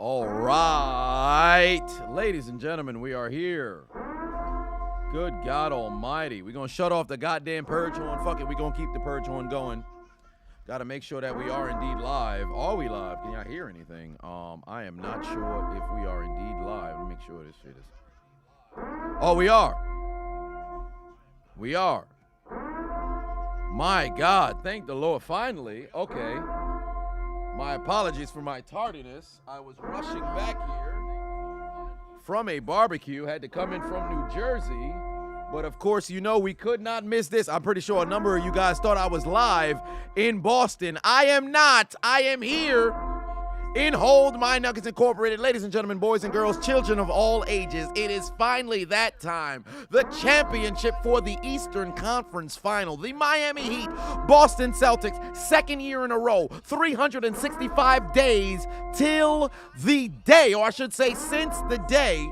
All right, ladies and gentlemen, we are here. Good God Almighty. We're going to shut off the goddamn purge horn. Fuck it, we're going to keep the purge horn going. Got to make sure that we are indeed live. Are we live? Can y'all hear anything? I am not sure if we are indeed live. Let me make sure this shit is. Oh, we are. We are. My God, thank the Lord. Finally, okay. My apologies for my tardiness. I was rushing back here from a barbecue. Had to come in from New Jersey. But of course, you know we could not miss this. I'm pretty sure a number of you guys thought I was live in Boston. I am not. I am here in Hold My Nuggets Incorporated. Ladies and gentlemen, boys and girls, children of all ages, it is finally that time. The championship for the Eastern Conference Final. The Miami Heat, Boston Celtics, second year in a row, 365 days till the day, or I should say since the day,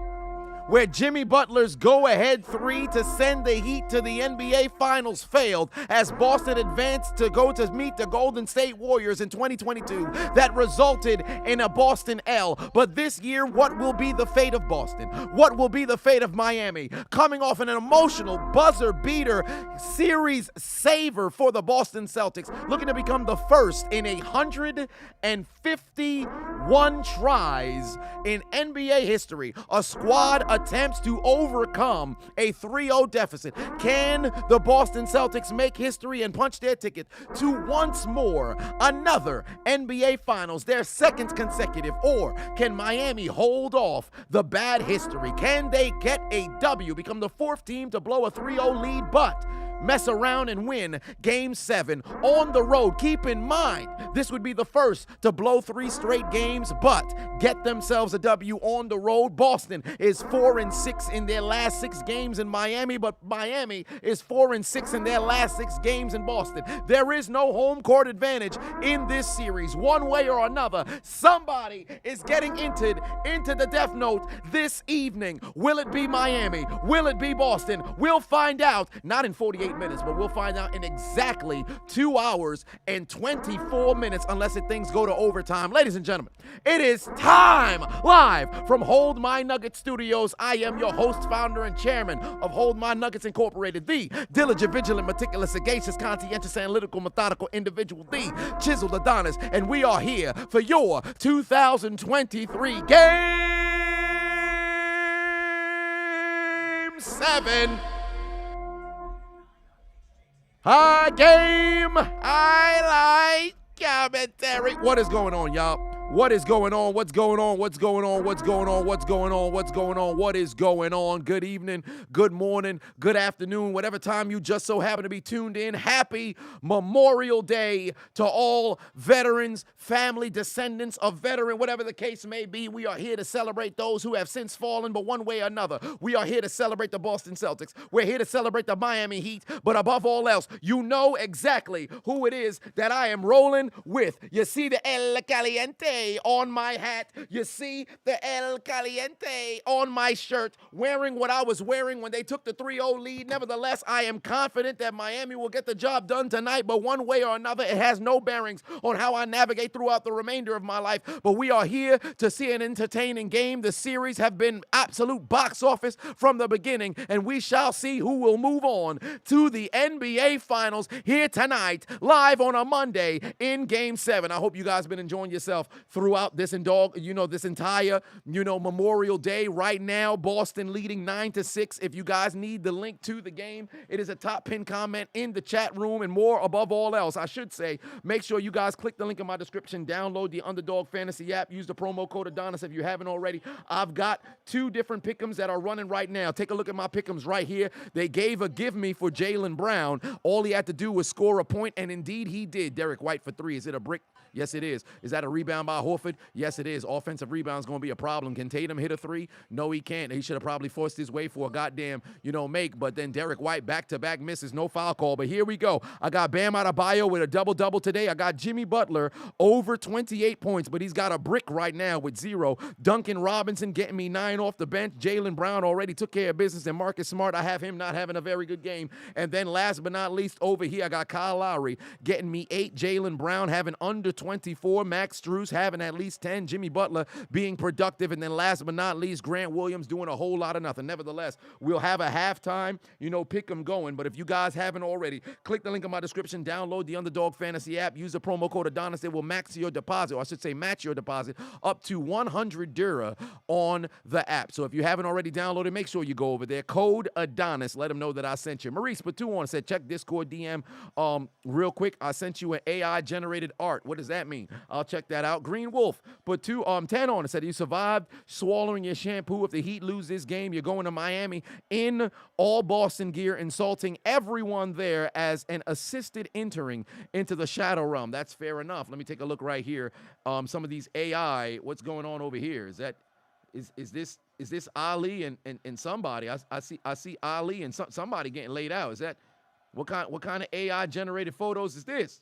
where Jimmy Butler's go-ahead three to send the Heat to the NBA Finals failed as Boston advanced to go to meet the Golden State Warriors in 2022. That resulted in a Boston L. But this year, what will be the fate of Boston? What will be the fate of Miami? Coming off an emotional buzzer-beater series saver for the Boston Celtics, looking to become the first in 151 tries in NBA history. A squad attempts to overcome a 3-0 deficit. Can the Boston Celtics make history and punch their ticket to once more another NBA Finals, their second consecutive? Or can Miami hold off the bad history? Can they get a W, become the fourth team to blow a 3-0 lead, but mess around and win Game 7 on the road? Keep in mind, this would be the first to blow 3 straight games, but get themselves a W on the road. Boston is 4-6 in their last 6 games in Miami, but Miami is 4-6 in their last 6 games in Boston. There is no home court advantage in this series. One way or another, somebody is getting entered into the Death Note this evening. Will it be Miami? Will it be Boston? We'll find out, not in 48 minutes, but we'll find out in exactly 2 hours and 24 minutes, unless things go to overtime. Ladies and gentlemen, it is time, live from Hold My Nuggets Studios. I am your host, founder, and chairman of Hold My Nuggets Incorporated, the diligent, vigilant, meticulous, sagacious, conscientious, analytical, methodical individual, the Chiseled Adonis, and we are here for your 2023 Game 7 game highlight commentary. What is going on, y'all? What is going on? What's going on? What's going on? What's going on? What's going on? What's going on? What is going on? Good evening, good morning, good afternoon, whatever time you just so happen to be tuned in. Happy Memorial Day to all veterans, family, descendants of veteran, whatever the case may be. We are here to celebrate those who have since fallen, but one way or another, we are here to celebrate the Boston Celtics. We're here to celebrate the Miami Heat, but above all else, you know exactly who it is that I am rolling with. You see the El Caliente on my hat. You see the El Caliente on my shirt, wearing what I was wearing when they took the 3-0 lead. Nevertheless, I am confident that Miami will get the job done tonight, but one way or another, it has no bearings on how I navigate throughout the remainder of my life. But we are here to see an entertaining game. The series have been absolute box office from the beginning, and we shall see who will move on to the NBA Finals here tonight, live on a Monday in Game 7. I hope you guys have been enjoying yourself throughout this this entire, Memorial Day. Right now, Boston leading 9-6. If you guys need the link to the game, it is a top pinned comment in the chat room. And more above all else, I should say, make sure you guys click the link in my description, download the Underdog Fantasy app, use the promo code Adonis if you haven't already. I've got 2 different pick'ems that are running right now. Take a look at my pick'ems right here. They gave a give me for Jaylen Brown. All he had to do was score a point, and indeed he did. Derek White for 3. Is it a brick? Yes, it is. Is that a rebound by Horford? Yes, it is. Offensive rebound's going to be a problem. Can Tatum hit a 3? No, he can't. He should have probably forced his way for a goddamn, make. But then Derek White back-to-back misses. No foul call. But here we go. I got Bam Adebayo with a double-double today. I got Jimmy Butler over 28 points, but he's got a brick right now with 0. Duncan Robinson getting me 9 off the bench. Jaylen Brown already took care of business. And Marcus Smart, I have him not having a very good game. And then last but not least, over here, I got Kyle Lowry getting me 8. Jaylen Brown having under 24. Max Strus having having at least 10, Jimmy Butler being productive, and then last but not least, Grant Williams doing a whole lot of nothing. Nevertheless, we'll have a halftime, pick 'em going. But if you guys haven't already, click the link in my description, download the Underdog Fantasy app, use the promo code Adonis. It will match your deposit up to 100 Dura on the app. So if you haven't already downloaded, make sure you go over there. Code Adonis. Let them know that I sent you. Maurice Patuon said, check Discord DM real quick. I sent you an AI-generated art. What does that mean? I'll check that out. Green Wolf put 10 on and said, you survived swallowing your shampoo. If the Heat lose this game, you're going to Miami in all Boston gear, insulting everyone there as an assisted entering into the shadow realm. That's fair enough. Let me take a look right here. Some of these AI, what's going on over here? Is this Ali and somebody? I see Ali and somebody getting laid out. Is that what kind of AI generated photos is this?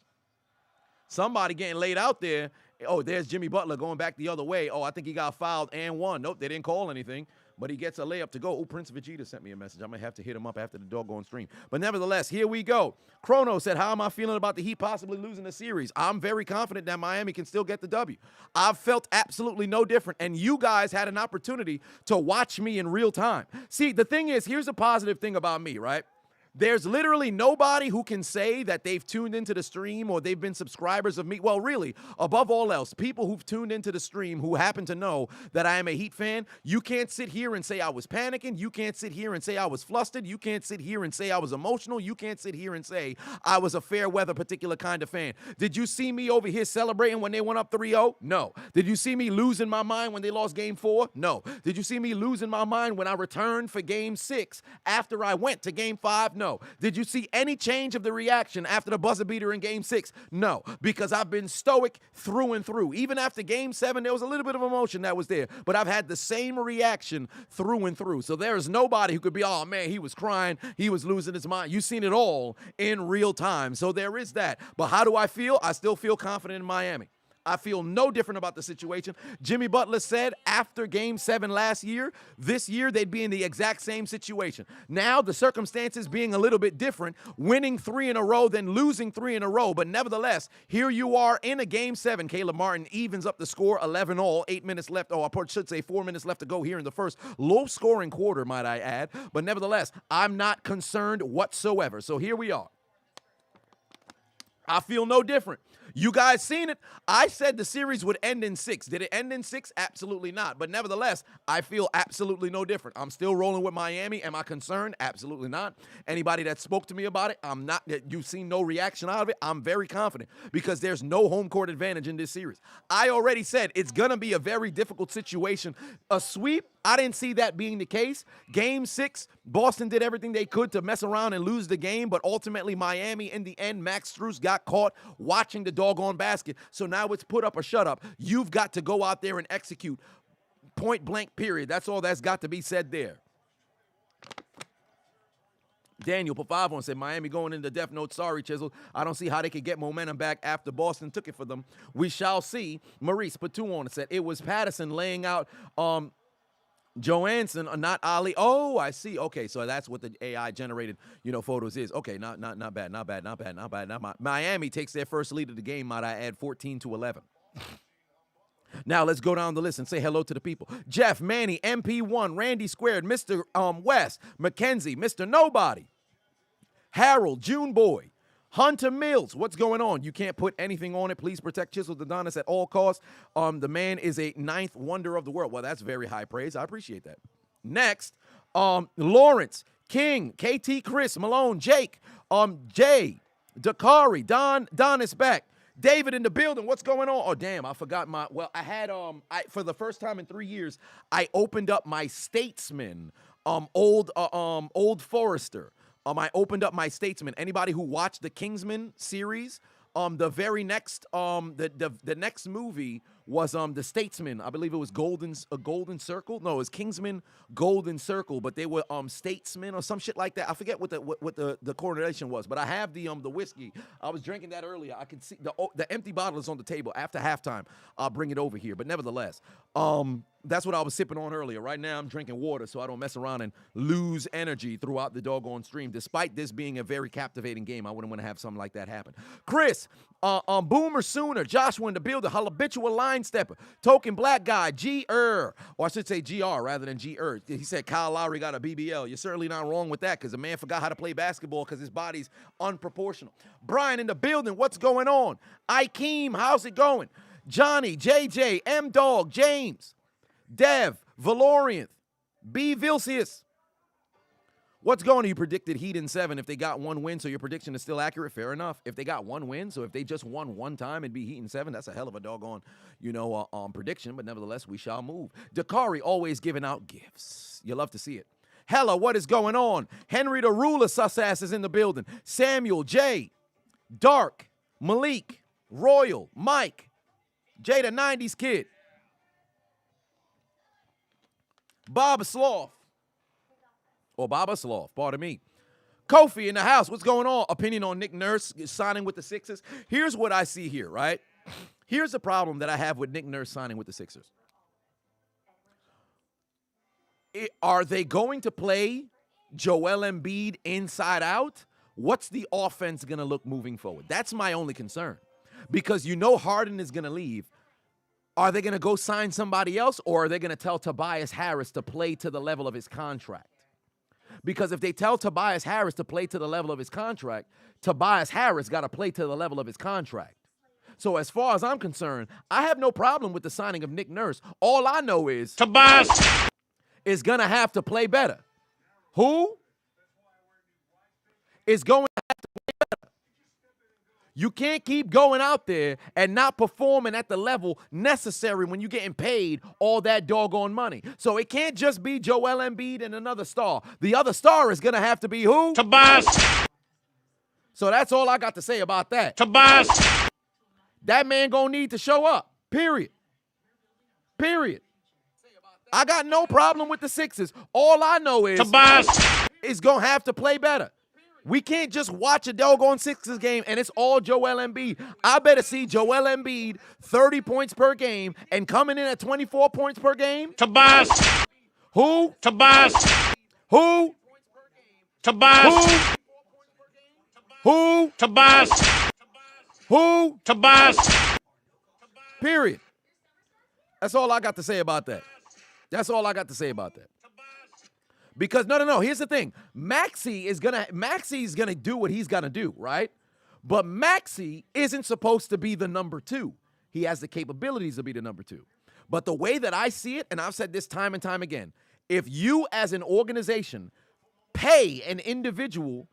Somebody getting laid out there. Oh, there's Jimmy Butler going back the other way. Oh, I think he got fouled and won. Nope, they didn't call anything, but he gets a layup to go. Oh, Prince Vegeta sent me a message. I might have to hit him up after the doggone stream. But nevertheless, here we go. Chrono said, how am I feeling about the Heat possibly losing the series? I'm very confident that Miami can still get the W. I've felt absolutely no different, and you guys had an opportunity to watch me in real time. See, the thing is, here's a positive thing about me, right? There's literally nobody who can say that they've tuned into the stream or they've been subscribers of me. Well, really, above all else, people who've tuned into the stream who happen to know that I am a Heat fan, you can't sit here and say I was panicking. You can't sit here and say I was flustered. You can't sit here and say I was emotional. You can't sit here and say I was a fair weather particular kind of fan. Did you see me over here celebrating when they went up 3-0? No. Did you see me losing my mind when they lost game 4? No. Did you see me losing my mind when I returned for game 6 after I went to game 5? No. Did you see any change of the reaction after the buzzer beater in game 6? No, because I've been stoic through and through. Even after game 7, there was a little bit of emotion that was there, but I've had the same reaction through and through. So there is nobody who could be, oh man, he was crying, he was losing his mind. You've seen it all in real time. So there is that. But how do I feel? I still feel confident in Miami. I feel no different about the situation. Jimmy Butler said after game 7 last year, this year they'd be in the exact same situation. Now the circumstances being a little bit different, winning 3 in a row, then losing 3 in a row. But nevertheless, here you are in a game 7. Caleb Martin evens up the score, 11 all, 8 minutes left. Oh, I should say 4 minutes left to go here in the first low scoring quarter, might I add. But nevertheless, I'm not concerned whatsoever. So here we are. I feel no different. You guys seen it. I said the series would end in 6. Did it end in 6? Absolutely not. But nevertheless, I feel absolutely no different. I'm still rolling with Miami. Am I concerned? Absolutely not. Anybody that spoke to me about it, I'm not. You've seen no reaction out of it. I'm very confident because there's no home court advantage in this series. I already said it's going to be a very difficult situation. A sweep, I didn't see that being the case. Game 6, Boston did everything they could to mess around and lose the game, but ultimately Miami, in the end, Max Strus got caught watching the doggone basket. So now it's put up or shut up. You've got to go out there and execute. Point blank, period. That's all that's got to be said there. Daniel put 5 on, said Miami going into Death Note. Sorry, Chiseled. I don't see how they could get momentum back after Boston took it for them. We shall see. Maurice put 2 on and said it was Patterson laying out Johansson, not Ali. Oh, I see. Okay, so that's what the AI generated, photos is. Okay, not bad. Miami takes their first lead of the game, might I add, 14-11. Now let's go down the list and say hello to the people. Jeff, Manny, MP1, Randy Squared, Mr. West, Mackenzie, Mr. Nobody, Harold, June Boy, Hunter Mills, what's going on? You can't put anything on it. Please protect Chiseled Adonis at all costs. The man is a 9th wonder of the world. Well, that's very high praise. I appreciate that. Next, Lawrence, King, KT, Chris, Malone, Jake, Jay, Dakari, Don is back. David in the building. What's going on? Oh, damn, I forgot I had, for the first time in 3 years, I opened up my Statesman, Old Forester. I opened up my Statesman. Anybody who watched the Kingsman series, the very next, the next movie was the Statesman. I believe it was Golden Circle. No, it was Kingsman Golden Circle, but they were Statesman or some shit like that. I forget what the coordination was, but I have the whiskey. I was drinking that earlier. I can see the empty bottle is on the table. After halftime, I'll bring it over here. But nevertheless, that's what I was sipping on earlier. Right now, I'm drinking water so I don't mess around and lose energy throughout the doggone stream. Despite this being a very captivating game, I wouldn't want to have something like that happen. Chris, Boomer Sooner, Joshua in the building, habitual line stepper, token black guy, G-er, or I should say G-R rather than G-er. He said Kyle Lowry got a BBL. You're certainly not wrong with that because the man forgot how to play basketball because his body's unproportional. Brian in the building, what's going on? Ikeem, how's it going? Johnny, JJ, M-Dog, James, Dev, Valorian, B. Vilcius. What's going on? You predicted Heat in 7 if they got one win, so your prediction is still accurate. Fair enough. If they got one win, so if they just won one time, it'd be Heat in 7. That's a hell of a doggone, prediction, but nevertheless, we shall move. Dakari always giving out gifts. You love to see it. Hella, what is going on? Henry the Ruler, sus ass is in the building. Samuel, Jay, Dark, Malik, Royal, Mike, Jay the 90s kid, Bob Sloth. Or Baba Sloth, pardon me. Kofi in the house, what's going on? Opinion on Nick Nurse signing with the Sixers. Here's what I see here, right? Here's the problem that I have with Nick Nurse signing with the Sixers. Are they going to play Joel Embiid inside out? What's the offense going to look moving forward? That's my only concern. Because Harden is going to leave. Are they going to go sign somebody else, or are they going to tell Tobias Harris to play to the level of his contract? Because if they tell Tobias Harris to play to the level of his contract, Tobias Harris got to play to the level of his contract. So as far as I'm concerned, I have no problem with the signing of Nick Nurse. All I know is Tobias is going to have to play better. Who is going to have to play better? You can't keep going out there and not performing at the level necessary when you're getting paid all that doggone money. So it can't just be Joel Embiid and another star. The other star is going to have to be who? Tobias. So that's all I got to say about that. Tobias. That man going to need to show up. Period. Period. I got no problem with the Sixers. All I know is Tobias is going to have to play better. We can't just watch a doggone Sixers game and it's all Joel Embiid. I better see Joel Embiid 30 points per game and coming in at 24 points per game. Tobias. Who? Tobias. Who? Tobias. Who? Tobias. Who? Tobias. Period. That's all I got to say about that. That's all I got to say about that. Because no. Here's the thing. Maxey's gonna do what he's gonna do, right? But Maxey isn't supposed to be the number 2. He has the capabilities to be the number 2. But the way that I see it, and I've said this time and time again, if you as an organization pay an individual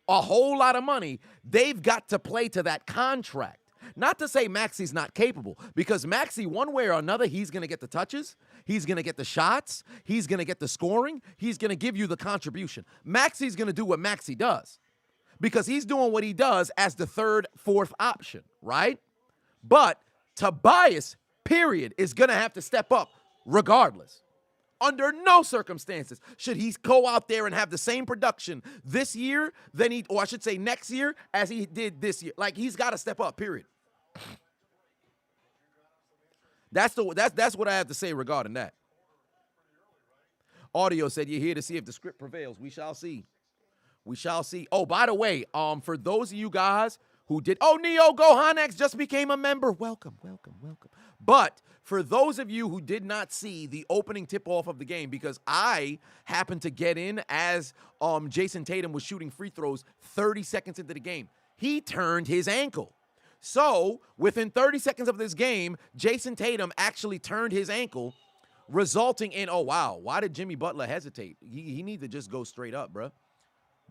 a whole lot of money, they've got to play to that contract. Not to say Maxey's not capable, because Maxey, one way or another, he's going to get the touches, he's going to get the shots, he's going to get the scoring, he's going to give you the contribution. Maxey's going to do what Maxey does, because he's doing what he does as the third, fourth option, right? But Tobias, period, is going to have to step up regardless. Under no circumstances should he go out there and have the same production this year or I should say next year, as he did this year. Like, he's got to step up, period. That's what I have to say regarding that. Audio said you're here to see if the script prevails. We shall see. We shall see. Oh, by the way, for those of you guys who did, Neo Gohanex just became a member. Welcome. But for those of you who did not see the opening tip-off of the game, because I happened to get in as Jason Tatum was shooting free throws 30 seconds into the game, he turned his ankle. So within 30 seconds of this game, Jason Tatum actually turned his ankle, resulting in, why did Jimmy Butler hesitate? He need to just go straight up, bro.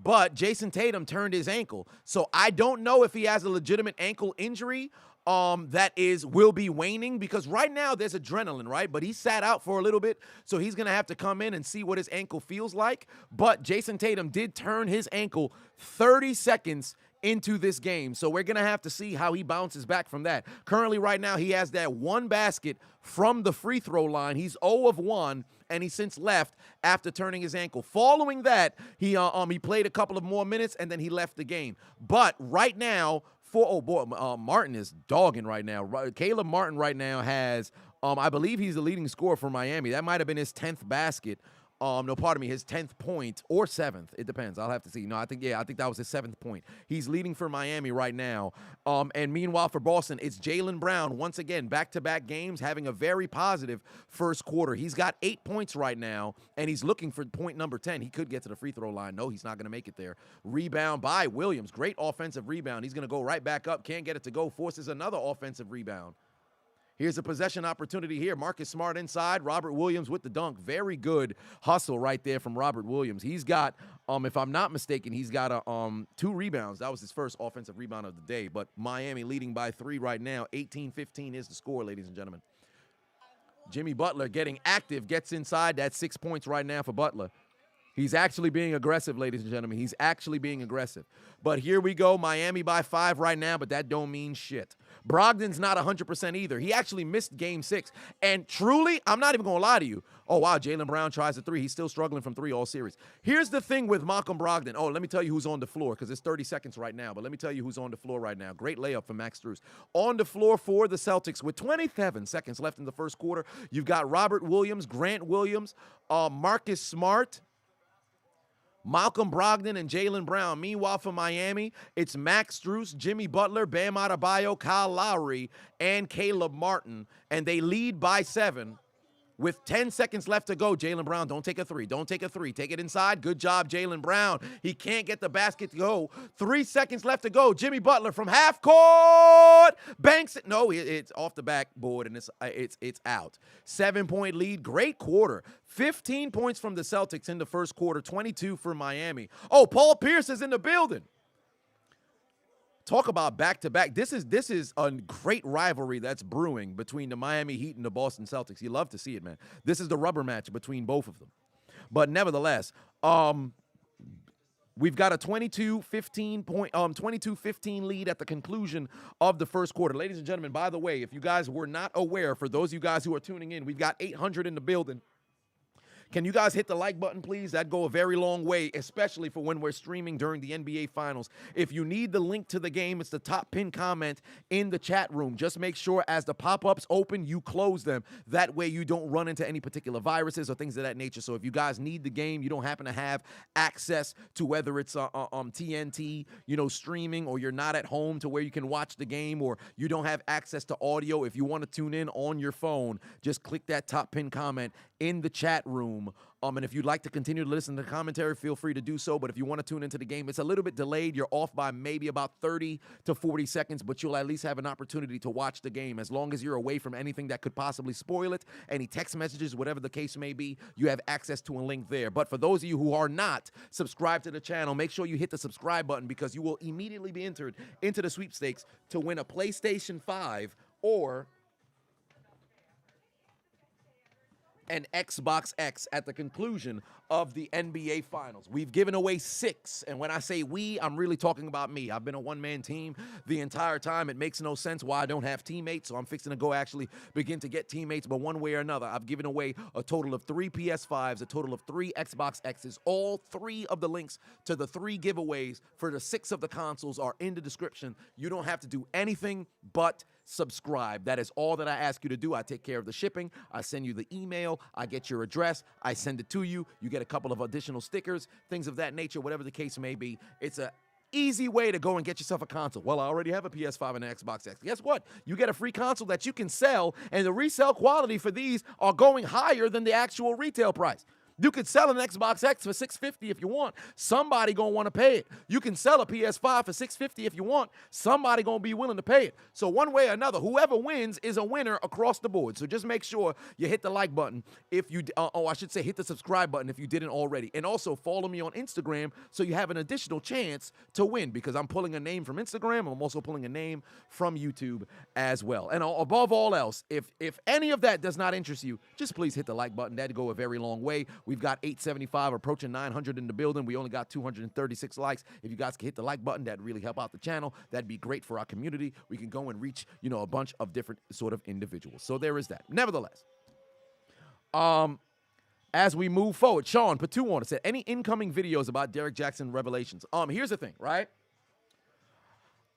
But Jason Tatum turned his ankle. So I don't know if he has a legitimate ankle injury that will be waning, because right now there's adrenaline, right? But he sat out for a little bit, so he's going to have to come in and see what his ankle feels like. But Jason Tatum did turn his ankle 30 seconds into this game, so we're going to have to see how he bounces back from that. Currently, right now, he has that one basket from the free throw line. He's 0 of 1, and he since left after turning his ankle. Following that, he played a couple of more minutes, and then he left the game. But right now, Martin is dogging right now. Caleb Martin right now has, I believe he's the leading scorer for Miami. That might have been his 10th basket No, pardon me, his 10th point or 7th. It depends. I'll have to see. No, I think that was his 7th point. He's leading for Miami right now. And meanwhile for Boston, it's Jaylen Brown, once again, back-to-back games, having a very positive first quarter. He's got 8 points right now, and he's looking for point number 10. He could get to the free throw line. No, he's not going to make it there. Rebound by Williams. Great offensive rebound. He's going to go right back up. Can't get it to go. Forces another offensive rebound. Here's a possession opportunity here. Marcus Smart inside. Robert Williams with the dunk. Very good hustle right there from Robert Williams. He's got, if I'm not mistaken, he's got 2 rebounds. That was his first offensive rebound of the day. But Miami leading by 3 right now. 18-15 is the score, ladies and gentlemen. Jimmy Butler getting active. Gets inside. That's 6 points right now for Butler. He's actually being aggressive, ladies and gentlemen. He's actually being aggressive. But here we go. Miami by 5 right now, but that don't mean shit. Brogdon's not 100% either. He actually missed game 6. And truly, I'm not even going to lie to you. Oh, wow, Jaylen Brown tries a 3. He's still struggling from 3 all series. Here's the thing with Malcolm Brogdon. Oh, let me tell you who's on the floor because it's 30 seconds right now. But let me tell you who's on the floor right now. Great layup from Max Strus. On the floor for the Celtics with 27 seconds left in the first quarter. You've got Robert Williams, Grant Williams, Marcus Smart, Malcolm Brogdon, and Jaylen Brown. Meanwhile, for Miami, it's Max Strus, Jimmy Butler, Bam Adebayo, Kyle Lowry, and Caleb Martin. And they lead by 7. With 10 seconds left to go, Jaylen Brown, don't take a 3. Don't take a 3. Take it inside. Good job, Jaylen Brown. He can't get the basket to go. 3 seconds left to go. Jimmy Butler from half court. Banks it. No, it's off the backboard, and it's out. 7-point lead. Great quarter. 15 points from the Celtics in the first quarter. 22 for Miami. Oh, Paul Pierce is in the building. Talk about back-to-back. This is a great rivalry that's brewing between the Miami Heat and the Boston Celtics. You love to see it, man. This is the rubber match between both of them. But nevertheless, we've got a 22-15 lead at the conclusion of the first quarter. Ladies and gentlemen, by the way, if you guys were not aware, for those of you guys who are tuning in, we've got 800 in the building. Can you guys hit the like button, please? That'd go a very long way, especially for when we're streaming during the NBA Finals. If you need the link to the game, it's the top pinned comment in the chat room. Just make sure as the pop-ups open, you close them. That way you don't run into any particular viruses or things of that nature. So if you guys need the game, you don't happen to have access to whether it's TNT, streaming, or you're not at home to where you can watch the game, or you don't have access to audio. If you want to tune in on your phone, just click that top pinned comment in the chat room. And if you'd like to continue to listen to the commentary, feel free to do so. But if you want to tune into the game, it's a little bit delayed. You're off by maybe about 30 to 40 seconds, but you'll at least have an opportunity to watch the game. As long as you're away from anything that could possibly spoil it, any text messages, whatever the case may be, you have access to a link there. But for those of you who are not subscribed to the channel, make sure you hit the subscribe button because you will immediately be entered into the sweepstakes to win a PlayStation 5 or an Xbox X at the conclusion of the NBA Finals. We've given away 6, and when I say we, I'm really talking about me. I've been a one-man team the entire time. It makes no sense why I don't have teammates, so I'm fixing to go actually begin to get teammates, but one way or another, I've given away a total of 3 PS5s, a total of 3 Xbox X's. All 3 of the links to the 3 giveaways for the 6 of the consoles are in the description. You don't have to do anything but subscribe. That is all that I ask you to do. I take care of the shipping. I send you the email. I get your address. I send it to you. You get a couple of additional stickers, things of that nature, whatever the case may be. It's a easy way to go and get yourself a console. Well, I already have a PS5 and an Xbox X. Guess what? You get a free console that you can sell, and the resale quality for these are going higher than the actual retail price. You could sell an Xbox X for $650 if you want. Somebody gonna want to pay it. You can sell a PS5 for $650 if you want. Somebody gonna be willing to pay it. So one way or another, whoever wins is a winner across the board. So just make sure you hit the like button if you, I should say hit the subscribe button if you didn't already. And also follow me on Instagram so you have an additional chance to win because I'm pulling a name from Instagram. I'm also pulling a name from YouTube as well. And above all else, if any of that does not interest you, just please hit the like button. That'd go a very long way. We've got 875, approaching 900 in the building. We only got 236 likes. If you guys can hit the like button, that'd really help out the channel. That'd be great for our community. We can go and reach, a bunch of different sort of individuals. So there is that. Nevertheless, as we move forward, Sean Patu on it said, any incoming videos about Derek Jackson revelations? Here's the thing, right?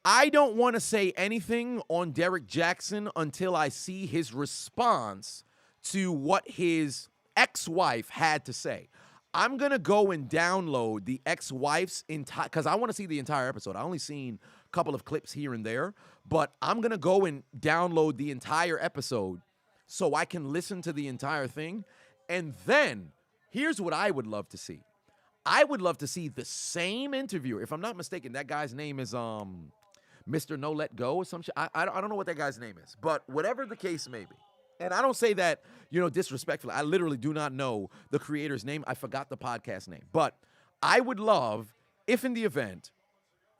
I don't want to say anything on Derek Jackson until I see his response to what his ex-wife had to say. I'm going to go and download the ex-wife's entire, because I want to see the entire episode. I only seen a couple of clips here and there, but I'm going to go and download the entire episode so I can listen to the entire thing. And then, here's what I would love to see. I would love to see the same interviewer. If I'm not mistaken, that guy's name is Mr. No Let Go or some shit. I don't know what that guy's name is, but whatever the case may be. And I don't say that, disrespectfully. I literally do not know the creator's name. I forgot the podcast name. But I would love, if in the event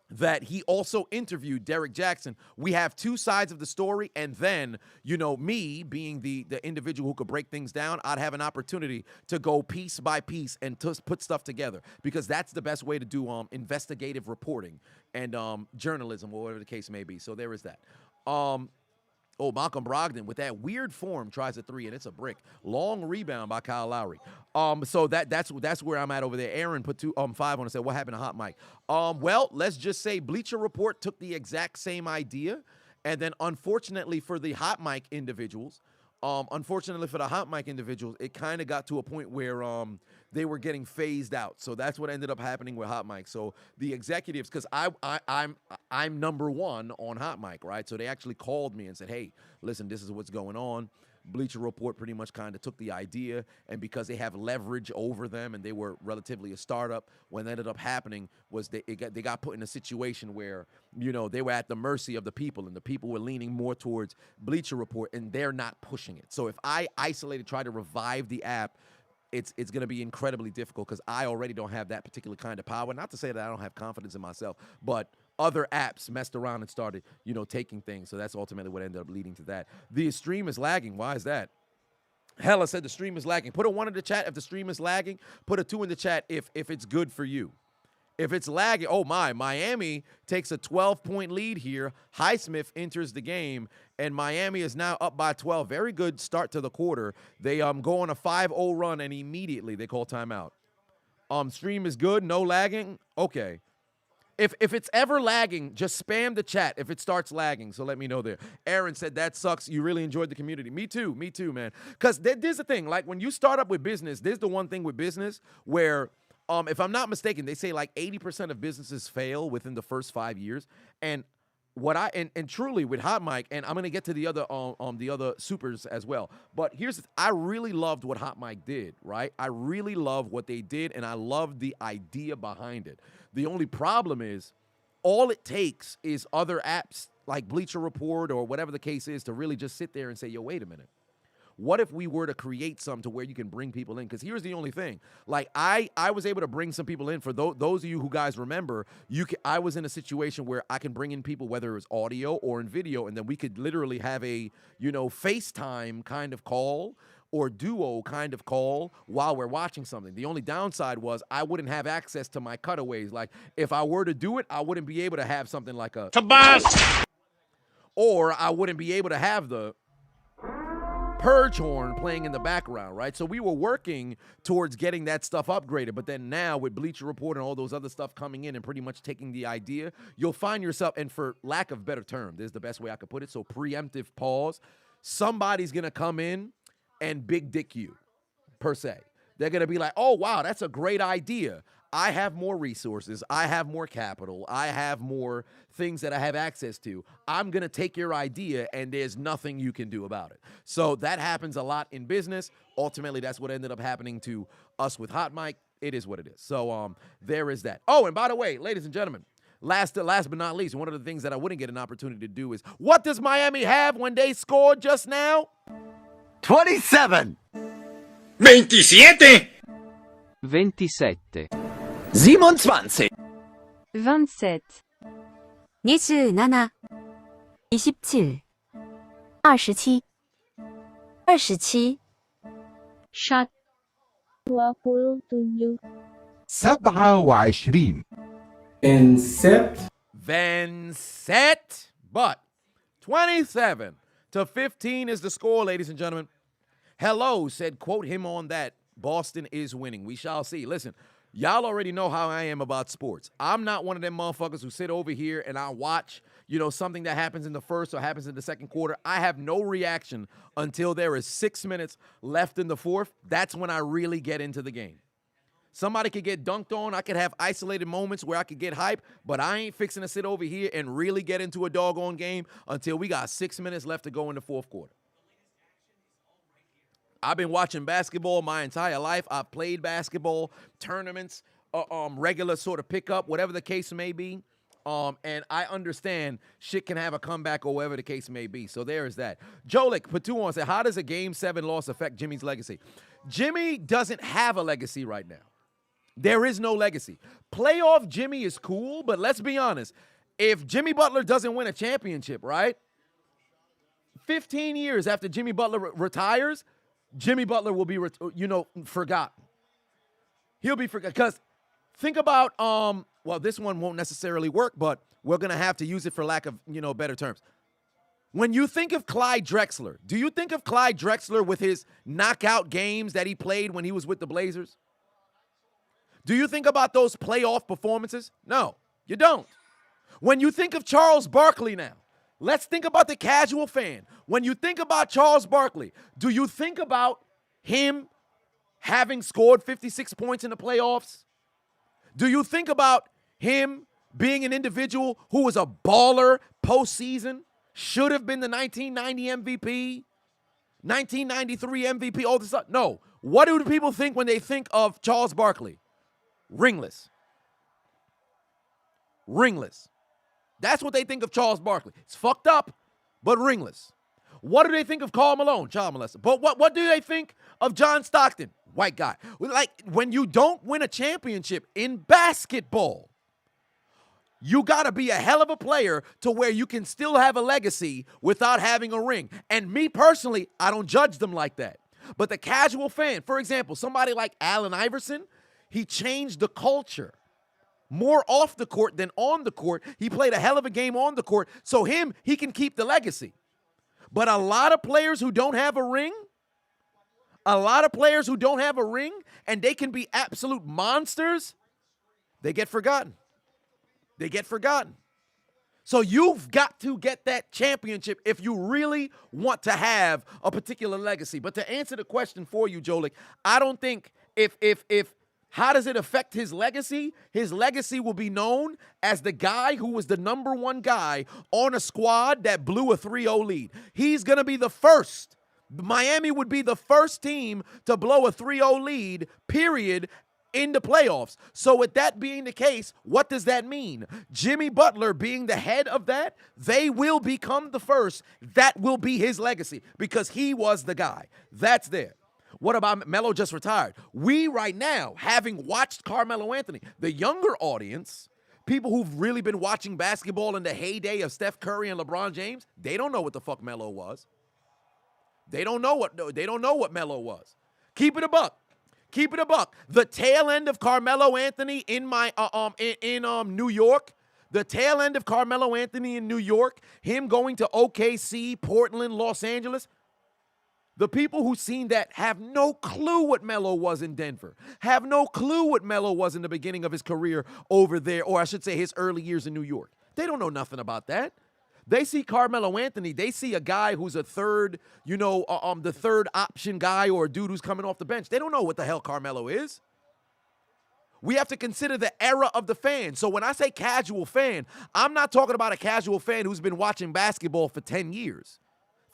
that he also interviewed Derek Jackson, we have two sides of the story, and then, me being the individual who could break things down, I'd have an opportunity to go piece by piece and to put stuff together, because that's the best way to do investigative reporting and journalism, or whatever the case may be. So there is that. Malcolm Brogdon with that weird form tries a three, and it's a brick. Long rebound by Kyle Lowry. So that's where I'm at over there. Aaron put 5 on and said, what happened to Hot Mike? Well, let's just say Bleacher Report took the exact same idea, and then unfortunately for the Hot Mike individuals, it kind of got to a point where they were getting phased out. So that's what ended up happening with Hot Mike. So the executives, because I'm number one on Hot Mike, right? So they actually called me and said, hey, listen, this is what's going on. Bleacher Report pretty much kind of took the idea, and because they have leverage over them and they were relatively a startup, what ended up happening was they got put in a situation where, they were at the mercy of the people, and the people were leaning more towards Bleacher Report, and they're not pushing it. So if I try to revive the app, it's going to be incredibly difficult, because I already don't have that particular kind of power. Not to say that I don't have confidence in myself, but other apps messed around and started, taking things. So that's ultimately what ended up leading to that. The stream is lagging. Why is that? Hella said the stream is lagging. Put a 1 in the chat if the stream is lagging. Put a 2 in the chat if it's good for you. If it's lagging, Miami takes a 12-point lead here. Highsmith enters the game, and Miami is now up by 12. Very good start to the quarter. They go on a 5-0 run, and immediately they call timeout. Stream is good, no lagging. Okay. If it's ever lagging, just spam the chat if it starts lagging, so let me know there. Aaron said, that sucks. You really enjoyed the community. Me too, man. Because there's the thing. Like, when you start up with business, there's the one thing with business where, if I'm not mistaken, they say like 80% of businesses fail within the first 5 years. And and truly with Hot Mike, and I'm gonna get to the other supers as well. But I really loved what Hot Mike did, right? I really love what they did, and I love the idea behind it. The only problem is, all it takes is other apps like Bleacher Report or whatever the case is to really just sit there and say, yo, wait a minute. What if we were to create some to where you can bring people in? Because here's the only thing. Like, I was able to bring some people in. For those of you who guys remember, I was in a situation where I can bring in people, whether it was audio or in video, and then we could literally have a, FaceTime kind of call or duo kind of call while we're watching something. The only downside was I wouldn't have access to my cutaways. Like, if I were to do it, I wouldn't be able to have something like a Tobias, or I wouldn't be able to have the purge horn playing in the background, right? So we were working towards getting that stuff upgraded, but then now with Bleacher Report and all those other stuff coming in and pretty much taking the idea, you'll find yourself, and for lack of better term, this is the best way I could put it, so preemptive pause, somebody's going to come in and big dick you, per se. They're going to be like, oh, wow, that's a great idea. I have more resources. I have more capital. I have more things that I have access to. I'm going to take your idea, and there's nothing you can do about it. So that happens a lot in business. Ultimately, that's what ended up happening to us with Hot Mike. It is what it is. So there is that. Oh, and by the way, ladies and gentlemen, last but not least, one of the things that I wouldn't get an opportunity to do is, what does Miami have when they scored just now? 27. 27. 27. 27. 27. 27 27 27 27 shot 27 27. Vincent, but 27-15 is the score, ladies and gentlemen. Hello said, quote him on that. Boston is winning. We shall see. Listen, y'all already know how I am about sports. I'm not one of them motherfuckers who sit over here and I watch, something that happens in the first or happens in the second quarter. I have no reaction until there is 6 minutes left in the fourth. That's when I really get into the game. Somebody could get dunked on. I could have isolated moments where I could get hype, but I ain't fixing to sit over here and really get into a doggone game until we got 6 minutes left to go in the fourth quarter. I've been watching basketball my entire life. I've played basketball, tournaments, regular sort of pickup, whatever the case may be. And I understand shit can have a comeback or whatever the case may be. So there is that. Jolik Patuan said, how does a Game 7 loss affect Jimmy's legacy? Jimmy doesn't have a legacy right now. There is no legacy. Playoff Jimmy is cool, but let's be honest. If Jimmy Butler doesn't win a championship, right? 15 years after Jimmy Butler retires, Jimmy Butler will be, forgotten. He'll be forgotten. Because think about, well, this one won't necessarily work, but we're going to have to use it for lack of, better terms. When you think of Clyde Drexler, do you think of Clyde Drexler with his knockout games that he played when he was with the Blazers? Do you think about those playoff performances? No, you don't. When you think of Charles Barkley now, let's think about the casual fan. When you think about Charles Barkley, do you think about him having scored 56 points in the playoffs? Do you think about him being an individual who was a baller postseason, should have been the 1990 MVP, 1993 MVP, all this stuff? No. What do people think when they think of Charles Barkley? Ringless. Ringless. That's what they think of Charles Barkley. It's fucked up, but ringless. What do they think of Karl Malone? Child molester. But what do they think of John Stockton? White guy. Like, when you don't win a championship in basketball, you got to be a hell of a player to where you can still have a legacy without having a ring. And me personally, I don't judge them like that. But the casual fan, for example, somebody like Allen Iverson, he changed the culture more off the court than on the court. He played a hell of a game on the court. So he can keep the legacy. But a lot of players who don't have a ring, and they can be absolute monsters, they get forgotten. They get forgotten. So you've got to get that championship if you really want to have a particular legacy. But to answer the question for you, Jolik, I don't think how does it affect his legacy? His legacy will be known as the guy who was the number one guy on a squad that blew a 3-0 lead. He's going to be the first. Miami would be the first team to blow a 3-0 lead, period, in the playoffs. So with that being the case, what does that mean? Jimmy Butler being the head of that, they will become the first. That will be his legacy because he was the guy. That's there. What about Melo just retired? We right now, having watched Carmelo Anthony, the younger audience, people who've really been watching basketball in the heyday of Steph Curry and LeBron James, they don't know what the fuck Melo was. They don't know what Melo was. Keep it a buck. The tail end of Carmelo Anthony in New York, him going to OKC, Portland, Los Angeles. The people who've seen that have no clue what Melo was in Denver, have no clue what Melo was in the beginning of his career over there, or I should say his early years in New York. They don't know nothing about that. They see Carmelo Anthony. They see a guy who's a third, the third option guy or a dude who's coming off the bench. They don't know what the hell Carmelo is. We have to consider the era of the fan. So when I say casual fan, I'm not talking about a casual fan who's been watching basketball for 10 years.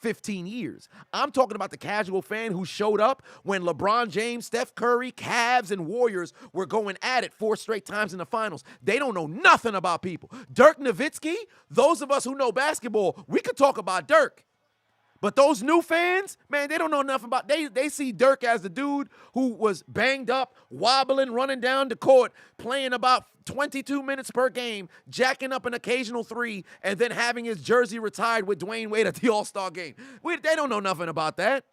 15 years. I'm talking about the casual fan who showed up when LeBron James, Steph Curry, Cavs, and Warriors were going at it 4 straight times in the finals. They don't know nothing about people. Dirk Nowitzki, those of us who know basketball, we could talk about Dirk. But those new fans, man, they don't know nothing about. They see Dirk as the dude who was banged up, wobbling, running down the court, playing about 22 minutes per game, jacking up an occasional 3, and then having his jersey retired with Dwayne Wade at the All-Star game. They don't know nothing about that.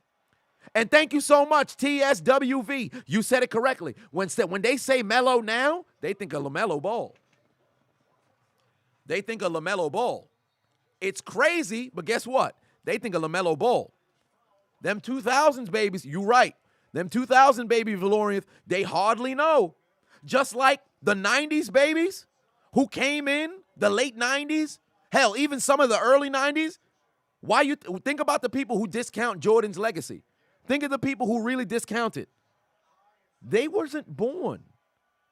And thank you so much, TSWV. You said it correctly. When they say Melo now, they think of LaMelo Ball. It's crazy, but guess what? They think of LaMelo Ball. Them 2000s babies, you right. Them 2000 baby Valorians, they hardly know. Just like the 90s babies who came in, the late 90s, Hell, even some of the early 90s. Why you think about the people who discount Jordan's legacy. Think of the people who really discount it. They wasn't born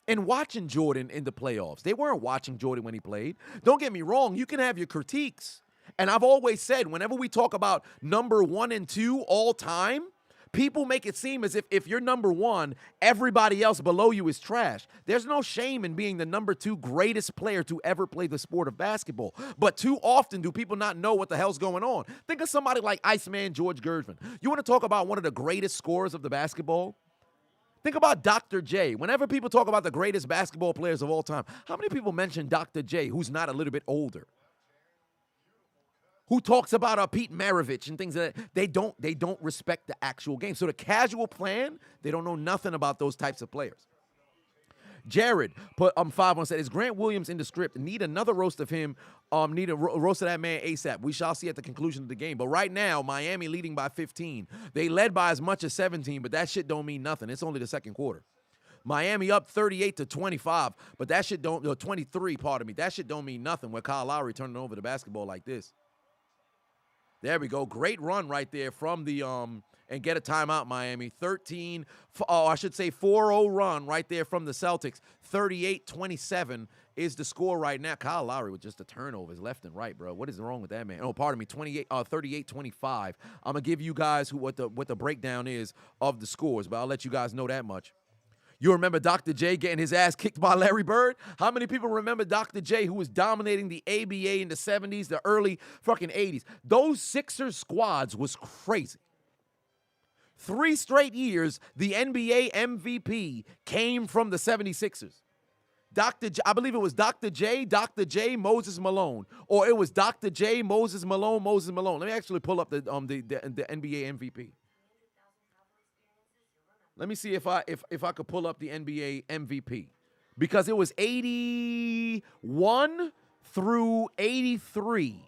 and watching Jordan in the playoffs. They weren't watching Jordan when he played. Don't get me wrong. You can have your critiques. And I've always said, whenever we talk about number 1 and 2 all time, people make it seem as if you're number 1, everybody else below you is trash. There's no shame in being the number 2 greatest player to ever play the sport of basketball. But too often do people not know what the hell's going on. Think of somebody like Iceman George Gershwin. You want to talk about one of the greatest scorers of the basketball? Think about Dr. J. Whenever people talk about the greatest basketball players of all time, how many people mention Dr. J, who's not a little bit older? Who talks about Pete Maravich and things like that? They don't respect the actual game. So the casual fan, they don't know nothing about those types of players. Jared put 5 on said, is Grant Williams in the script? Need another roast of him. Need a roast of that man ASAP. We shall see at the conclusion of the game. But right now, Miami leading by 15. They led by as much as 17, but that shit don't mean nothing. It's only the second quarter. Miami up 38-25, but that shit don't, 23, pardon me. That shit don't mean nothing when Kyle Lowry turning over the basketball like this. There we go. Great run right there from the and get a timeout, Miami. 4-0 run right there from the Celtics. 38-27 is the score right now. Kyle Lowry with just the turnovers left and right, bro. What is wrong with that man? Oh, pardon me. 38-25. I'm gonna give you guys what the breakdown is of the scores, but I'll let you guys know that much. You remember Dr. J getting his ass kicked by Larry Bird? How many people remember Dr. J, who was dominating the ABA in the 70s, the early fucking 80s? Those Sixers squads was crazy. 3 straight years, the NBA MVP came from the 76ers. I believe it was Dr. J, Moses Malone. Or it was Dr. J, Moses Malone. Let me actually pull up the NBA MVP. Let me see if I could pull up the NBA MVP. Because it was 81 through 83.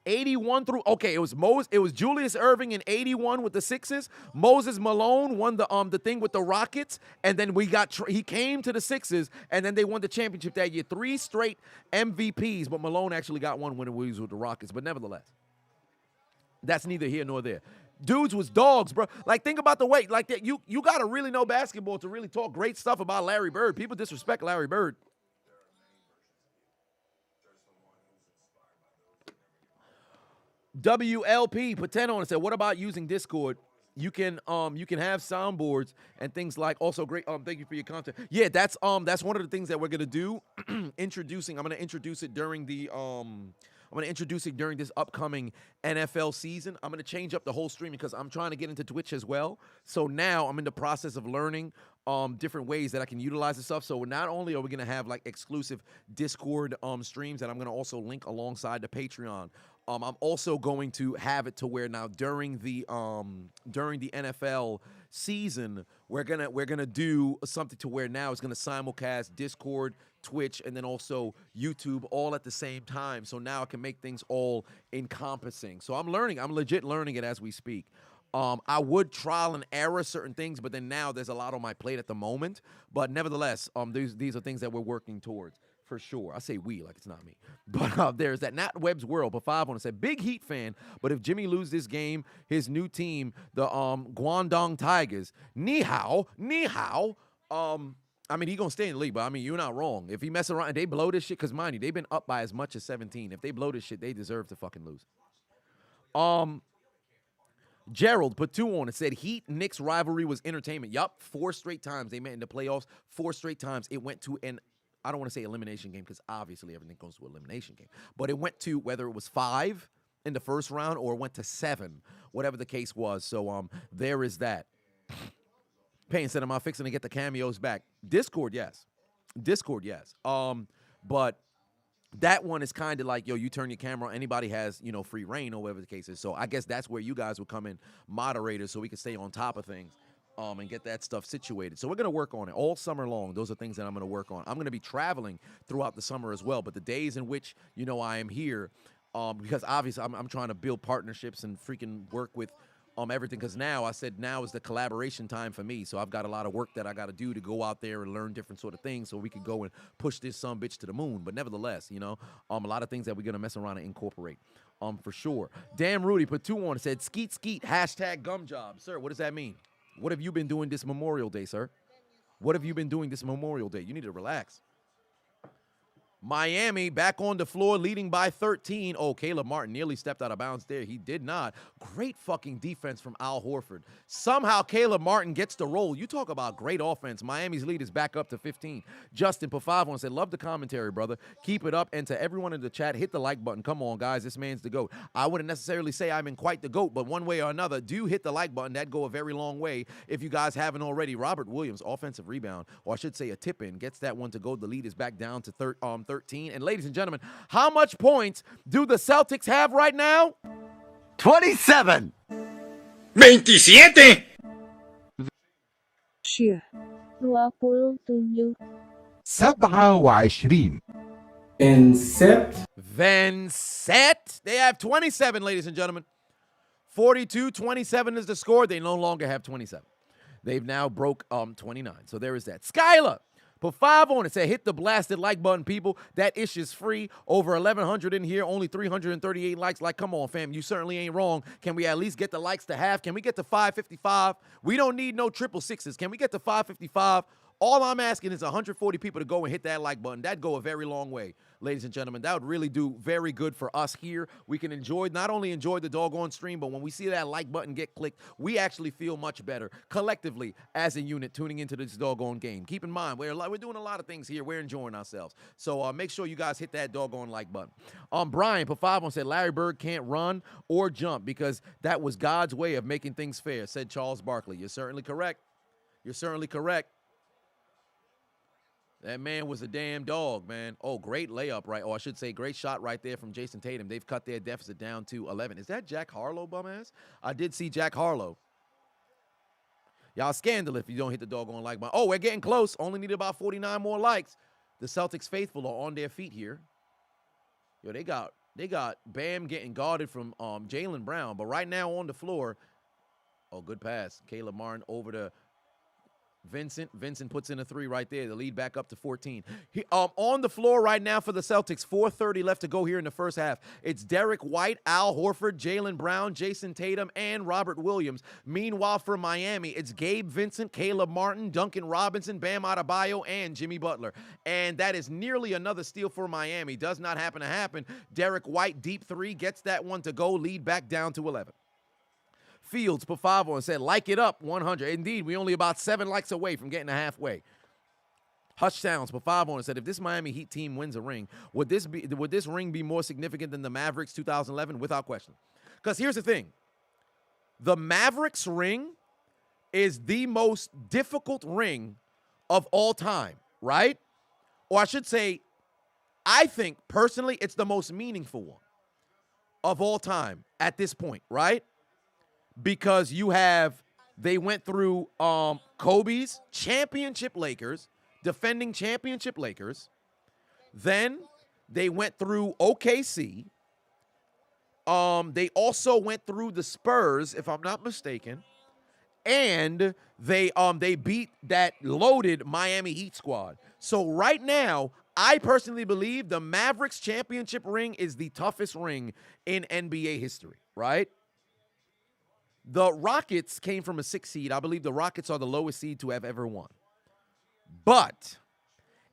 81 through, okay, it was Julius Erving in 81 with the Sixers. Moses Malone won the thing with the Rockets, and then he came to the Sixers, and then they won the championship that year. 3 straight MVPs, but Malone actually got one when he was with the Rockets. But nevertheless, that's neither here nor there. Dudes was dogs, bro. Like, think about the way. Like, that. You got to really know basketball to really talk great stuff about Larry Bird. People disrespect Larry Bird. WLP put 10 on and said, what about using Discord? You can have soundboards and things like, also great. Thank you for your content. Yeah, that's one of the things that we're gonna do. I'm gonna introduce it during this upcoming NFL season. I'm gonna change up the whole stream because I'm trying to get into Twitch as well. So now I'm in the process of learning different ways that I can utilize the stuff. So not only are we gonna have like exclusive Discord streams that I'm gonna also link alongside the Patreon. I'm also going to have it to where now during the NFL season, we're gonna do something to where now it's gonna simulcast Discord, Twitch, and then also YouTube all at the same time. So now I can make things all encompassing. So I'm legit learning it as we speak. I would trial and error certain things, but then now there's a lot on my plate at the moment. But nevertheless, these are things that we're working towards. For sure. I say we like it's not me. But there's that. Nat Webb's World, but 5 on it said, big Heat fan, but if Jimmy loses this game, his new team, the Guangdong Tigers, ni hao. I mean, he going to stay in the league, but I mean, you're not wrong. If he mess around and they blow this shit, because mind you, they've been up by as much as 17. If they blow this shit, they deserve to fucking lose. Gerald put 2 on it, said Heat-Knicks rivalry was entertainment. Yup, 4 straight times they met in the playoffs. 4 straight times it went to an, I don't want to say elimination game because obviously everything goes to elimination game. But it went to whether it was 5 in the first round or it went to 7, whatever the case was. So there is that. Payne said, am I fixing to get the cameos back? Discord, yes. But that one is kind of like, yo, you turn your camera on, anybody has, free reign or whatever the case is. So I guess that's where you guys would come in, moderators, so we can stay on top of things. And get that stuff situated. So we're going to work on it all summer long. Those are things that I'm going to work on. I'm going to be traveling throughout the summer as well. But the days in which, I am here, because obviously I'm trying to build partnerships and freaking work with everything, because now I said now is the collaboration time for me. So I've got a lot of work that I got to do to go out there and learn different sort of things so we could go and push this bitch to the moon. But nevertheless, a lot of things that we're going to mess around and incorporate, for sure. Damn Rudy put 2 on and said, skeet, skeet, hashtag gum job. Sir, what does that mean? What have you been doing this Memorial Day, sir? What have you been doing this Memorial Day? You need to relax. Miami back on the floor, leading by 13. Oh, Caleb Martin nearly stepped out of bounds there. He did not. Great fucking defense from Al Horford. Somehow Caleb Martin gets the roll. You talk about great offense. Miami's lead is back up to 15. Justin Pafavon said, love the commentary, brother. Keep it up. And to everyone in the chat, hit the like button. Come on, guys. This man's the GOAT. I wouldn't necessarily say I'm in quite the GOAT, but one way or another, do hit the like button. That'd go a very long way if you guys haven't already. Robert Williams, offensive rebound, or I should say a tip-in, gets that one to go. The lead is back down to 13. And ladies and gentlemen, how much points do the Celtics have right now? 27. 27. 27. 27. Vincent. They have 27, ladies and gentlemen. 42-27 is the score. They no longer have 27. They've now broke 29. So there is that. Skylar. Put 5 on it. Say, hit the blasted like button, people. That ish is free. Over 1,100 in here. Only 338 likes. Like, come on, fam. You certainly ain't wrong. Can we at least get the likes to half? Can we get to 555? We don't need no 666s. Can we get to 555? All I'm asking is 140 people to go and hit that like button. That'd go a very long way, ladies and gentlemen. That would really do very good for us here. We can not only enjoy the doggone stream, but when we see that like button get clicked, we actually feel much better collectively as a unit tuning into this doggone game. Keep in mind, we're doing a lot of things here. We're enjoying ourselves. So make sure you guys hit that doggone like button. Brian Pafavon said Larry Bird can't run or jump because that was God's way of making things fair, said Charles Barkley. You're certainly correct. You're certainly correct. That man was a damn dog, man. Oh, great layup, right? Or I should say great shot right there from Jason Tatum. They've cut their deficit down to 11. Is that Jack Harlow, bum-ass? I did see Jack Harlow. Y'all scandal if you don't hit the doggone like button. Oh, we're getting close. Only need about 49 more likes. The Celtics faithful are on their feet here. Yo, they got Bam getting guarded from Jaylen Brown. But right now on the floor, oh, good pass. Caleb Martin over to Vincent. Vincent puts in a 3 right there. The lead back up to 14. On the floor right now for the Celtics, 4:30 left to go here in the first half. It's Derek White, Al Horford, Jaylen Brown, Jason Tatum, and Robert Williams. Meanwhile, for Miami, it's Gabe Vincent, Caleb Martin, Duncan Robinson, Bam Adebayo, and Jimmy Butler. And that is nearly another steal for Miami. Does not happen to happen. Derek White, deep 3, gets that one to go. Lead back down to 11. Fields put 5 on and said, like it up, 100. Indeed, we only about 7 likes away from getting to halfway. Hush Sounds put 5 on and said, if this Miami Heat team wins a ring, would this ring be more significant than the Mavericks 2011? Without question. Because here's the thing. The Mavericks ring is the most difficult ring of all time, right? Or I should say, I think, personally, it's the most meaningful one of all time at this point, right? Because they went through Kobe's championship Lakers, defending championship Lakers. Then they went through OKC. They also went through the Spurs, if I'm not mistaken. And they beat that loaded Miami Heat squad. So right now, I personally believe the Mavericks championship ring is the toughest ring in NBA history, right? The Rockets came from a 6 seed. I believe the Rockets are the lowest seed to have ever won. But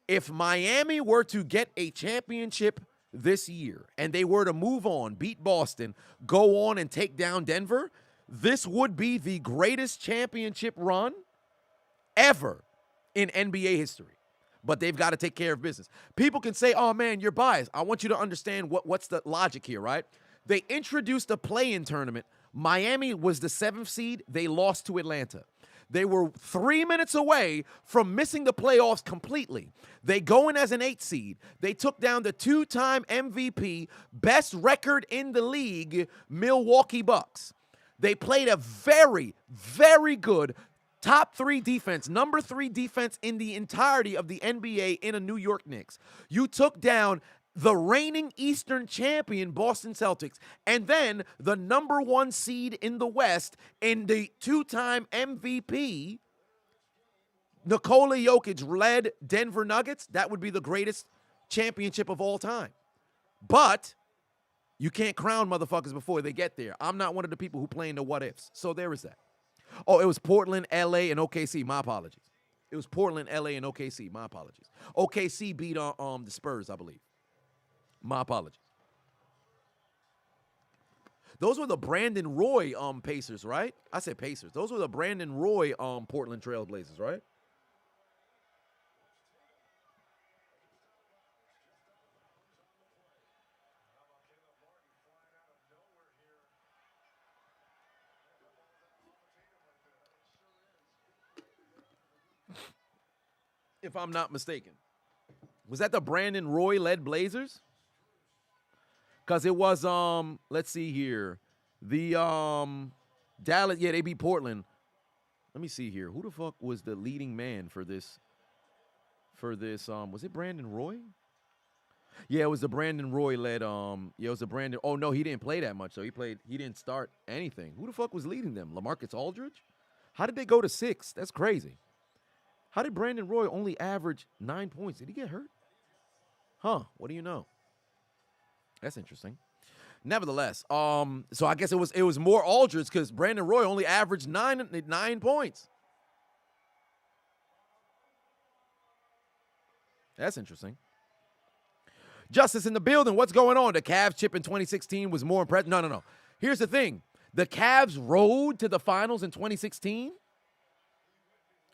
if Miami were to get a championship this year and they were to move on, beat Boston, go on and take down Denver, this would be the greatest championship run ever in NBA history. But they've got to take care of business. People can say, oh, man, you're biased. I want you to understand what's the logic here, right? They introduced a play-in tournament. Miami was the 7th seed. They lost to Atlanta. They were 3 minutes away from missing the playoffs completely. They go in as an 8 seed. They took down the 2-time MVP, best record in the league, Milwaukee Bucks. They played a very, very good top 3 defense, number 3 defense in the entirety of the NBA in a New York Knicks. You took down the reigning Eastern champion Boston Celtics, and then the number 1 seed in the West in the 2-time MVP, Nikola Jokic led Denver Nuggets. That would be the greatest championship of all time. But you can't crown motherfuckers before they get there. I'm not one of the people who play in the what ifs. So there is that. Oh, it was Portland, LA, and OKC. My apologies. It was Portland, LA, and OKC. My apologies. OKC beat the Spurs, I believe. My apologies. Those were the Brandon Roy Pacers, right? I said Pacers. Those were the Brandon Roy Portland Trail Blazers, right? If I'm not mistaken. Was that the Brandon Roy-led Blazers? Because it was, let's see here. The Dallas, yeah, they beat Portland. Let me see here. Who the fuck was the leading man for this? Was it Brandon Roy? Yeah, it was the Brandon Roy-led, it was the Brandon, oh no, he didn't play that much, so he didn't start anything. Who the fuck was leading them? LaMarcus Aldridge? How did they go to 6? That's crazy. How did Brandon Roy only average 9 points? Did he get hurt? Huh, what do you know? That's interesting. Nevertheless, so I guess it was more Aldridge because Brandon Roy only averaged 9 points. That's interesting. Justice in the building. What's going on? The Cavs chip in 2016 was more impressive. No. Here's the thing. The Cavs rode to the finals in 2016.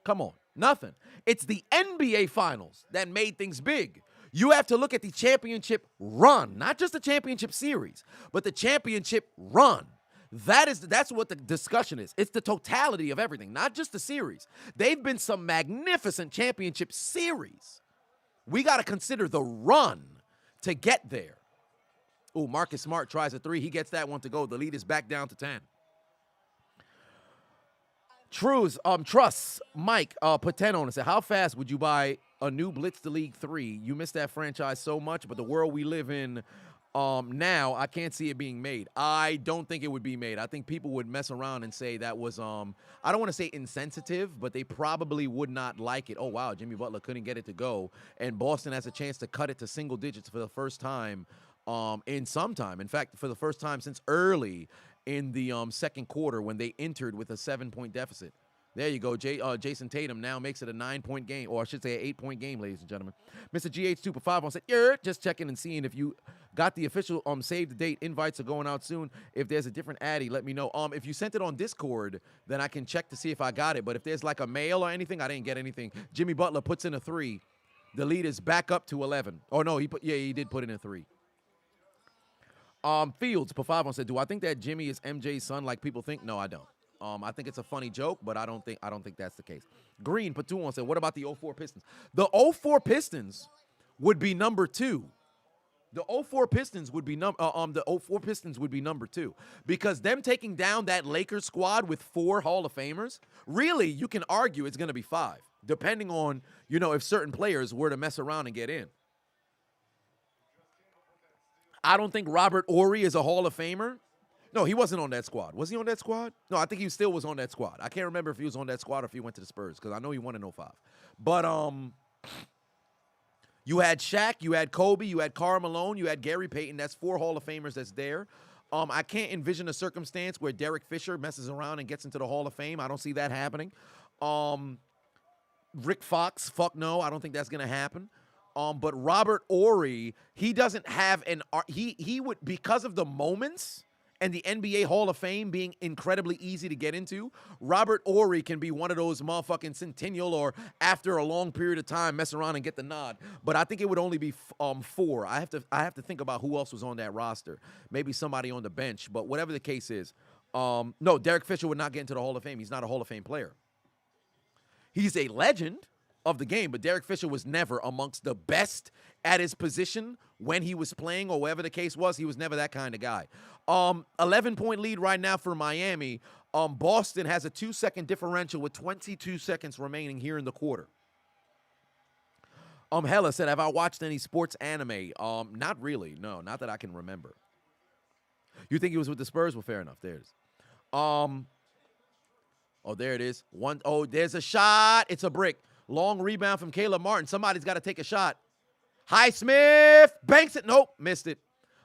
Come on. Nothing. It's the NBA finals that made things big. You have to look at the championship run, not just the championship series, but the championship run. That's what the discussion is. It's the totality of everything, not just the series. They've been some magnificent championship series. We got to consider the run to get there. Oh, Marcus Smart tries a 3. He gets that one to go. The lead is back down to 10. Truss, Mike, put 10 on and said, how fast would you buy a new Blitz the League 3? You miss that franchise so much, but the world we live in now, I can't see it being made. I don't think it would be made. I think people would mess around and say that was, I don't want to say insensitive, but they probably would not like it. Oh, wow, Jimmy Butler couldn't get it to go, and Boston has a chance to cut it to single digits for the first time in some time. In fact, for the first time since early in the second quarter when they entered with a 7-point deficit. There you go. Jason Tatum now makes it a 9-point game, or I should say an 8-point game, ladies and gentlemen. Mr. GH2 said, just checking and seeing if you got the official save the date invites are going out soon. If there's a different Addy, let me know. If you sent it on Discord, then I can check to see if I got it. But if there's like a mail or anything, I didn't get anything. Jimmy Butler puts in a 3. The lead is back up to 11. Oh no, he did put in a 3. Fields, Pafavon said, do I think that Jimmy is MJ's son like people think? No, I don't. I think it's a funny joke, but I don't think that's the case. Green, Patuon said, what about the 04 Pistons? The 04 Pistons would be number 2. The 04 Pistons would be number 2 because them taking down that Lakers squad with 4 Hall of Famers, really, you can argue it's going to be 5, depending on, if certain players were to mess around and get in. I don't think Robert Horry is a Hall of Famer. No, he wasn't on that squad. Was he on that squad? No, I think he still was on that squad. I can't remember if he was on that squad or if he went to the Spurs because I know he won in 05. But you had Shaq, you had Kobe, you had Karl Malone, you had Gary Payton. That's 4 Hall of Famers that's there. I can't envision a circumstance where Derek Fisher messes around and gets into the Hall of Fame. I don't see that happening. Rick Fox, fuck no. I don't think that's going to happen. But Robert Horry, he doesn't have he would, because of the moments and the NBA Hall of Fame being incredibly easy to get into, Robert Horry can be one of those motherfucking centennial or after a long period of time mess around and get the nod. But I think it would only be 4. I have to think about who else was on that roster. Maybe somebody on the bench, but whatever the case is. No, Derek Fisher would not get into the Hall of Fame. He's not a Hall of Fame player. He's a legend of the game, but Derek Fisher was never amongst the best at his position when he was playing or whatever the case was. He was never that kind of guy. 11-point lead right now for Miami. Boston has a 2-second differential with 22 seconds remaining here in the quarter. Hella said, have I watched any sports anime? Not really. No, not that I can remember. You think he was with the Spurs? Well, fair enough. There it is. Oh, there it is. There's a shot. It's a brick. Long rebound from Caleb Martin. Somebody's got to take a shot. Highsmith banks it. Nope, missed it.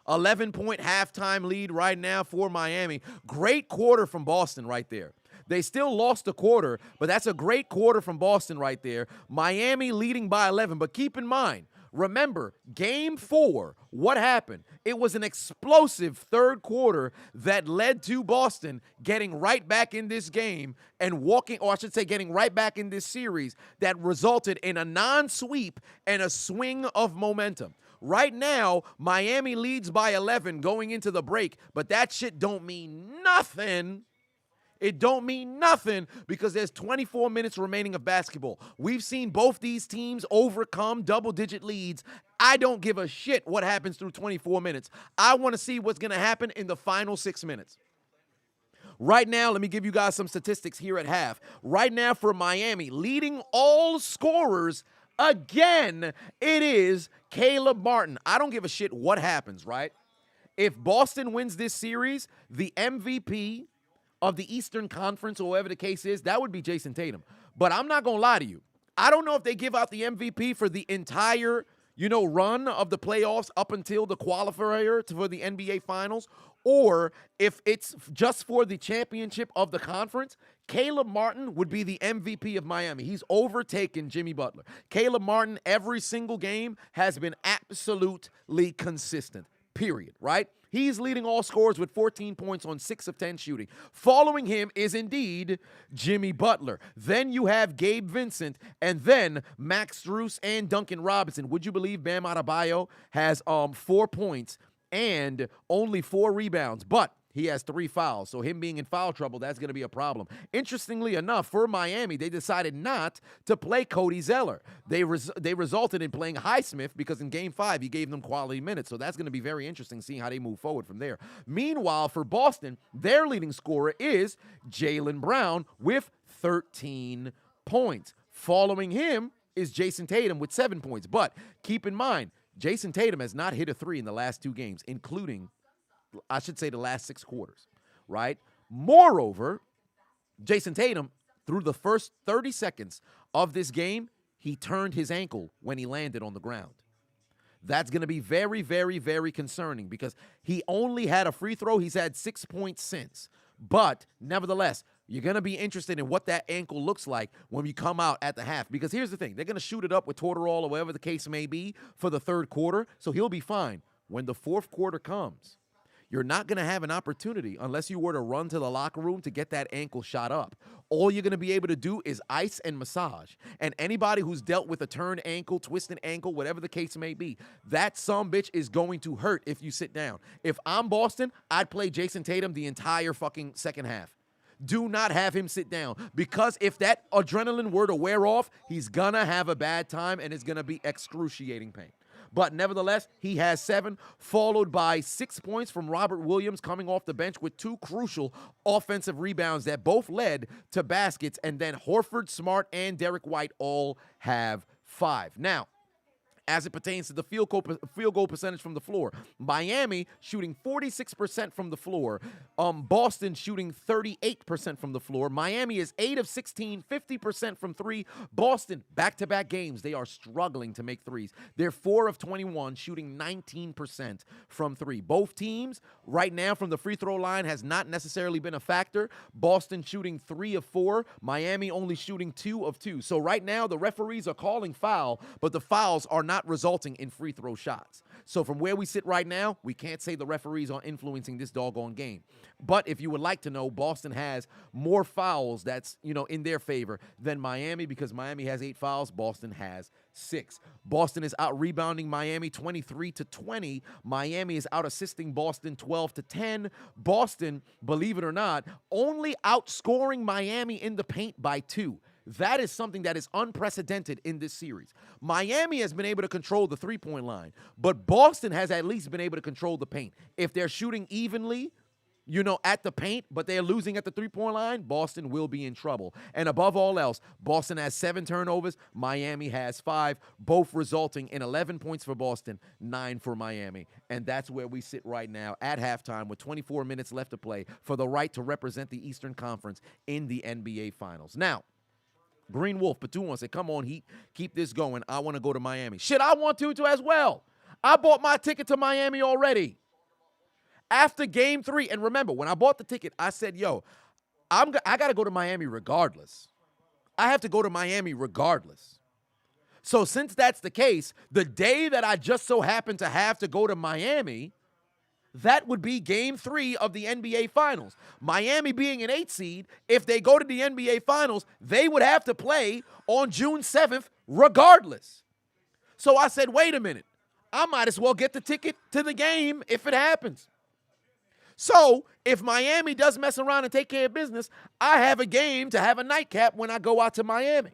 11-point halftime lead right now for Miami. Great quarter from Boston right there. They still lost the quarter, but that's a great quarter from Boston right there. Miami leading by 11, but keep in mind, remember, Game 4, what happened? It was an explosive third quarter that led to Boston getting right back in this game and getting right back in this series that resulted in a non-sweep and a swing of momentum. Right now, Miami leads by 11 going into the break, but that shit don't mean nothing. It don't mean nothing because there's 24 minutes remaining of basketball. We've seen both these teams overcome double-digit leads. I don't give a shit what happens through 24 minutes. I want to see what's going to happen in the final 6 minutes. Right now, let me give you guys some statistics here at half. Right now for Miami, leading all scorers, again, it is Caleb Martin. I don't give a shit what happens, right? If Boston wins this series, the MVP of the Eastern Conference or whatever the case is, that would be Jason Tatum. But I'm not going to lie to you. I don't know if they give out the MVP for the entire, run of the playoffs up until the qualifier for the NBA Finals, or if it's just for the championship of the conference. Caleb Martin would be the MVP of Miami. He's overtaken Jimmy Butler. Caleb Martin, every single game, has been absolutely consistent, period, right? He's leading all scorers with 14 points on 6 of 10 shooting. Following him is indeed Jimmy Butler. Then you have Gabe Vincent, and then Max Strus and Duncan Robinson. Would you believe Bam Adebayo has 4 points and only 4 rebounds? But he has 3 fouls, so him being in foul trouble, that's going to be a problem. Interestingly enough, for Miami, they decided not to play Cody Zeller. They resulted in playing Highsmith because in Game 5, he gave them quality minutes, so that's going to be very interesting seeing how they move forward from there. Meanwhile, for Boston, their leading scorer is Jaylen Brown with 13 points. Following him is Jason Tatum with 7 points, but keep in mind, Jason Tatum has not hit a 3 in the last 2 games, including the last 6 quarters, right? Moreover, Jason Tatum, through the first 30 seconds of this game, he turned his ankle when he landed on the ground. That's going to be very, very, very concerning because he only had a free throw. He's had 6 points since. But nevertheless, you're going to be interested in what that ankle looks like when we come out at the half. Because here's the thing. They're going to shoot it up with Tortorella or whatever the case may be for the third quarter, so he'll be fine. When the fourth quarter comes, you're not going to have an opportunity unless you were to run to the locker room to get that ankle shot up. All you're going to be able to do is ice and massage. And anybody who's dealt with a turned ankle, twisted ankle, whatever the case may be, that sumbitch is going to hurt if you sit down. If I'm Boston, I'd play Jason Tatum the entire fucking second half. Do not have him sit down because if that adrenaline were to wear off, he's going to have a bad time and it's going to be excruciating pain. But nevertheless, he has 7, followed by 6 points from Robert Williams coming off the bench with 2 crucial offensive rebounds that both led to baskets. And then Horford, Smart, and Derek White all have 5. Now, as it pertains to the field goal percentage from the floor, Miami shooting 46% from the floor. Boston shooting 38% from the floor. Miami is 8 of 16, 50% from 3. Boston, back-to-back games, they are struggling to make threes. They're 4 of 21, shooting 19% from 3. Both teams, right now, from the free throw line has not necessarily been a factor. Boston shooting 3 of 4. Miami only shooting 2 of 2. So right now, the referees are calling foul, but the fouls are not resulting in free throw shots. So from where we sit right now, we can't say the referees are influencing this doggone game. But if you would like to know, Boston has more fouls that's, in their favor than Miami because Miami has 8 fouls, Boston has 6. Boston is out rebounding Miami 23-20. Miami is out assisting Boston 12-10. Boston, believe it or not, only outscoring Miami in the paint by 2. That is something that is unprecedented in this series. Miami has been able to control the three-point line, but Boston has at least been able to control the paint. If they're shooting evenly, at the paint, but they're losing at the three-point line, Boston will be in trouble. And above all else, Boston has 7 turnovers, Miami has 5, both resulting in 11 points for Boston, 9 for Miami. And that's where we sit right now at halftime with 24 minutes left to play for the right to represent the Eastern Conference in the NBA Finals. Now, Green Wolf, Patu said, come on, Heat, keep this going. I want to go to Miami. Shit, I want to as well. I bought my ticket to Miami already. After game 3, and remember, when I bought the ticket, I said, yo, I got to go to Miami regardless. I have to go to Miami regardless. So since that's the case, the day that I just so happen to have to go to Miami, that would be game 3 of the NBA Finals. Miami being an 8 seed, if they go to the NBA Finals, they would have to play on June 7th regardless. So I said, wait a minute. I might as well get the ticket to the game if it happens. So if Miami does mess around and take care of business, I have a game to have a nightcap when I go out to Miami.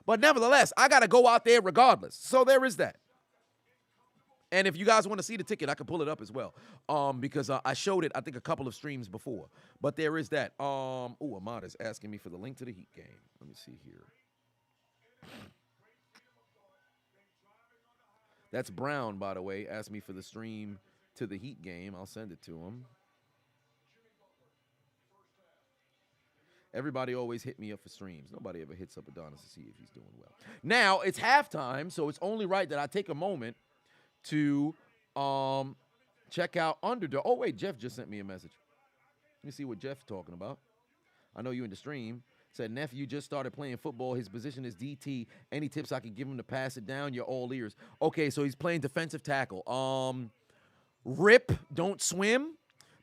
But nevertheless, I got to go out there regardless. So there is that. And if you guys want to see the ticket, I can pull it up as well. Because I showed it, I think, a couple of streams before. But there is that. Ahmad is asking me for the link to the Heat game. Let me see here. That's Brown, by the way, asked me for the stream to the Heat game. I'll send it to him. Everybody always hit me up for streams. Nobody ever hits up Adonis to see if he's doing well. Now, it's halftime, so it's only right that I take a moment to check out Underdog. Oh, wait, Jeff just sent me a message. Let me see what Jeff's talking about. I know you in the stream. Said, nephew just started playing football. His position is DT. Any tips I can give him to pass it down? You're all ears. Okay, so he's playing defensive tackle. Rip, don't swim.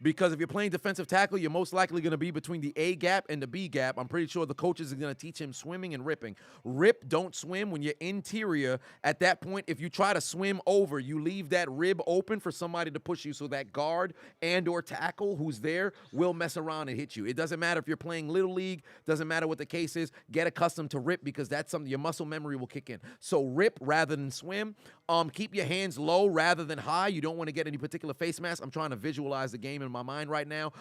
Because if you're playing defensive tackle, you're most likely going to be between the A gap and the B gap. I'm pretty sure the coaches are going to teach him swimming and ripping. Rip, don't swim. When you're interior, at that point, if you try to swim over, you leave that rib open for somebody to push you so that guard and or tackle who's there will mess around and hit you. It doesn't matter if you're playing Little League. Doesn't matter what the case is. Get accustomed to rip because that's something your muscle memory will kick in. So rip rather than swim. Keep your hands low rather than high. You don't want to get any particular face mask. I'm trying to visualize the game in my mind right now.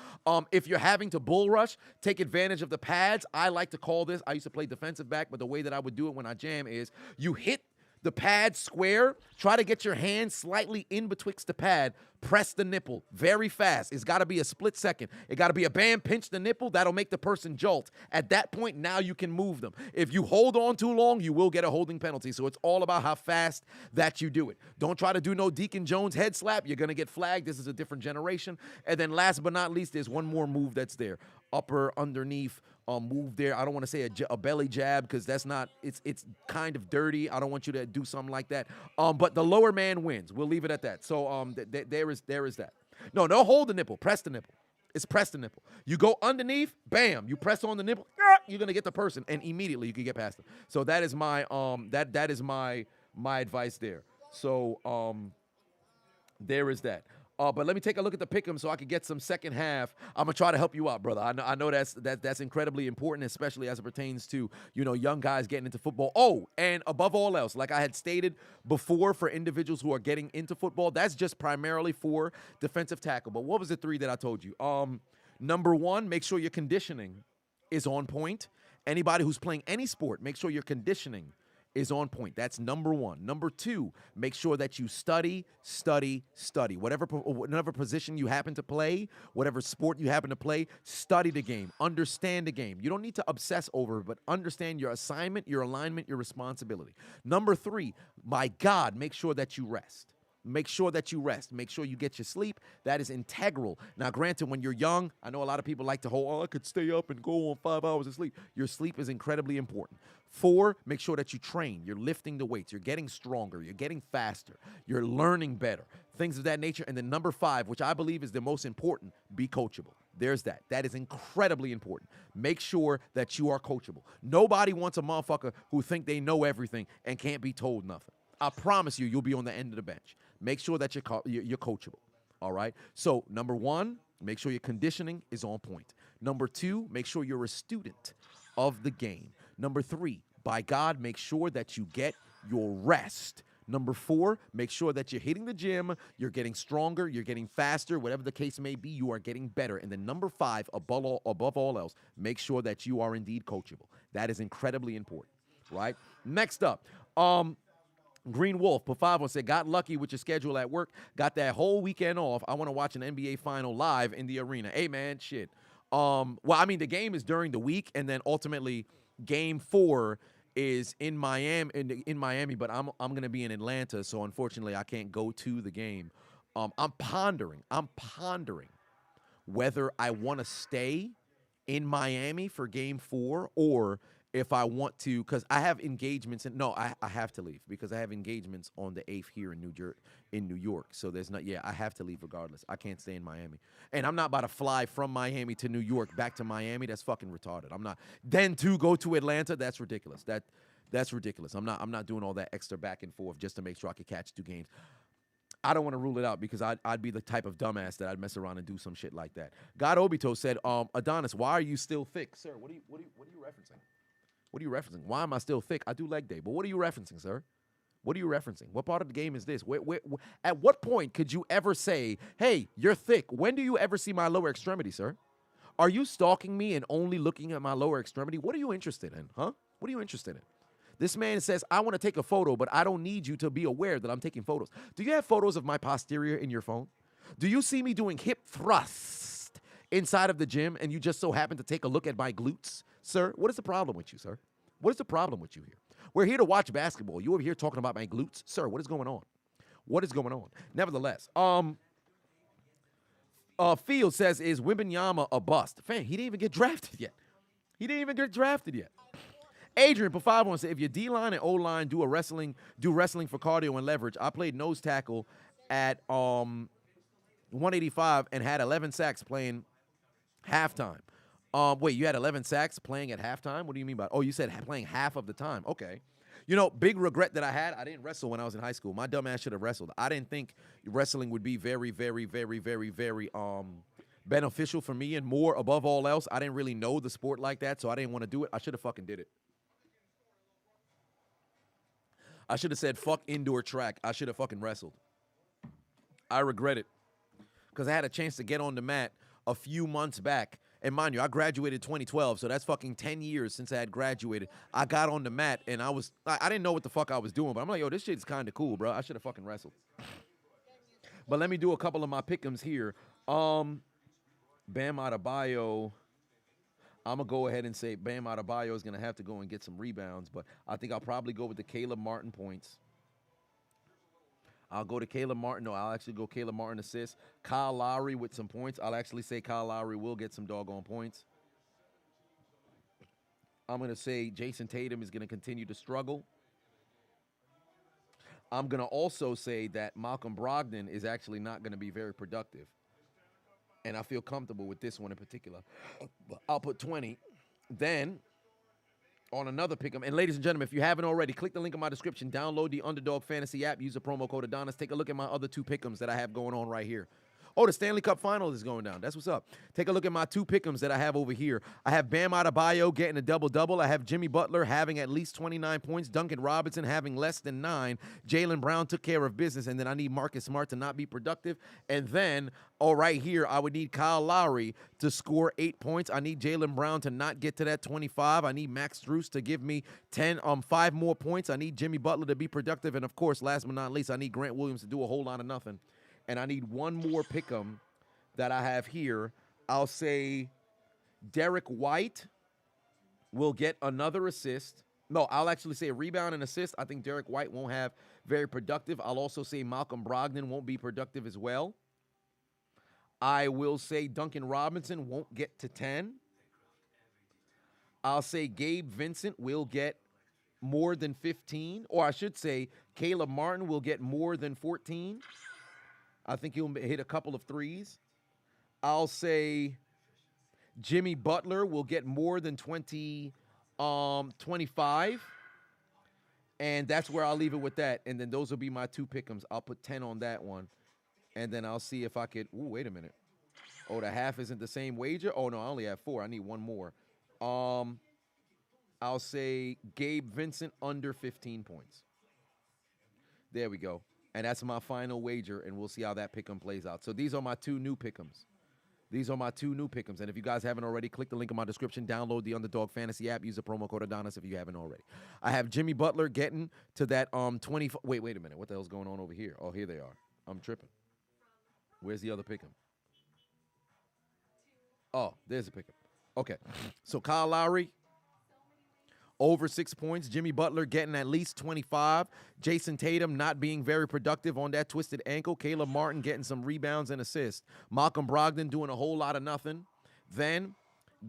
If you're having to bull rush, take advantage of the pads. I like to call this, I used to play defensive back, but the way that I would do it when I jam is you hit the pad square, try to get your hand slightly in betwixt the pad, press the nipple very fast. It's got to be a split second. It got to be a bam, pinch the nipple. That'll make the person jolt. At that point, now you can move them. If you hold on too long, you will get a holding penalty. So it's all about how fast that you do it. Don't try to do no Deacon Jones head slap. You're going to get flagged. This is a different generation. And then last but not least, there's one more move that's there. Upper, underneath, move there. I don't want to say a belly jab because that's not, it's kind of dirty. I don't want you to do something like that. But the lower man wins. We'll leave it at that. So there is that. No, hold the nipple. Press the nipple. It's press the nipple. You go underneath, bam. You press on the nipple, you're gonna get the person, and immediately you can get past them. So that is my that is my advice there. So there is that. But let me take a look at the pick'em so I can get some second half. I'm gonna try to help you out, brother. I know that's incredibly important, especially as it pertains to young guys getting into football. Oh, and above all else, like I had stated before, for individuals who are getting into football, that's just primarily for defensive tackle. But what was the 3 that I told you? Number 1, make sure your conditioning is on point. Anybody who's playing any sport, make sure your conditioning is on point. That's number 1. Number 2, make sure that you study. Whatever position you happen to play, whatever sport you happen to play, study the game. Understand the game. You don't need to obsess over it, but understand your assignment, your alignment, your responsibility. Number 3, my God, make sure that you rest. Make sure that you rest. Make sure you get your sleep. That is integral. Now, granted, when you're young, I know a lot of people like to hold, I could stay up and go on 5 hours of sleep. Your sleep is incredibly important. 4, make sure that you train. You're lifting the weights. You're getting stronger. You're getting faster. You're learning better. Things of that nature. And then number 5, which I believe is the most important, be coachable. There's that. That is incredibly important. Make sure that you are coachable. Nobody wants a motherfucker who think they know everything and can't be told nothing. I promise you'll be on the end of the bench. Make sure that you're coachable, all right? So, number 1, make sure your conditioning is on point. Number 2, make sure you're a student of the game. Number 3, by God, make sure that you get your rest. Number 4, make sure that you're hitting the gym, you're getting stronger, you're getting faster, whatever the case may be, you are getting better. And then number 5, above all else, make sure that you are indeed coachable. That is incredibly important, right? Next up, Green Wolf, put 5 on, said, got lucky with your schedule at work, got that whole weekend off. I want to watch an NBA final live in the arena. Hey, man, shit. Well, I mean, the game is during the week, and then ultimately game 4 is in Miami, but I'm going to be in Atlanta, so unfortunately I can't go to the game. I'm pondering whether I want to stay in Miami for game 4 or if I want to, because I have engagements. I have to leave because I have engagements on the 8th here in New York. So I have to leave regardless. I can't stay in Miami. And I'm not about to fly from Miami to New York back to Miami. That's fucking retarded. I'm not. Then to go to Atlanta, that's ridiculous. That's ridiculous. I'm not doing all that extra back and forth just to make sure I could catch 2 games. I don't want to rule it out because I'd be the type of dumbass that I'd mess around and do some shit like that. God Obito said, Adonis, why are you still thick? Sir, what are you referencing? What are you referencing? Why am I still thick? I do leg day. But what are you referencing, sir? What are you referencing? What part of the game is this? At what point could you ever say, hey, you're thick? When do you ever see my lower extremity, sir? Are you stalking me and only looking at my lower extremity? What are you interested in, huh? What are you interested in? This man says, I want to take a photo, but I don't need you to be aware that I'm taking photos. Do you have photos of my posterior in your phone? Do you see me doing hip thrust inside of the gym and you just so happen to take a look at my glutes? Sir, what is the problem with you, sir? What is the problem with you here? We're here to watch basketball. You over here talking about my glutes? Sir, what is going on? What is going on? Nevertheless, Field says, is Wembanyama a bust? Fam, he didn't even get drafted yet. Adrian, for 5 on, said, if your D-line and O-line do wrestling for cardio and leverage, I played nose tackle at 185 and had 11 sacks playing halftime. Wait, you had 11 sacks playing at halftime? What do you mean by? Oh, you said playing half of the time. Okay. You know, big regret that I didn't wrestle when I was in high school. My dumb ass should have wrestled. I didn't think wrestling would be very, very, very, very, very beneficial for me, and more above all else, I didn't really know the sport like that, so I didn't want to do it. I should have fucking did it. I should have said fuck indoor track. I should have fucking wrestled. I regret it because I had a chance to get on the mat a few months back. And mind you, I graduated 2012, so that's fucking 10 years since I had graduated. I got on the mat, and I didn't know what the fuck I was doing, but I'm like, yo, this shit's kind of cool, bro. I should have fucking wrestled. But let me do a couple of my pick'ems here. Bam Adebayo. I'm going to go ahead and say Bam Adebayo is going to have to go and get some rebounds, but I think I'll probably go with the Caleb Martin points. I'll go to Caleb Martin. No, I'll actually go Caleb Martin assists. Kyle Lowry with some points. I'll actually say Kyle Lowry will get some doggone points. I'm going to say Jason Tatum is going to continue to struggle. I'm going to also say that Malcolm Brogdon is actually not going to be very productive. And I feel comfortable with this one in particular. I'll put 20. Then, on another pick'em, and ladies and gentlemen, if you haven't already, click the link in my description. Download the Underdog Fantasy app. Use the promo code Adonis. Take a look at my other 2 pick'ems that I have going on right here. Oh, the Stanley Cup Final is going down. That's what's up. Take a look at my 2 pick'ems that I have over here. I have Bam Adebayo getting a double-double. I have Jimmy Butler having at least 29 points. Duncan Robinson having less than 9. Jaylen Brown took care of business. And then I need Marcus Smart to not be productive. And then, right here, I would need Kyle Lowry to score 8 points. I need Jaylen Brown to not get to that 25. I need Max Strus to give me 5 more points. I need Jimmy Butler to be productive. And, of course, last but not least, I need Grant Williams to do a whole lot of nothing. And I need one more pick'em that I have here. I'll say Derek White will get another assist. No, I'll actually say a rebound and assist. I think Derek White won't have very productive. I'll also say Malcolm Brogdon won't be productive as well. I will say Duncan Robinson won't get to 10. I'll say Gabe Vincent will get more than 15. Or I should say Caleb Martin will get more than 14. I think he'll hit a couple of threes. I'll say Jimmy Butler will get more than 25. And that's where I'll leave it with that. And then those will be my 2 pick'ems. I'll put 10 on that one. And then I'll see if I could. Ooh, wait a minute. Oh, the half isn't the same wager? Oh, no, I only have 4. I need one more. I'll say Gabe Vincent under 15 points. There we go. And that's my final wager, and we'll see how that pick'em plays out. So these are my 2 new pick'ems. These are my 2 new pick'ems. And if you guys haven't already, click the link in my description. Download the Underdog Fantasy app. Use the promo code Adonis if you haven't already. I have Jimmy Butler getting to that 20. Wait a minute. What the hell's going on over here? Oh, here they are. I'm tripping. Where's the other pick'em? Oh, there's a pick'em. Okay. So Kyle Lowry, over 6 points. Jimmy Butler getting at least 25. Jason Tatum not being very productive on that twisted ankle. Caleb Martin getting some rebounds and assists. Malcolm Brogdon doing a whole lot of nothing. Then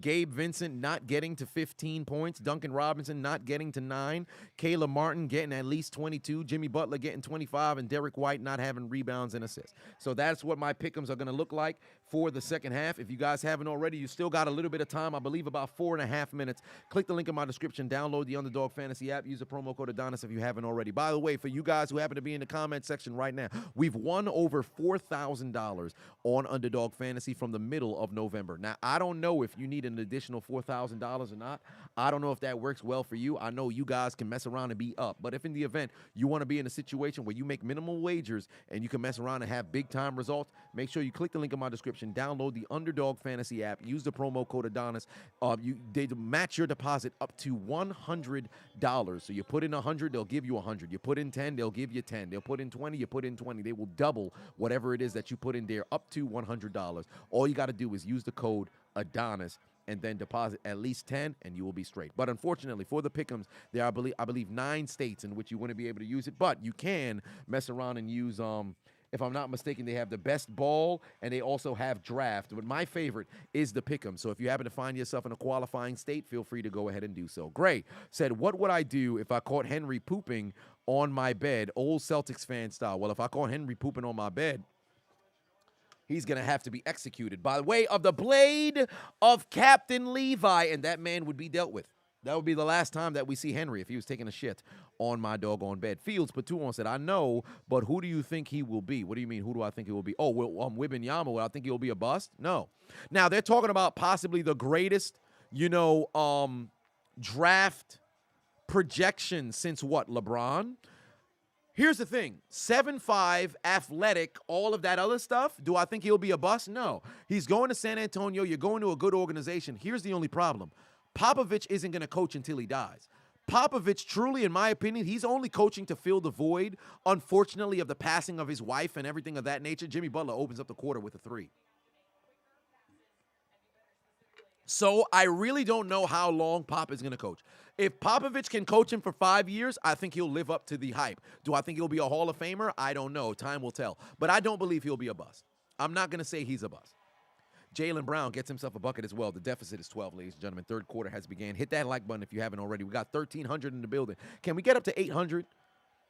Gabe Vincent not getting to 15 points. Duncan Robinson not getting to 9. Caleb Martin getting at least 22. Jimmy Butler getting 25. And Derek White not having rebounds and assists. So that's what my pick'ems are going to look like for the second half. If you guys haven't already, you still got a little bit of time. I believe about 4.5 minutes. Click the link in my description. Download the Underdog Fantasy app. Use the promo code Adonis if you haven't already. By the way, for you guys who happen to be in the comment section right now, we've won over $4,000 on Underdog Fantasy from the middle of November. Now, I don't know if you need an additional $4,000 or not. I don't know if that works well for you. I know you guys can mess around and be up. But if in the event you want to be in a situation where you make minimal wagers and you can mess around and have big-time results, make sure you click the link in my description. Download the Underdog Fantasy app. Use the promo code Adonis. They match your deposit up to $100. So you put in 100, they'll give you 100. You put in 10, they'll give you 10. They'll put in 20, you put in 20. They will double whatever it is that you put in there up to $100. All you got to do is use the code Adonis and then deposit at least 10, and you will be straight. But unfortunately, for the pick'ems, there are, I believe 9 states in which you wouldn't be able to use it. But you can mess around and use if I'm not mistaken, they have the best ball, and they also have draft. But my favorite is the pick'em. So if you happen to find yourself in a qualifying state, feel free to go ahead and do so. Gray said, what would I do if I caught Henry pooping on my bed? Old Celtics fan style. Well, if I caught Henry pooping on my bed, he's going to have to be executed by way of the blade of Captain Levi, and that man would be dealt with. That would be the last time that we see Henry if he was taking a shit on my doggone bed. Fields Patuon said, I know, but who do you think he will be? What do you mean, who do I think he will be? Oh, well, Wembanyama, well, I think he'll be a bust? No. Now, they're talking about possibly the greatest, draft projection since what, LeBron? Here's the thing, 7'5", athletic, all of that other stuff. Do I think he'll be a bust? No. He's going to San Antonio. You're going to a good organization. Here's the only problem. Popovich isn't going to coach until he dies. Popovich, truly, in my opinion, he's only coaching to fill the void, unfortunately, of the passing of his wife and everything of that nature. Jimmy Butler opens up the quarter with a 3. So I really don't know how long Pop is going to coach. If Popovich can coach him for 5 years, I think he'll live up to the hype. Do I think he'll be a Hall of Famer? I don't know. Time will tell. But I don't believe he'll be a bust. I'm not going to say he's a bust. Jaylen Brown gets himself a bucket as well. The deficit is 12, ladies and gentlemen. Third quarter has began. Hit that like button if you haven't already. We got 1,300 in the building. Can we get up to 800?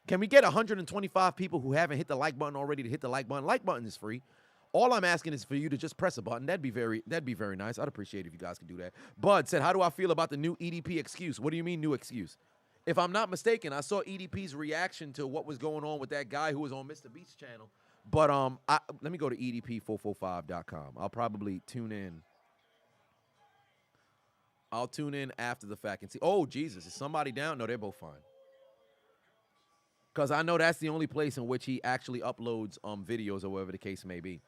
Can we get 125 people who haven't hit the like button already to hit the like button? Like button is free. All I'm asking is for you to just press a button. That'd be very nice. I'd appreciate it if you guys could do that. Bud said, how do I feel about the new EDP excuse? What do you mean new excuse? If I'm not mistaken, I saw EDP's reaction to what was going on with that guy who was on Mr. Beast's channel. But let me go to EDP445.com. I'll probably tune in. I'll tune in after the fact and see. Oh, Jesus, is somebody down? No, they're both fine. Because I know that's the only place in which he actually uploads videos or whatever the case may be.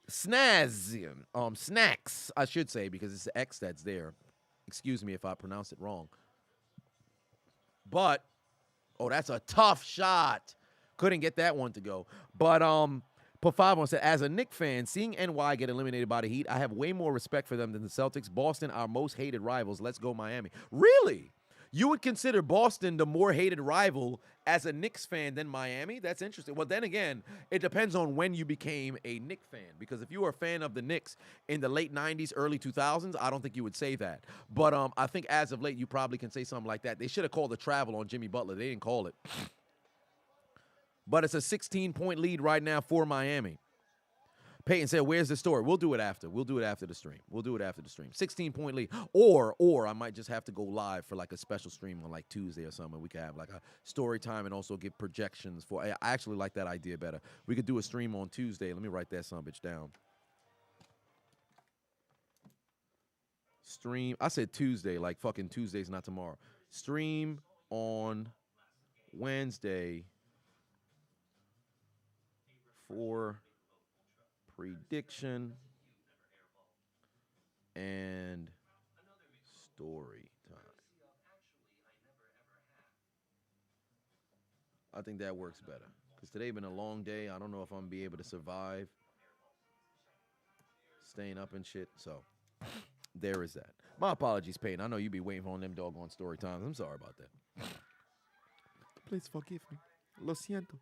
Snacks, I should say, because it's the X that's there. Excuse me if I pronounce it wrong. But, oh, that's a tough shot. Couldn't get that one to go. But Pafavon said, as a Knicks fan, seeing NY get eliminated by the Heat, I have way more respect for them than the Celtics. Boston, our most hated rivals. Let's go Miami. Really? You would consider Boston the more hated rival as a Knicks fan than Miami? That's interesting. Well, then again, it depends on when you became a Knicks fan. Because if you were a fan of the Knicks in the late 90s, early 2000s, I don't think you would say that. But I think as of late, you probably can say something like that. They should have called the travel on Jimmy Butler. They didn't call it. But it's a 16-point lead right now for Miami. Peyton said, where's the story? We'll do it after. We'll do it after the stream. 16-point lead. Or I might just have to go live for like a special stream on like Tuesday or something. We could have like a story time and also give projections for. I actually like that idea better. We could do a stream on Tuesday. Let me write that son bitch down. Stream. I said Tuesday, like fucking Tuesday's not tomorrow. Stream on Wednesday for prediction and story time. I think that works better because today been a long day. I don't know if I'm gonna be able to survive staying up and shit. So there is that. My apologies, Peyton. I know you be waiting on them doggone story times. I'm sorry about that. Please forgive me. Lo siento.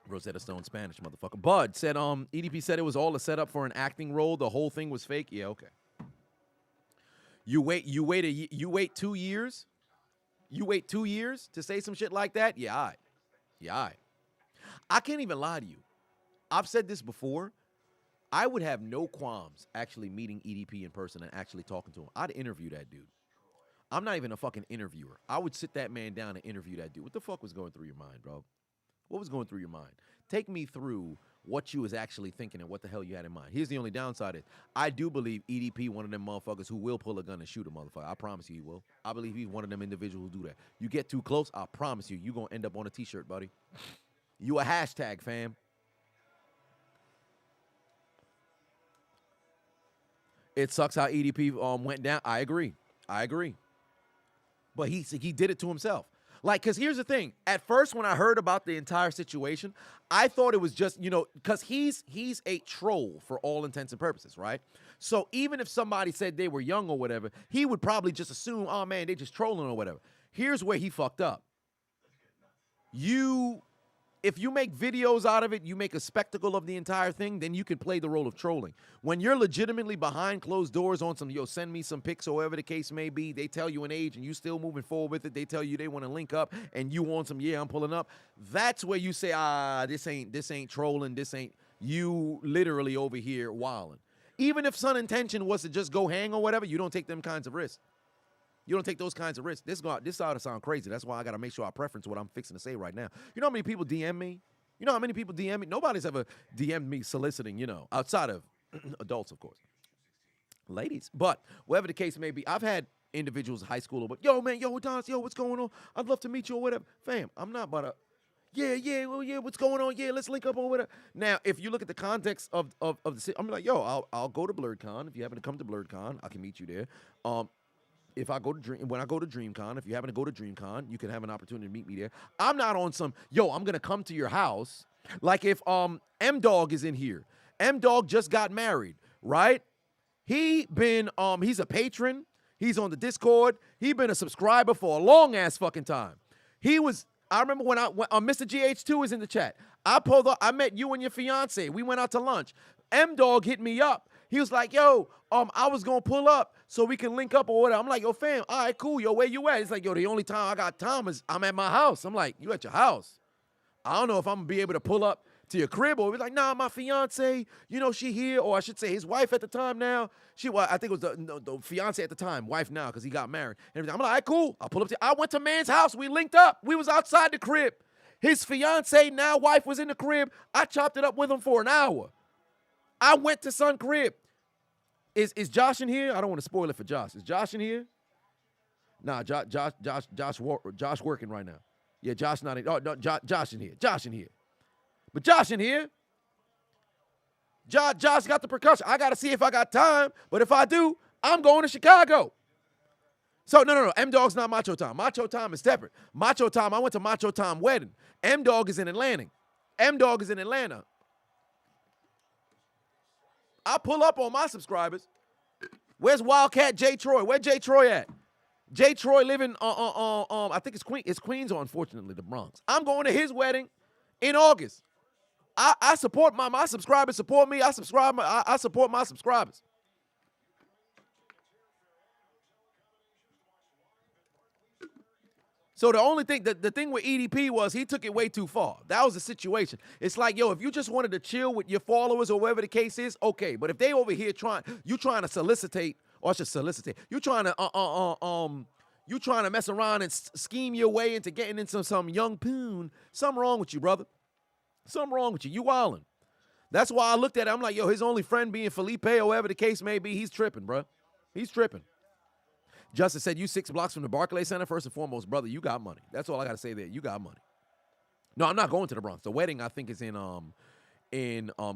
Rosetta Stone Spanish, motherfucker. Bud said, EDP said it was all a setup for an acting role. The whole thing was fake. Yeah, okay. You wait 2 years? You wait 2 years to say some shit like that? Yeah, all right. Yeah, all right. I can't even lie to you. I've said this before. I would have no qualms actually meeting EDP in person and actually talking to him. I'd interview that dude. I'm not even a fucking interviewer. I would sit that man down and interview that dude. What the fuck was going through your mind, bro? What was going through your mind? Take me through what you was actually thinking and what the hell you had in mind. Here's the only downside is I do believe EDP one of them motherfuckers who will pull a gun and shoot a motherfucker. I promise you he will. I believe he's one of them individuals who do that. You get too close, I promise you, you're going to end up on a T-shirt, buddy. You a hashtag, fam. It sucks how EDP went down. I agree. But he did it to himself. Like, because here's the thing. At first, when I heard about the entire situation, I thought it was just, because he's a troll for all intents and purposes, right? So even if somebody said they were young or whatever, he would probably just assume, oh, man, they just trolling or whatever. Here's where he fucked up. If you make videos out of it, you make a spectacle of the entire thing, then you can play the role of trolling. When you're legitimately behind closed doors on some, send me some pics or whatever the case may be, they tell you an age and you still moving forward with it, they tell you they want to link up and you want some, I'm pulling up. That's where you say, this ain't trolling, this ain't you literally over here wilding. Even if some intention was to just go hang or whatever, you don't take them kinds of risks. You don't take those kinds of risks. This ought to sound crazy. That's why I got to make sure I preference what I'm fixing to say right now. You know how many people DM me? You know how many people DM me? Nobody's ever DM'd me soliciting, outside of adults, of course. Ladies. But whatever the case may be, I've had individuals in high school, but, Adonis, what's going on? I'd love to meet you or whatever. Fam, I'm not about to, what's going on? Yeah, let's link up or whatever. Now, if you look at the context of the city, I'm like, I'll go to BlurredCon. If you happen to come to BlurredCon, I can meet you there. When I go to DreamCon, if you happen to go to DreamCon, you can have an opportunity to meet me there. I'm not on some, I'm going to come to your house. Like if M-Dog is in here. M-Dog just got married, right? He's a patron. He's on the Discord. He's been a subscriber for a long-ass fucking time. I remember when Mr. GH2 is in the chat. I pulled up, I met you and your fiance. We went out to lunch. M-Dog hit me up. He was like, I was going to pull up so we can link up or whatever. I'm like, fam, all right, cool. Where you at? He's like, the only time I got time is I'm at my house. I'm like, you at your house? I don't know if I'm going to be able to pull up to your crib or he's like, nah, my fiance, she here. Or I should say his wife at the time now. I think it was the fiance at the time, wife now because he got married. And I'm like, all right, cool. I'll pull up I went to man's house. We linked up. We was outside the crib. His fiance, now wife, was in the crib. I chopped it up with him for an hour. I went to son crib. Is Josh in here? I don't want to spoil it for Josh. Is Josh in here? Nah, Josh working right now. Yeah, Josh not in. Oh, no, Josh in here. Josh in here. But Josh in here. Josh got the percussion. I got to see if I got time. But if I do, I'm going to Chicago. So, no. M-Dog's not Macho Time. Macho Time is separate. Macho Time, I went to Macho Time wedding. M-Dog is in Atlanta. M-Dog is in Atlanta. I pull up on my subscribers. Where's Wildcat J. Troy? Where J. Troy at? J. Troy living I think it's Queens or unfortunately the Bronx. I'm going to his wedding in August. I support my subscribers support me. I support my subscribers. So the only thing, the thing with EDP was he took it way too far. That was the situation. It's like, if you just wanted to chill with your followers or whatever the case is, okay. But if they over here trying to solicitate, or I should solicitate, you trying to mess around and scheme your way into getting into some young poon, something wrong with you, brother. Something wrong with you. You wildin'. That's why I looked at it. I'm like, his only friend being Felipe or whatever the case may be, he's tripping, bro. He's tripping. Justice said, you 6 blocks from the Barclays Center. First and foremost, brother, you got money. That's all I got to say there. You got money. No, I'm not going to the Bronx. The wedding, I think, is in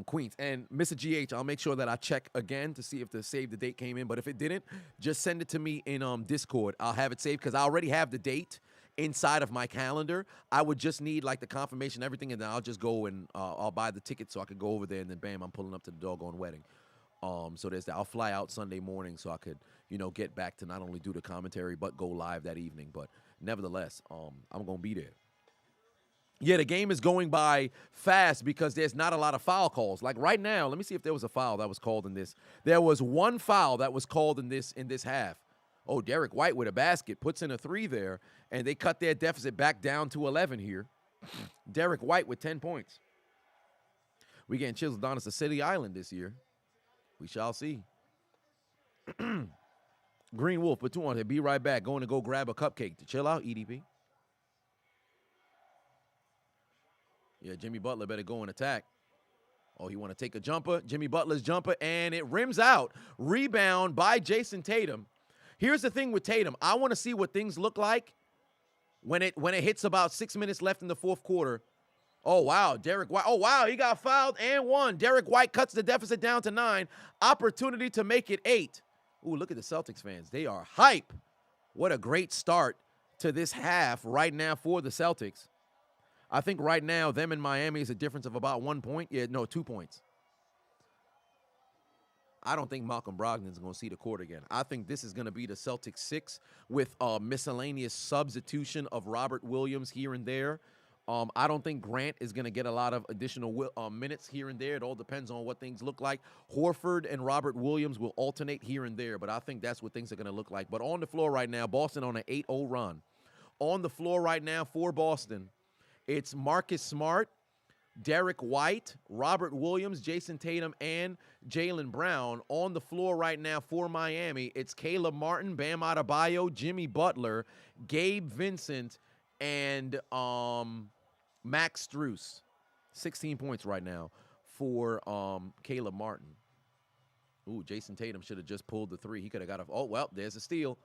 Queens. And Mr. GH, I'll make sure that I check again to see if the save the date came in. But if it didn't, just send it to me in Discord. I'll have it saved because I already have the date inside of my calendar. I would just need like the confirmation, everything, and then I'll just go and I'll buy the ticket so I could go over there, and then bam, I'm pulling up to the doggone wedding. So there's that. I'll fly out Sunday morning so I could, get back to not only do the commentary but go live that evening. But nevertheless, I'm gonna be there. Yeah, the game is going by fast because there's not a lot of foul calls. Like right now, let me see if there was a foul that was called in this. There was one foul that was called in this half. Oh, Derek White with a basket puts in a 3 there, and they cut their deficit back down to 11 here. Derek White with 10 points. We getting Chiseled Adonis to City Island this year. We shall see. Green Wolf put 2 on here. Be right back. Going to go grab a cupcake to chill out, EDP. Yeah, Jimmy Butler better go and attack. Oh, he want to take a jumper. Jimmy Butler's jumper, and it rims out. Rebound by Jason Tatum. Here's the thing with Tatum. I want to see what things look like when it hits about 6 minutes left in the fourth quarter. Oh, wow, Derek White. Oh, wow, he got fouled and won. Derek White cuts the deficit down to 9. Opportunity to make it 8. Ooh, look at the Celtics fans. They are hype. What a great start to this half right now for the Celtics. I think right now, them and Miami is a difference of about 1 point. Yeah, no, 2 points. I don't think Malcolm Brogdon's going to see the court again. I think this is going to be the Celtics 6 with a miscellaneous substitution of Robert Williams here and there. I don't think Grant is going to get a lot of additional minutes here and there. It all depends on what things look like. Horford and Robert Williams will alternate here and there, but I think that's what things are going to look like. But on the floor right now, Boston on an 8-0 run. On the floor right now for Boston, it's Marcus Smart, Derek White, Robert Williams, Jason Tatum, and Jaylen Brown. On the floor right now for Miami, it's Caleb Martin, Bam Adebayo, Jimmy Butler, Gabe Vincent, and Max Strus. 16 points right now for Caleb Martin. Ooh, Jason Tatum should have just pulled the 3. He could have got a – oh, well, there's a steal.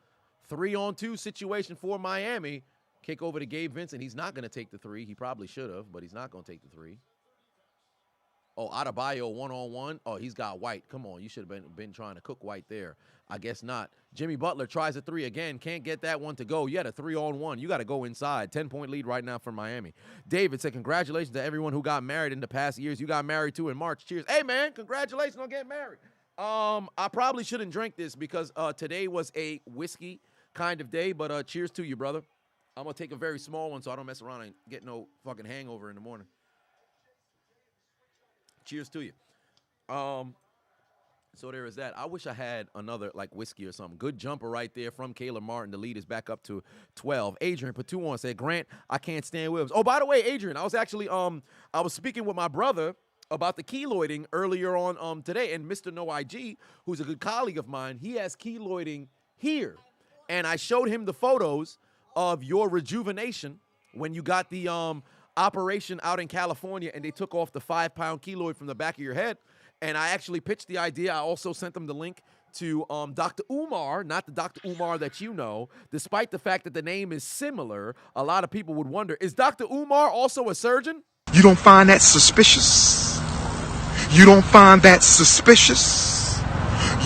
3-on-2 situation for Miami. Kick over to Gabe Vincent. He's not going to take the 3. He probably should have, but he's not going to take the 3. Oh, Adebayo one-on-one. Oh, he's got White. Come on, you should have been trying to cook White there. I guess not. Jimmy Butler tries a 3 again. Can't get that one to go. You had a 3-on-1. You got to go inside. 10-point lead right now for Miami. David said, congratulations to everyone who got married in the past years. You got married too in March. Cheers. Hey, man, congratulations on getting married. I probably shouldn't drink this because today was a whiskey kind of day, but cheers to you, brother. I'm going to take a very small one so I don't mess around and get no fucking hangover in the morning. Cheers to you. So there is that. I wish I had another, like, whiskey or something. Good jumper right there from Caleb Martin. The lead is back up to 12. Adrian put 2 on, said, Grant, I can't stand Williams. Oh, by the way, Adrian, I was actually, I was speaking with my brother about the keloiding earlier on today, and Mr. No IG, who's a good colleague of mine, he has keloiding here. And I showed him the photos of your rejuvenation when you got the operation out in California and they took off the 5-pound keloid from the back of your head. And I actually pitched the idea. I also sent them the link to Dr. Umar, not the Dr. Umar that you know. Despite the fact that the name is similar, a lot of people would wonder, is Dr. Umar also a surgeon? You don't find that suspicious? You don't find that suspicious?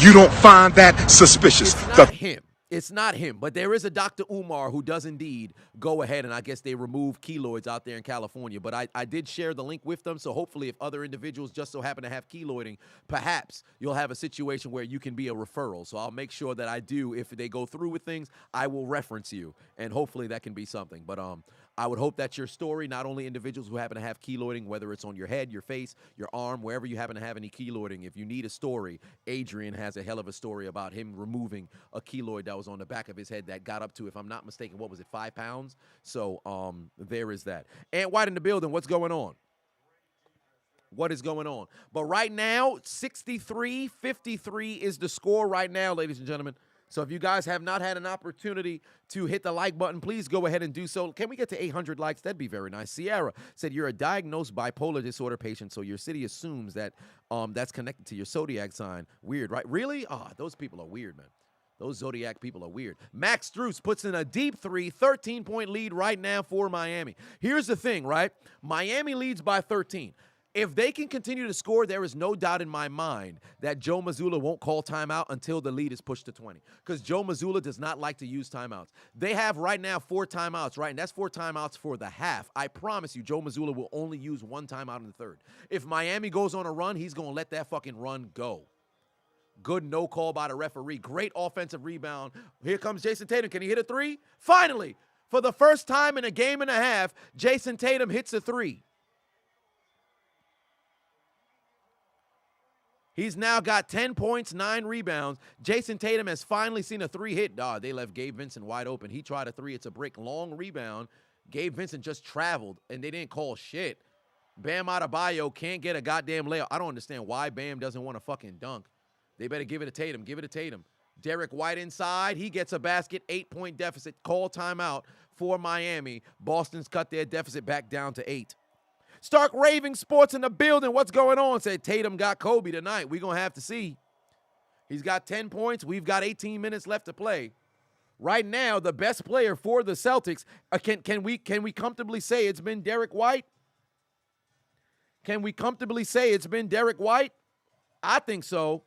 You don't find that suspicious? It's not him. It's not him, but there is a Dr. Umar who does indeed go ahead, and I guess they remove keloids out there in California. But I did share the link with them, so hopefully if other individuals just so happen to have keloiding, perhaps you'll have a situation where you can be a referral. So I'll make sure that I do. If they go through with things, I will reference you, and hopefully that can be something. But I would hope that your story, not only individuals who happen to have keloiding, whether it's on your head, your face, your arm, wherever you happen to have any keloiding, if you need a story, Adrian has a hell of a story about him removing a keloid that was on the back of his head that got up to, if I'm not mistaken, what was it, 5 pounds? So there is that. Ant White in the building. What's going on? What is going on? But right now, 63-53 is the score right now, ladies and gentlemen. So if you guys have not had an opportunity to hit the like button, please go ahead and do so. Can we get to 800 likes? That'd be very nice. Sierra said, you're a diagnosed bipolar disorder patient, so your city assumes that that's connected to your zodiac sign. Weird, right? Really? Those people are weird, man. Those Zodiac people are weird. Max Strus puts in a deep three, 13-point lead right now for Miami. Here's the thing, right? Miami leads by 13. If they can continue to score, there is no doubt in my mind that Joe Mazzulla won't call timeout until the lead is pushed to 20. Because Joe Mazzulla does not like to use timeouts. They have right now 4 timeouts, right? And that's 4 timeouts for the half. I promise you, Joe Mazzulla will only use 1 timeout in the third. If Miami goes on a run, he's going to let that fucking run go. Good no call by the referee. Great offensive rebound. Here comes Jason Tatum. Can he hit a 3? Finally, for the first time in a game and a half, Jason Tatum hits a 3. He's now got 10 points, 9 rebounds. Jason Tatum has finally seen a 3 hit. They left Gabe Vincent wide open. He tried a 3. It's a brick. Long rebound. Gabe Vincent just traveled, and they didn't call shit. Bam Adebayo can't get a goddamn layup. I don't understand why Bam doesn't want to fucking dunk. They better give it to Tatum. Give it to Tatum. Derek White inside. He gets a basket. 8-point deficit. Call timeout for Miami. Boston's cut their deficit back down to 8. Stark Raving Sports in the building. What's going on? Said Tatum got Kobe tonight. We're going to have to see. He's got 10 points. We've got 18 minutes left to play. Right now, the best player for the Celtics, can we comfortably say it's been Derek White? Can we comfortably say it's been Derek White? I think so.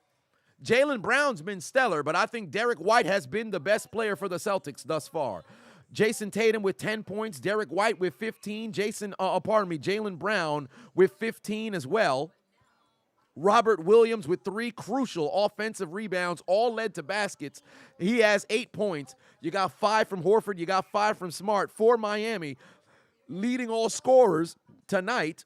Jaylen Brown's been stellar, but I think Derek White has been the best player for the Celtics thus far. Jason Tatum with 10 points, Derek White with 15, Jaylen Brown with 15 as well. Robert Williams with 3 crucial offensive rebounds, all led to baskets. He has 8 points. You got 5 from Horford, you got 5 from Smart. For Miami, leading all scorers tonight,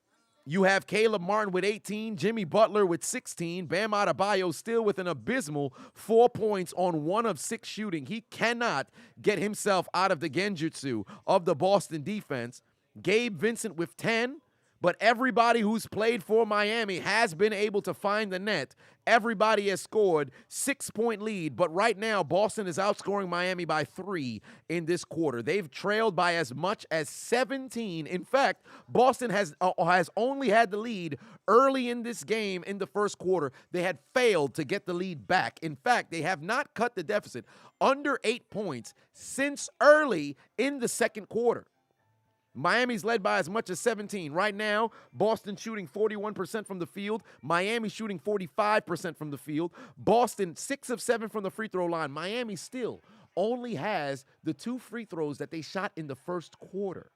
you have Caleb Martin with 18, Jimmy Butler with 16, Bam Adebayo still with an abysmal 4 points on 1 of 6 shooting. He cannot get himself out of the genjutsu of the Boston defense. Gabe Vincent with 10, but everybody who's played for Miami has been able to find the net. Everybody has scored. 6-point lead, but right now Boston is outscoring Miami by 3 in this quarter. They've trailed by as much as 17. In fact, Boston has only had the lead early in this game in the first quarter. They had failed to get the lead back. In fact, they have not cut the deficit under 8 points since early in the second quarter. Miami's led by as much as 17. Right now, Boston shooting 41% from the field. Miami shooting 45% from the field. Boston 6 of 7 from the free throw line. Miami still only has the 2 free throws that they shot in the first quarter.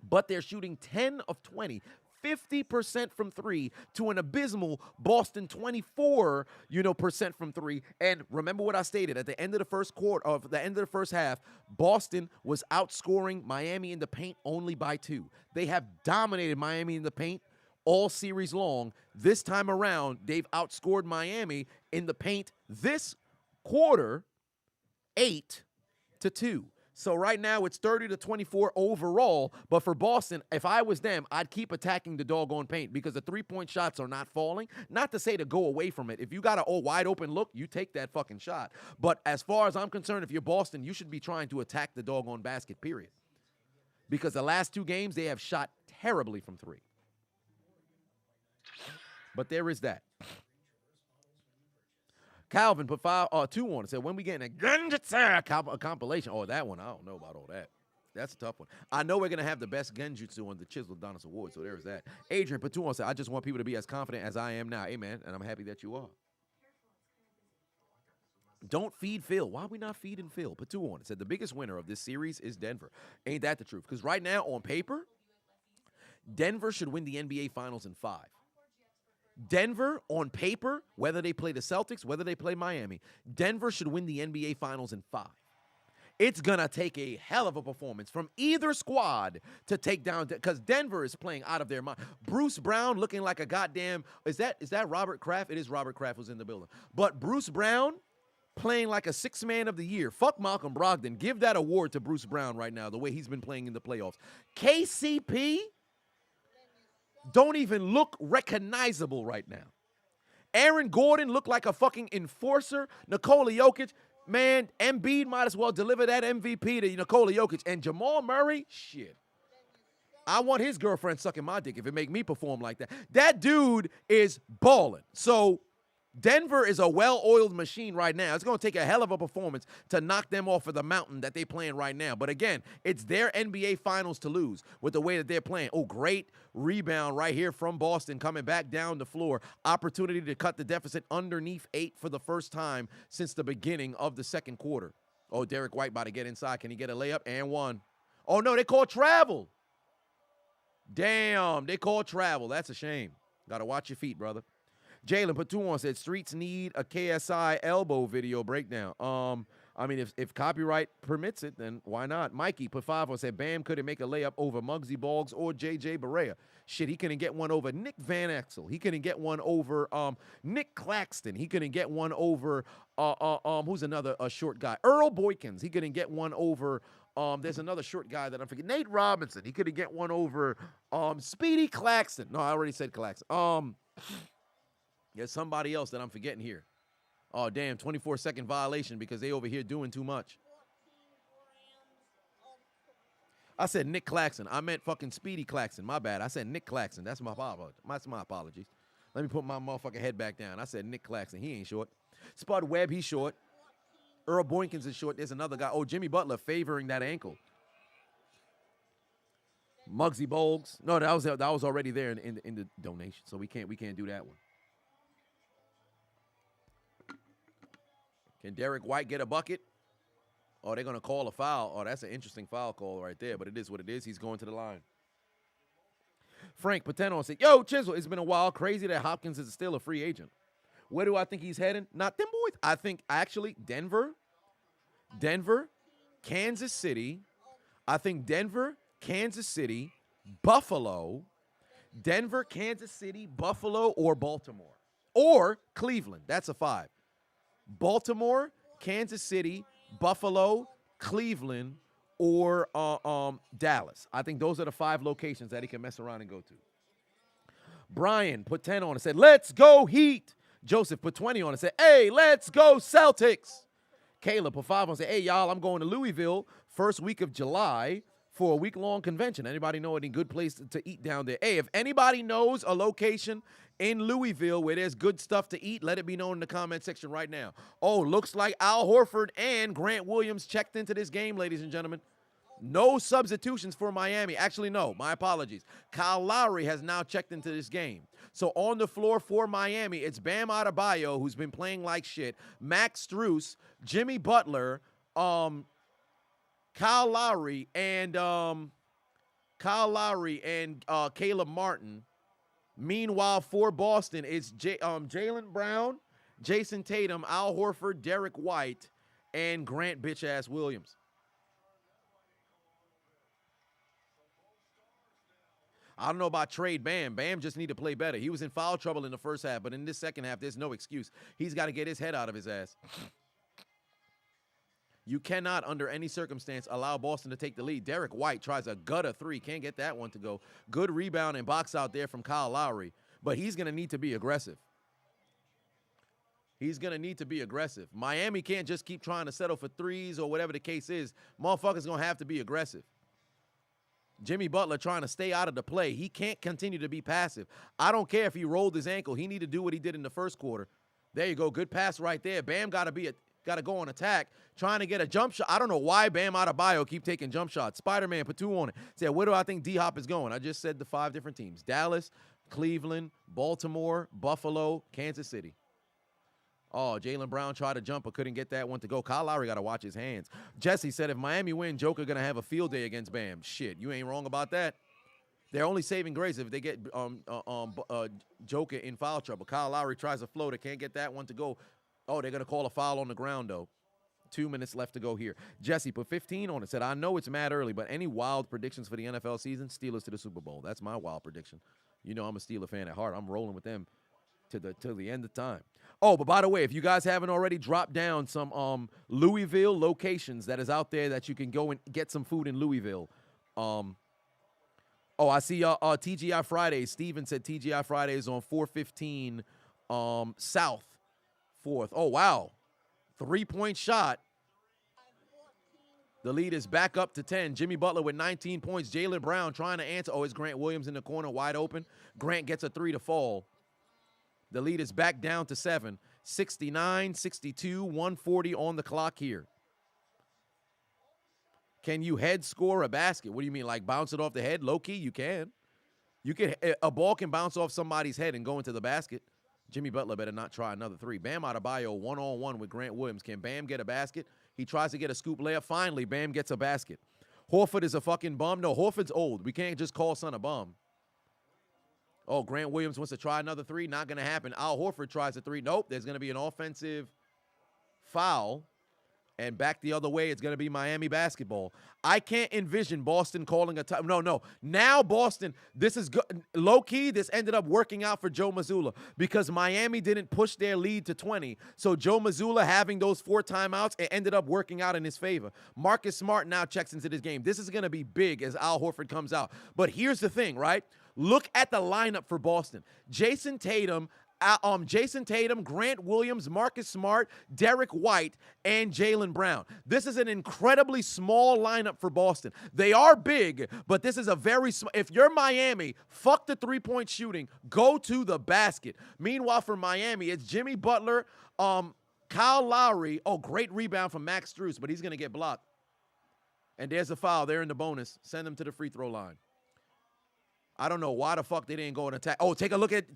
But they're shooting 10 of 20. 50% from 3 to an abysmal Boston 24% from 3. And remember what I stated at the end of the first quarter, of the end of the first half, Boston was outscoring Miami in the paint only by 2. They have dominated Miami in the paint all series long. This time around, they've outscored Miami in the paint this quarter 8-2. So right now it's 30-24 overall, but for Boston, if I was them, I'd keep attacking the doggone paint because the 3-point shots are not falling. Not to say to go away from it. If you got a wide open look, you take that fucking shot. But as far as I'm concerned, if you're Boston, you should be trying to attack the doggone basket, period. Because the last 2 games, they have shot terribly from 3. But there is that. Calvin put 2 on it. Said, when we getting a Genjutsu compilation? Oh, that one, I don't know about all that. That's a tough one. I know we're going to have the best Genjutsu on the Chiseled Adonis Award, so there's that. Adrian put 2 on. Said, I just want people to be as confident as I am now. Amen, and I'm happy that you are. Don't feed Phil. Why are we not feeding Phil? Put 2 on it. Said, the biggest winner of this series is Denver. Ain't that the truth? Because right now, on paper, Denver should win the NBA Finals in 5. Denver, on paper, whether they play the Celtics, whether they play Miami, Denver should win the NBA Finals in 5. It's going to take a hell of a performance from either squad to take down, because Denver is playing out of their mind. Bruce Brown looking like a goddamn, is that Robert Kraft? It is Robert Kraft who's in the building. But Bruce Brown playing like a 6th man of the year. Fuck Malcolm Brogdon. Give that award to Bruce Brown right now, the way he's been playing in the playoffs. KCP don't even look recognizable right now. Aaron Gordon looked like a fucking enforcer. Nikola Jokic, man, Embiid might as well deliver that MVP to Nikola Jokic. And Jamal Murray, shit. I want his girlfriend sucking my dick if it make me perform like that. That dude is balling. So Denver is a well-oiled machine right now. It's going to take a hell of a performance to knock them off of the mountain that they're playing right now. But again, it's their NBA Finals to lose with the way that they're playing. Oh, great rebound right here from Boston coming back down the floor. Opportunity to cut the deficit underneath 8 for the first time since the beginning of the second quarter. Oh, Derek White about to get inside. Can he get a layup? And one. Oh, no, they called travel. Damn, they called travel. That's a shame. Got to watch your feet, brother. Jalen put 2 on, said Streets need a KSI elbow video breakdown. I mean, if copyright permits it, then why not? Mikey put 5 on, said Bam couldn't make a layup over Muggsy Boggs or JJ Barea. Shit, he couldn't get one over Nick Van Exel. He couldn't get one over Nick Claxton. He couldn't get one over who's another short guy? Earl Boykins. He couldn't get one over there's another short guy that I'm forgetting. Nate Robinson. He couldn't get one over Speedy Claxton. No, I already said Claxton. There's somebody else that I'm forgetting here. Oh, damn, 24-second violation because they over here doing too much. I said Nick Claxton. I meant fucking Speedy Claxton. My bad. I said Nick Claxton. That's my apologies. Let me put my motherfucking head back down. I said Nick Claxton. He ain't short. Spud Webb, he's short. Earl Boykins is short. There's another guy. Oh, Jimmy Butler favoring that ankle. Muggsy Boggs. No, that was already there in the donation, so we can't do that one. Can Derek White get a bucket? Oh, they're going to call a foul. Oh, that's an interesting foul call right there, but it is what it is. He's going to the line. Frank Pateno said, yo, Chisel, it's been a while. Crazy that Hopkins is still a free agent. Where do I think he's heading? Not them boys. I think actually Denver, Kansas City. I think Denver, Kansas City, Buffalo, Denver, Kansas City, Buffalo, or Baltimore. Or Cleveland. That's a 5. Baltimore, Kansas City, Buffalo, Cleveland, or Dallas. I think those are the 5 locations that he can mess around and go to. Brian put 10 on and said, let's go Heat. Joseph put 20 on and said, hey, let's go Celtics. Caleb put 5 on and said, hey, y'all, I'm going to Louisville first week of July for a week-long convention. Anybody know any good place to eat down there? Hey, if anybody knows a location in Louisville where there's good stuff to eat, let it be known in the comment section right now. Oh, looks like Al Horford and Grant Williams checked into this game, ladies and gentlemen. No substitutions for Miami. Actually, no, my apologies. Kyle Lowry has now checked into this game. So on the floor for Miami, it's Bam Adebayo, who's been playing like shit, Max Strus, Jimmy Butler, Kyle Lowry, and Caleb Martin. Meanwhile, for Boston, it's Jaylen Brown, Jason Tatum, Al Horford, Derek White, and Grant bitch-ass Williams. I don't know about trade Bam. Bam just need to play better. He was in foul trouble in the first half, but in this second half, there's no excuse. He's got to get his head out of his ass. You cannot, under any circumstance, allow Boston to take the lead. Derek White tries a gutter 3. Can't get that one to go. Good rebound and box out there from Kyle Lowry, but he's going to need to be aggressive. He's going to need to be aggressive. Miami can't just keep trying to settle for threes or whatever the case is. Motherfuckers going to have to be aggressive. Jimmy Butler trying to stay out of the play. He can't continue to be passive. I don't care if he rolled his ankle. He need to do what he did in the first quarter. There you go. Good pass right there. Bam got to go on attack, trying to get a jump shot. I don't know why Bam Adebayo keep taking jump shots. Spider-Man put 2 on it. Said, where do I think D-Hop is going? I just said the 5 different teams. Dallas, Cleveland, Baltimore, Buffalo, Kansas City. Oh, Jaylen Brown tried to jump but couldn't get that one to go. Kyle Lowry got to watch his hands. Jesse said, if Miami win, Joker going to have a field day against Bam. Shit, you ain't wrong about that. They're only saving grace if they get Joker in foul trouble. Kyle Lowry tries a floater, can't get that one to go. Oh, they're going to call a foul on the ground, though. 2 minutes left to go here. Jesse put 15 on it. Said, I know it's mad early, but any wild predictions for the NFL season? Steelers to the Super Bowl. That's my wild prediction. You know I'm a Steeler fan at heart. I'm rolling with them till the end of time. Oh, but by the way, if you guys haven't already, dropped down some Louisville locations that is out there that you can go and get some food in Louisville. Oh, I see TGI Fridays. Steven said TGI Fridays on 415 South 4th. Oh, wow. 3-point shot. The lead is back up to 10. Jimmy Butler with 19 points. Jaylen Brown trying to answer. Oh, it's Grant Williams in the corner wide open. Grant gets a 3 to fall. The lead is back down to 7. 69, 62, 140 on the clock here. Can you head score a basket? What do you mean, like bounce it off the head? Low key, you can. A ball can bounce off somebody's head and go into the basket. Jimmy Butler better not try another three. Bam Adebayo one-on-one with Grant Williams. Can Bam get a basket? He tries to get a scoop layup. Finally, Bam gets a basket. Horford is a fucking bum. No, Horford's old. We can't just call son a bum. Oh, Grant Williams wants to try another three. Not going to happen. Al Horford tries a three. Nope, there's going to be an offensive foul. And back the other way, it's going to be Miami basketball. I can't envision Boston calling a time. No. Now Boston, this is good. Low-key, this ended up working out for Joe Mazzulla because Miami didn't push their lead to 20. So Joe Mazzulla having those 4 timeouts, it ended up working out in his favor. Marcus Smart now checks into this game. This is going to be big as Al Horford comes out. But here's the thing, right? Look at the lineup for Boston. Jason Tatum, Grant Williams, Marcus Smart, Derek White, and Jaylen Brown. This is an incredibly small lineup for Boston. They are big, but this is a very small. If you're Miami, fuck the three-point shooting. Go to the basket. Meanwhile, for Miami, it's Jimmy Butler, Kyle Lowry. Oh, great rebound from Max Strus, but he's going to get blocked. And there's a foul. They're in the bonus. Send them to the free throw line. I don't know why the fuck they didn't go and attack. Oh, take a look at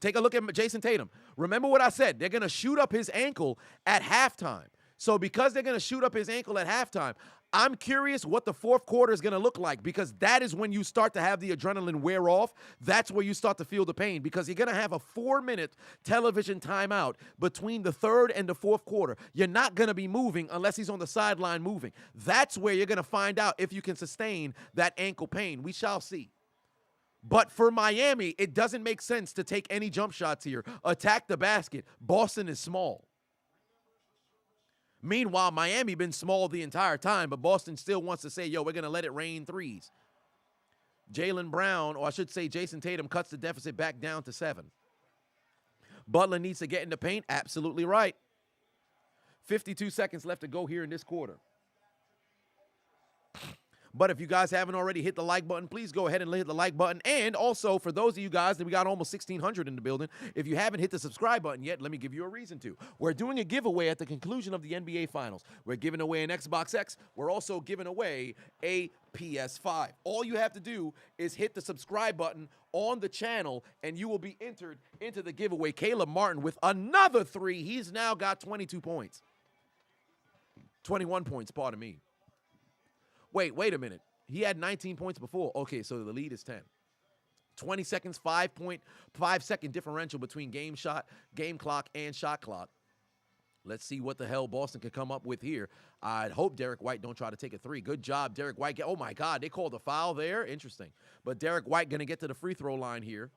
Jason Tatum. Remember what I said? They're going to shoot up his ankle at halftime. So because they're going to shoot up his ankle at halftime, I'm curious what the fourth quarter is going to look like because that is when you start to have the adrenaline wear off. That's where you start to feel the pain because you're going to have a 4-minute television timeout between the third and the fourth quarter. You're not going to be moving unless he's on the sideline moving. That's where you're going to find out if you can sustain that ankle pain. We shall see. But for Miami, it doesn't make sense to take any jump shots here. Attack the basket. Boston is small. Meanwhile, Miami been small the entire time, but Boston still wants to say, yo, we're going to let it rain threes. Jaylen Brown, or I should say Jason Tatum, cuts the deficit back down to 7. Butler needs to get in the paint. Absolutely right. 52 seconds left to go here in this quarter. But if you guys haven't already hit the like button, please go ahead and hit the like button. And also, for those of you guys that we got almost 1,600 in the building, if you haven't hit the subscribe button yet, let me give you a reason to. We're doing a giveaway at the conclusion of the NBA Finals. We're giving away an Xbox X. We're also giving away a PS5. All you have to do is hit the subscribe button on the channel, and you will be entered into the giveaway. Caleb Martin with another 3. He's now got 22 points. 21 points, pardon me. Wait a minute. He had 19 points before. Okay, so the lead is 10. 20 seconds, 5.5-second differential between game clock, and shot clock. Let's see what the hell Boston can come up with here. I hope Derek White don't try to take a 3. Good job, Derek White. Oh, my God, they called a foul there. Interesting. But Derek White going to get to the free throw line here.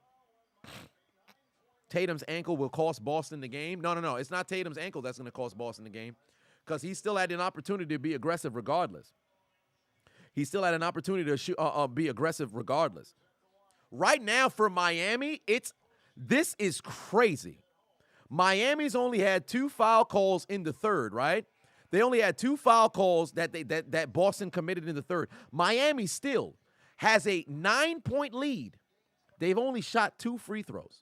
Tatum's ankle will cost Boston the game. No. It's not Tatum's ankle that's going to cost Boston the game because he still had an opportunity to be aggressive regardless. He still had an opportunity to be aggressive regardless. Right now for Miami, this is crazy. Miami's only had 2 foul calls in the third, right? They only had 2 foul calls that Boston committed in the third. Miami still has a 9-point lead. They've only shot 2 free throws.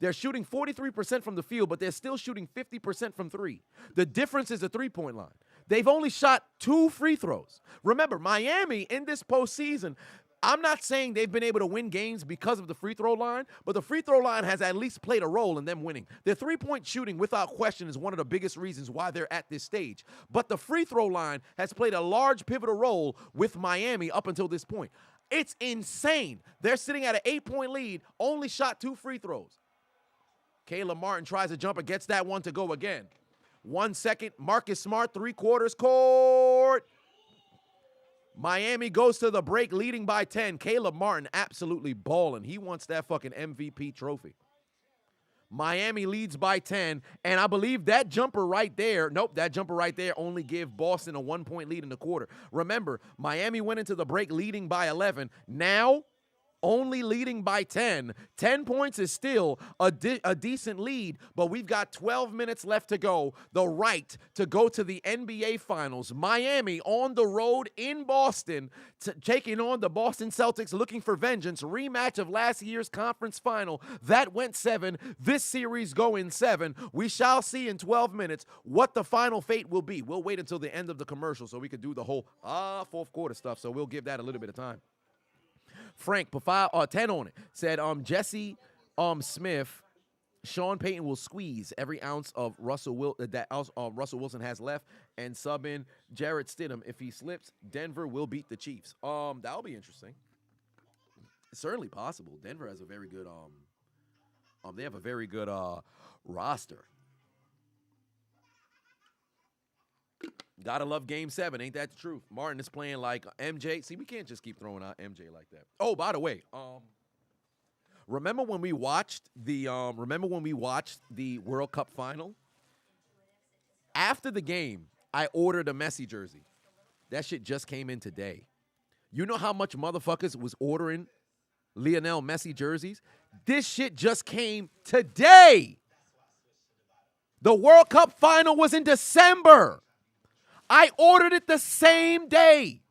They're shooting 43% from the field, but they're still shooting 50% from 3. The difference is the 3-point line. They've only shot 2 free throws. Remember, Miami in this postseason, I'm not saying they've been able to win games because of the free throw line, but the free throw line has at least played a role in them winning. Their 3-point shooting, without question, is one of the biggest reasons why they're at this stage. But the free throw line has played a large pivotal role with Miami up until this point. It's insane. They're sitting at an 8-point lead, only shot 2 free throws. Caleb Martin tries a jumper, gets that one to go again. 1 second, Marcus Smart, 3/4 court. Miami goes to the break, leading by 10. Caleb Martin absolutely balling. He wants that fucking MVP trophy. Miami leads by 10, and I believe that jumper right there, that jumper right there only gave Boston a 1-point lead in the quarter. Remember, Miami went into the break leading by 11. Now, only leading by 10. 10 points is still a decent lead, but we've got 12 minutes left to go. The right to go to the NBA Finals. Miami on the road in Boston, taking on the Boston Celtics, looking for vengeance. Rematch of last year's conference final. That went 7. This series going 7. We shall see in 12 minutes what the final fate will be. We'll wait until the end of the commercial so we could do the whole fourth quarter stuff, so we'll give that a little bit of time. Frank, put 10 on it. Said Jesse Smith, Sean Payton will squeeze every ounce of Russell Wilson has left and sub in Jarrett Stidham. If he slips, Denver will beat the Chiefs. That'll be interesting. It's certainly possible. Denver has a very good they have a very good roster. Gotta love Game 7, ain't that the truth? Martin is playing like MJ. See, we can't just keep throwing out MJ like that. Oh, by the way, remember when we watched the World Cup final? After the game, I ordered a Messi jersey. That shit just came in today. You know how much motherfuckers was ordering Lionel Messi jerseys? This shit just came today. The World Cup final was in December. I ordered it the same day.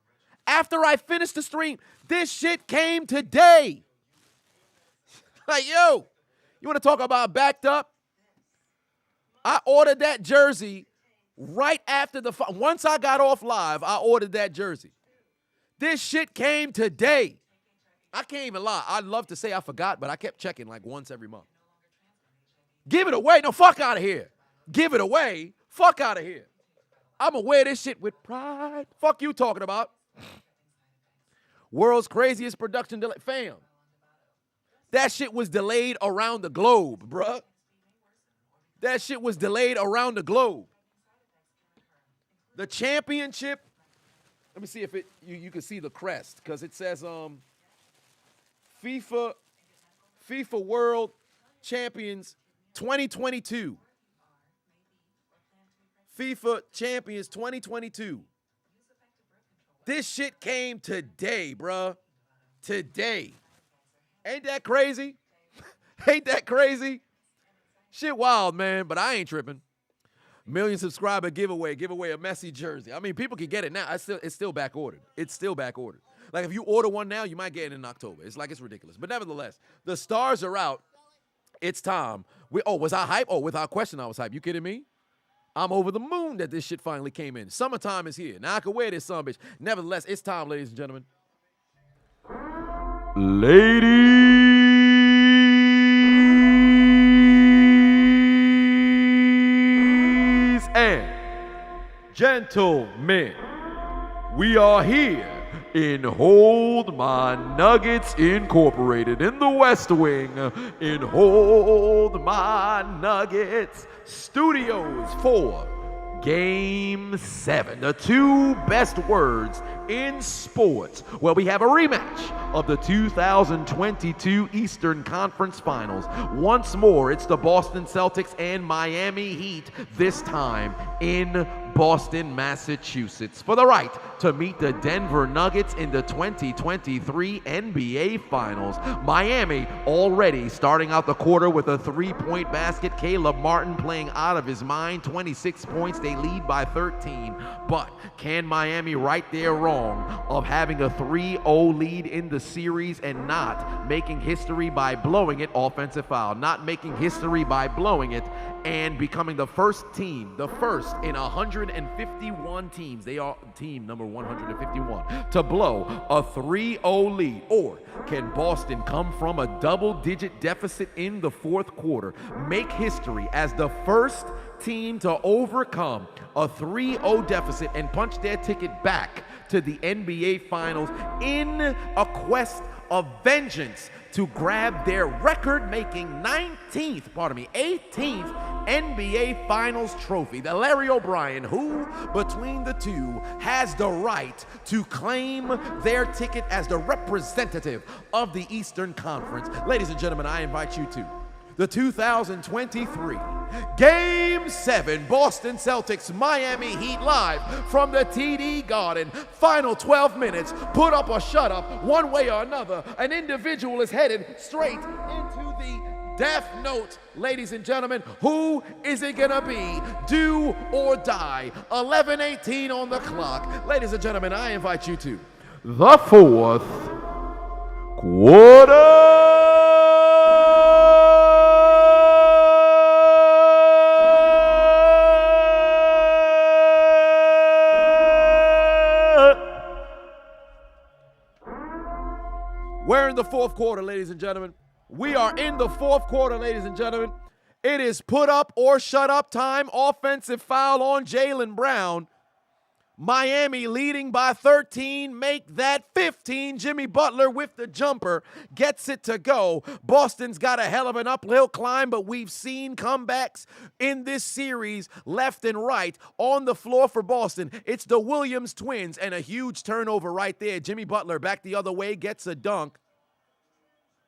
After I finished the stream, this shit came today. Like, yo, you want to talk about backed up? I ordered that jersey right after once I got off live, I ordered that jersey. This shit came today. I can't even lie. I'd love to say I forgot, but I kept checking like once every month. Give it away. No, fuck out of here. Give it away. Fuck out of here. I'm going to wear this shit with pride. Fuck you talking about. World's craziest production delay. Fam. That shit was delayed around the globe, bruh. That shit was delayed around the globe. The championship. Let me see if you can see the crest, because it says FIFA World Champions 2022. FIFA Champions 2022. This shit came today, bruh. Today. Ain't that crazy? Ain't that crazy? Shit wild, man, but I ain't tripping. Million subscriber giveaway a Messi jersey. I mean, people can get it now. It's still back ordered. It's still back ordered. Like, if you order one now, you might get it in October. It's ridiculous. But nevertheless, the stars are out. It's time. Was I hype? Oh, without question, I was hype. You kidding me? I'm over the moon that this shit finally came in. Summertime is here. Now I can wear this son bitch. Nevertheless, it's time, ladies and gentlemen. Ladies and gentlemen, we are here in Hold My Nuggets Incorporated in the West Wing, in Hold My Nuggets Studios for Game 7, the two best words in sports. Well, we have a rematch of the 2022 Eastern Conference Finals. Once more, it's the Boston Celtics and Miami Heat, this time in Boston, Massachusetts, for the right to meet the Denver Nuggets in the 2023 NBA Finals. Miami already starting out the quarter with a three-point basket. Caleb Martin playing out of his mind, 26 points. They lead by 13. But can Miami right their wrong of having a 3-0 lead in the series and not making history by blowing it? Offensive foul. Not making history by blowing it and becoming the first team, the first in 151 teams, they are team number 151, to blow a 3-0 lead? Or can Boston come from a double-digit deficit in the fourth quarter, make history as the first team to overcome a 3-0 deficit and punch their ticket back to the NBA Finals in a quest of vengeance to grab their record-making 18th NBA Finals trophy? The Larry O'Brien, who, between the two, has the right to claim their ticket as the representative of the Eastern Conference. Ladies and gentlemen, I invite you to the 2023 Game 7 Boston Celtics Miami Heat live from the TD Garden. Final 12 minutes, put up or shut up, one way or another. An individual is headed straight into the death note. Ladies and gentlemen, who is it gonna be? Do or die. 11:18 on the clock. Ladies and gentlemen, I invite you to the fourth quarter. We're in the fourth quarter, ladies and gentlemen. We are in the fourth quarter, ladies and gentlemen. It is put up or shut up time. Offensive foul on Jaylen Brown. Miami leading by 13. Make that 15. Jimmy Butler with the jumper gets it to go. Boston's got a hell of an uphill climb, but we've seen comebacks in this series left and right. On the floor for Boston, it's the Williams twins and a huge turnover right there. Jimmy Butler back the other way, gets a dunk.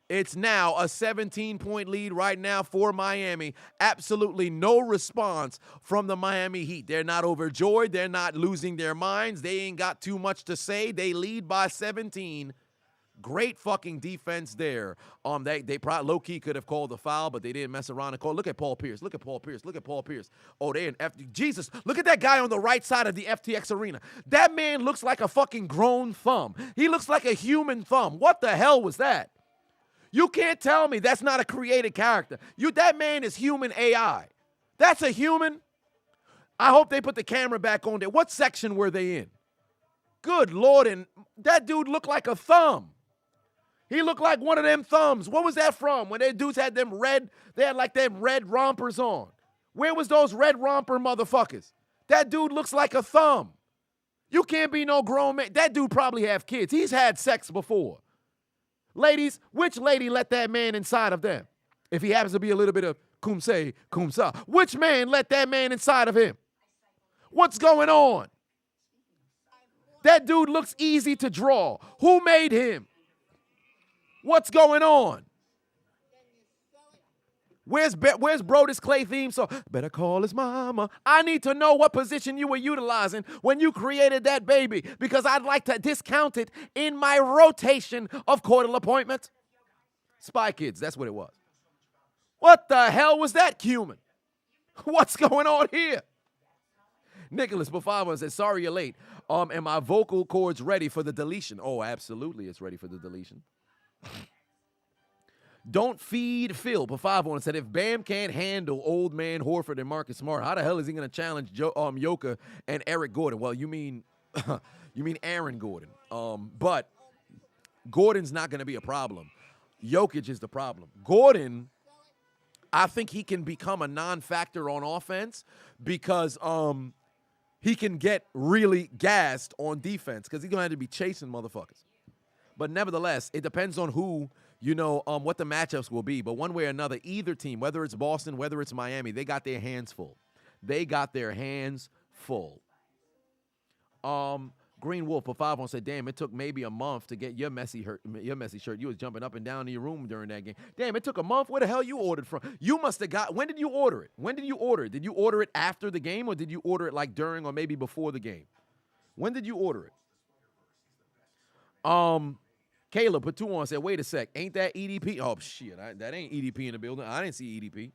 It's now a 17-point lead right now for Miami. Absolutely no response from the Miami Heat. They're not overjoyed. They're not losing their minds. They ain't got too much to say. They lead by 17. Great fucking defense there. They probably low-key could have called the foul, but they didn't mess around and call. Look at Paul Pierce. Look at Paul Pierce. Look at Paul Pierce. Oh, they're in Jesus, look at that guy on the right side of the FTX arena. That man looks like a fucking grown thumb. He looks like a human thumb. What the hell was that? You can't tell me that's not a created character. That man is human AI. That's a human. I hope they put the camera back on there. What section were they in? Good Lord, and that dude looked like a thumb. He looked like one of them thumbs. What was that from? When they dudes had they had like them red rompers on. Where was those red romper motherfuckers? That dude looks like a thumb. You can't be no grown man. That dude probably have kids. He's had sex before. Ladies, which lady let that man inside of them? If he happens to be a little bit of cum say, cum sa. Which man let that man inside of him? What's going on? That dude looks easy to draw. Who made him? What's going on? Where's Brodus Clay theme song? Better call his mama. I need to know what position you were utilizing when you created that baby, because I'd like to discount it in my rotation of quarterly appointments. Spy Kids, that's what it was. What the hell was that, Cumin? What's going on here? Nicholas Bafava says, sorry you're late. And my vocal cords ready for the deletion? Oh, absolutely it's ready for the deletion. Don't feed Phil. Pafavon said, if Bam can't handle old man Horford and Marcus Smart, how the hell is he going to challenge Joker and Eric Gordon? Well, you mean Aaron Gordon. But Gordon's not going to be a problem. Jokic is the problem. Gordon, I think he can become a non-factor on offense because he can get really gassed on defense because he's going to have to be chasing motherfuckers. But nevertheless, it depends on who, what the matchups will be. But one way or another, either team, whether it's Boston, whether it's Miami, they got their hands full. They got their hands full. Green Wolf for 5 on said, damn, it took maybe a month to get your messy shirt. You was jumping up and down in your room during that game. Damn, it took a month? Where the hell you ordered from? You must have got, when did you order it? When did you order it? Did you order it after the game or did you order it like during or maybe before the game? When did you order it? Caleb put 2 on, said, wait a sec, ain't that EDP? Oh, shit, that ain't EDP in the building. I didn't see EDP.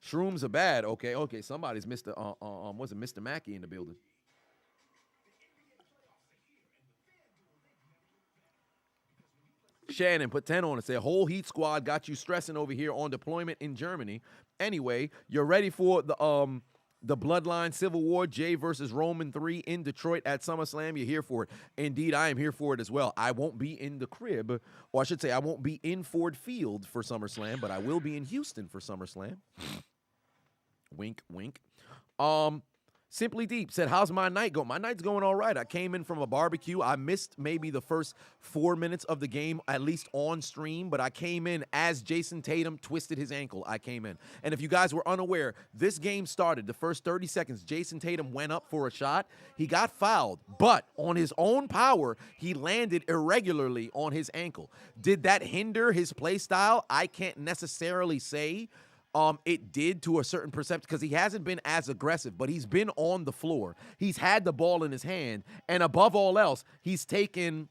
Shrooms are bad. Okay, somebody's Mr. Mr. Mackey in the building. Shannon put 10 on and said, whole Heat squad got you stressing over here on deployment in Germany. Anyway, you're ready for the Bloodline Civil War, Jay versus Roman 3 in Detroit at SummerSlam. You're here for it. Indeed, I am here for it as well. I won't be in the crib, or I should say I won't be in Ford Field for SummerSlam, but I will be in Houston for SummerSlam. Wink, wink. Simply Deep said, how's my night going? My night's going all right. I came in from a barbecue. I missed maybe the first 4 minutes of the game, at least on stream, but I came in as Jason Tatum twisted his ankle. I came in. And if you guys were unaware, this game started, the first 30 seconds, Jason Tatum went up for a shot. He got fouled, but on his own power, he landed irregularly on his ankle. Did that hinder his play style? I can't necessarily say. It did to a certain percent because he hasn't been as aggressive, but he's been on the floor. He's had the ball in his hand, and above all else, he's taken.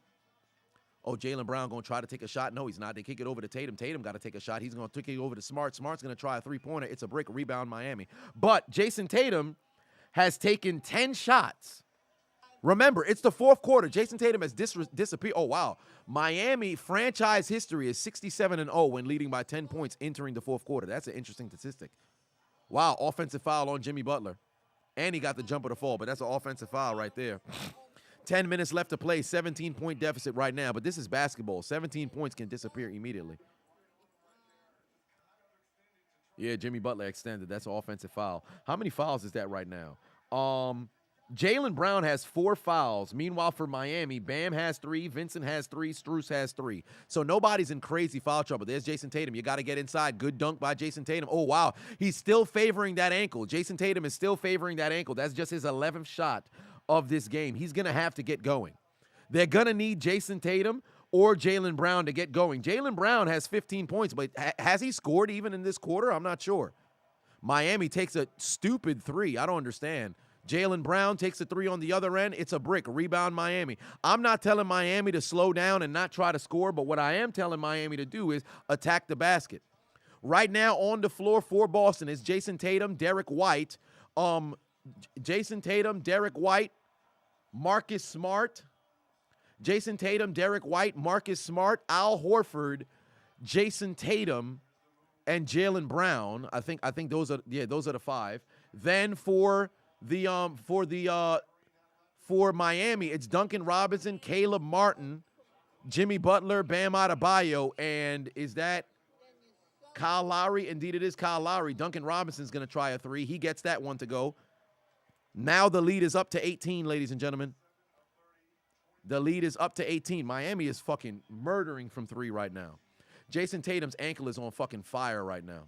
Oh, Jaylen Brown going to try to take a shot? No, he's not. They kick it over to Tatum. Tatum got to take a shot. He's going to kick it over to Smart. Smart's going to try a three-pointer. It's a brick, rebound, Miami. But Jason Tatum has taken 10 shots. Remember, it's the fourth quarter. Jason Tatum has disappeared. Oh, wow. Miami franchise history is 67-0 when leading by 10 points entering the fourth quarter. That's an interesting statistic. Wow, offensive foul on Jimmy Butler. And he got the jumper to fall, but that's an offensive foul right there. 10 minutes left to play, 17-point deficit right now, but this is basketball. 17 points can disappear immediately. Yeah, Jimmy Butler extended. That's an offensive foul. How many fouls is that right now? Jaylen Brown has 4 fouls. Meanwhile, for Miami, Bam has 3, Vincent has 3, Strus has 3. So nobody's in crazy foul trouble. There's Jason Tatum. You got to get inside. Good dunk by Jason Tatum. Oh, wow. He's still favoring that ankle. Jason Tatum is still favoring that ankle. That's just his 11th shot of this game. He's going to have to get going. They're going to need Jason Tatum or Jaylen Brown to get going. Jaylen Brown has 15 points, but has he scored even in this quarter? I'm not sure. Miami takes a stupid 3. I don't understand. Jaylen Brown takes a 3 on the other end. It's a brick. Rebound Miami. I'm not telling Miami to slow down and not try to score, but what I am telling Miami to do is attack the basket. Right now on the floor for Boston is Jason Tatum, Derek White. Jason Tatum, Derek White, Marcus Smart. Jason Tatum, Derek White, Marcus Smart, Al Horford, Jason Tatum, and Jaylen Brown. I think those are the 5. Then for Miami, it's Duncan Robinson, Caleb Martin, Jimmy Butler, Bam Adebayo, and is that Kyle Lowry? Indeed, it is Kyle Lowry. Duncan Robinson's going to try a 3. He gets that one to go. Now the lead is up to 18, ladies and gentlemen. The lead is up to 18. Miami is fucking murdering from 3 right now. Jason Tatum's ankle is on fucking fire right now.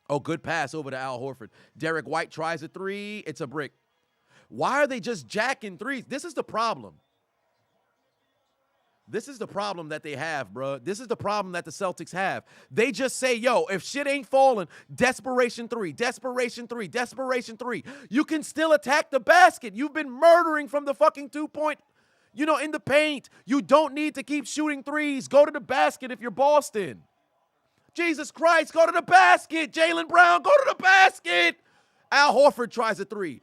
Oh, good pass over to Al Horford. Derek White tries a 3. It's a brick. Why are they just jacking 3s? This is the problem. This is the problem that they have, bro. This is the problem that the Celtics have. They just say, yo, if shit ain't falling, desperation 3, desperation 3, desperation 3. You can still attack the basket. You've been murdering from the fucking 2-point, in the paint. You don't need to keep shooting 3s. Go to the basket if you're Boston. Jesus Christ, go to the basket. Jaylen Brown, go to the basket. Al Horford tries a 3.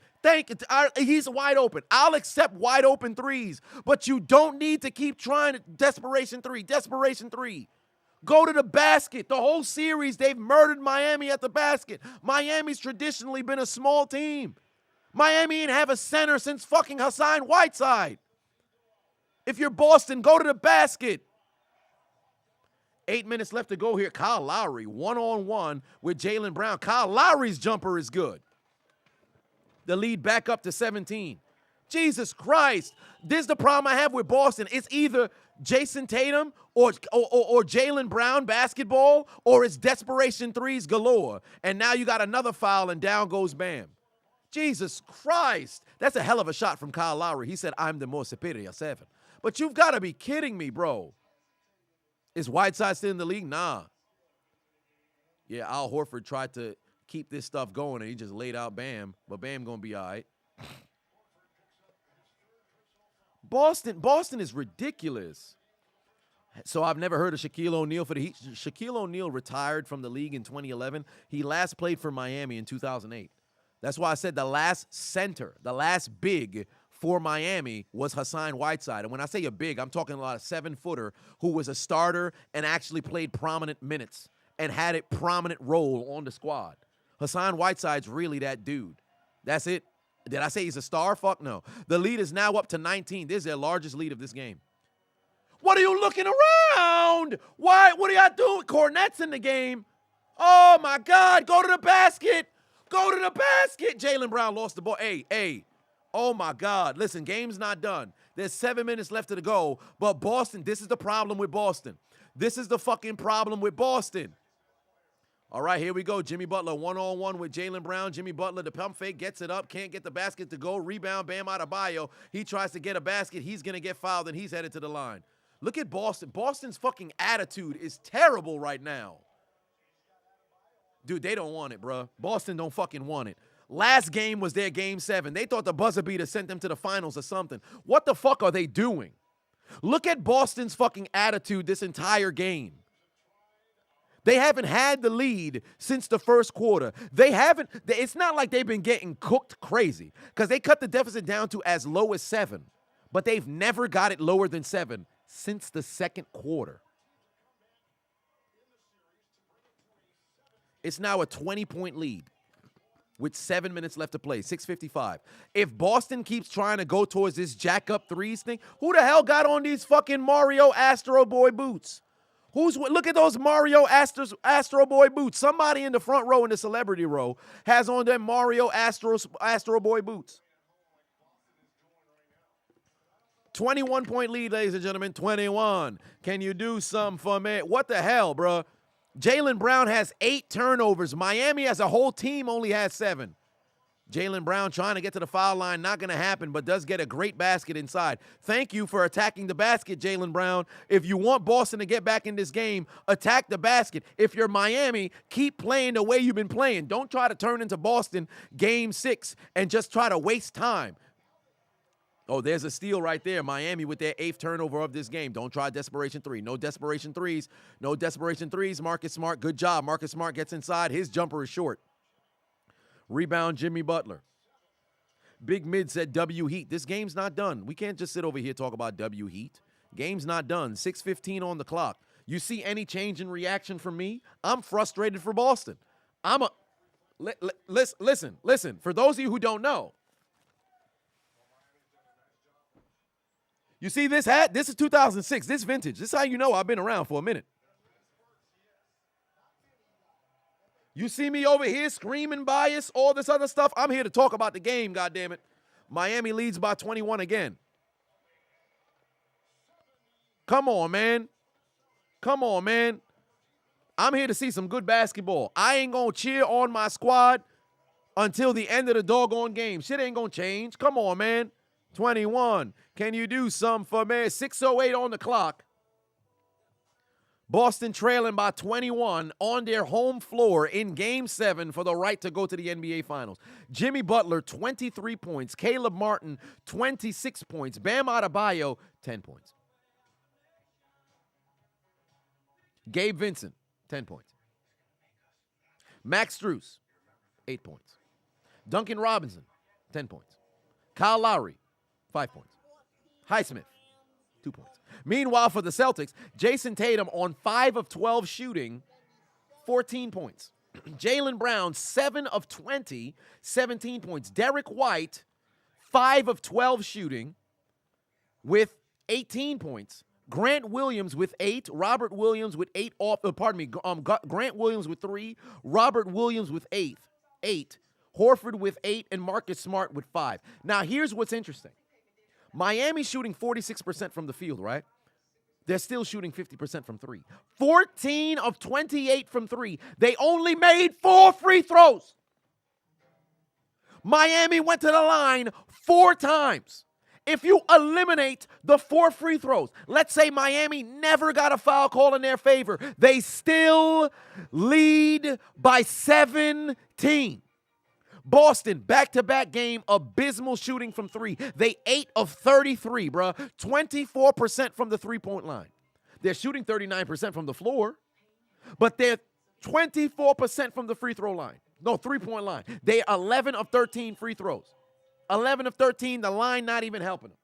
He's wide open. I'll accept wide open 3s, but you don't need to keep trying desperation 3, desperation 3. Go to the basket. The whole series, they've murdered Miami at the basket. Miami's traditionally been a small team. Miami ain't have a center since fucking Hassan Whiteside. If you're Boston, go to the basket. 8 minutes left to go here. Kyle Lowry, one-on-one with Jaylen Brown. Kyle Lowry's jumper is good. The lead back up to 17. Jesus Christ. This is the problem I have with Boston. It's either Jason Tatum or Jaylen Brown basketball, or it's desperation 3s galore. And now you got another foul, and down goes Bam. Jesus Christ. That's a hell of a shot from Kyle Lowry. He said, I'm the more superior 7. But you've got to be kidding me, bro. Is Whiteside still in the league? Nah. Yeah, Al Horford tried to keep this stuff going, and he just laid out Bam. But Bam going to be all right. Boston is ridiculous. So I've never heard of Shaquille O'Neal for the Heat. Shaquille O'Neal retired from the league in 2011. He last played for Miami in 2008. That's why I said the last center, the last big for Miami was Hassan Whiteside. And when I say a big, I'm talking about a 7-footer who was a starter and actually played prominent minutes and had a prominent role on the squad. Hassan Whiteside's really that dude. That's it. Did I say he's a star? Fuck no. The lead is now up to 19. This is their largest lead of this game. What are you looking around? Why? What are y'all doing? Cornette's in the game. Oh, my God. Go to the basket. Go to the basket. Jaylen Brown lost the ball. Hey. Oh, my God. Listen, game's not done. There's 7 minutes left to go. But Boston, this is the problem with Boston. This is the fucking problem with Boston. All right, here we go. Jimmy Butler one-on-one with Jaylen Brown. Jimmy Butler, the pump fake, gets it up. Can't get the basket to go. Rebound, Bam Adebayo. He tries to get a basket. He's going to get fouled, and he's headed to the line. Look at Boston. Boston's fucking attitude is terrible right now. Dude, they don't want it, bro. Boston don't fucking want it. Last game was their game 7. They thought the buzzer beater sent them to the finals or something. What the fuck are they doing? Look at Boston's fucking attitude this entire game. They haven't had the lead since the first quarter. It's not like they've been getting cooked crazy because they cut the deficit down to as low as 7, but they've never got it lower than 7 since the second quarter. It's now a 20-point lead with 7 minutes left to play, 6:55. If Boston keeps trying to go towards this jack-up threes thing, who the hell got on these fucking Mario Astro Boy boots? Look at those Mario Astro Boy boots. Somebody in the front row in the celebrity row has on them Mario Astro Boy boots. 21-point lead, ladies and gentlemen. 21. Can you do something for me? What the hell, bro? Jaylen Brown has 8 turnovers. Miami as a whole team only has 7. Jaylen Brown trying to get to the foul line, not going to happen, but does get a great basket inside. Thank you for attacking the basket, Jaylen Brown. If you want Boston to get back in this game, attack the basket. If you're Miami, keep playing the way you've been playing. Don't try to turn into Boston game 6 and just try to waste time. Oh, there's a steal right there. Miami with their 8th turnover of this game. Don't try desperation 3. No desperation threes. No desperation threes. Marcus Smart, good job. Marcus Smart gets inside. His jumper is short. Rebound, Jimmy Butler. Big Mid said W Heat. This game's not done. We can't just sit over here talk about W Heat. Game's not done. 6:15 on the clock. You see any change in reaction from me? I'm frustrated for Boston. Listen. For those of you who don't know, you see this hat? This is 2006. This vintage. This is how you know I've been around for a minute. You see me over here screaming bias, all this other stuff. I'm here to talk about the game, goddammit. Miami leads by 21 again. Come on, man. I'm here to see some good basketball. I ain't going to cheer on my squad until the end of the doggone game. Shit ain't going to change. Come on, man. 21. Can you do something for me? 6:08 on the clock. Boston trailing by 21 on their home floor in Game 7 for the right to go to the NBA Finals. Jimmy Butler, 23 points. Caleb Martin, 26 points. Bam Adebayo, 10 points. Gabe Vincent, 10 points. Max Strus, 8 points. Duncan Robinson, 10 points. Kyle Lowry, 5 points. Highsmith, 2 points. Meanwhile, for the Celtics, Jason Tatum on 5 of 12 shooting, 14 points. Jaylen Brown, 7 of 20, 17 points. Derek White, 5 of 12 shooting with 18 points. Grant Williams with 8. Robert Williams with 8 off. Grant Williams with 3. Robert Williams with 8. Horford with 8 and Marcus Smart with 5. Now, here's what's interesting. Miami's shooting 46% from the field, right? They're still shooting 50% from 3. 14 of 28 from 3. They only made 4 free throws. Miami went to the line 4 times. If you eliminate the 4 free throws, let's say Miami never got a foul call in their favor, they still lead by 17. Boston, back-to-back game, abysmal shooting from 3. They 8 of 33, bruh. 24% from the three-point line. They're shooting 39% from the floor, but they're 24% from the free throw line. No, three-point line. They're 11 of 13 free throws. 11 of 13, the line not even helping them.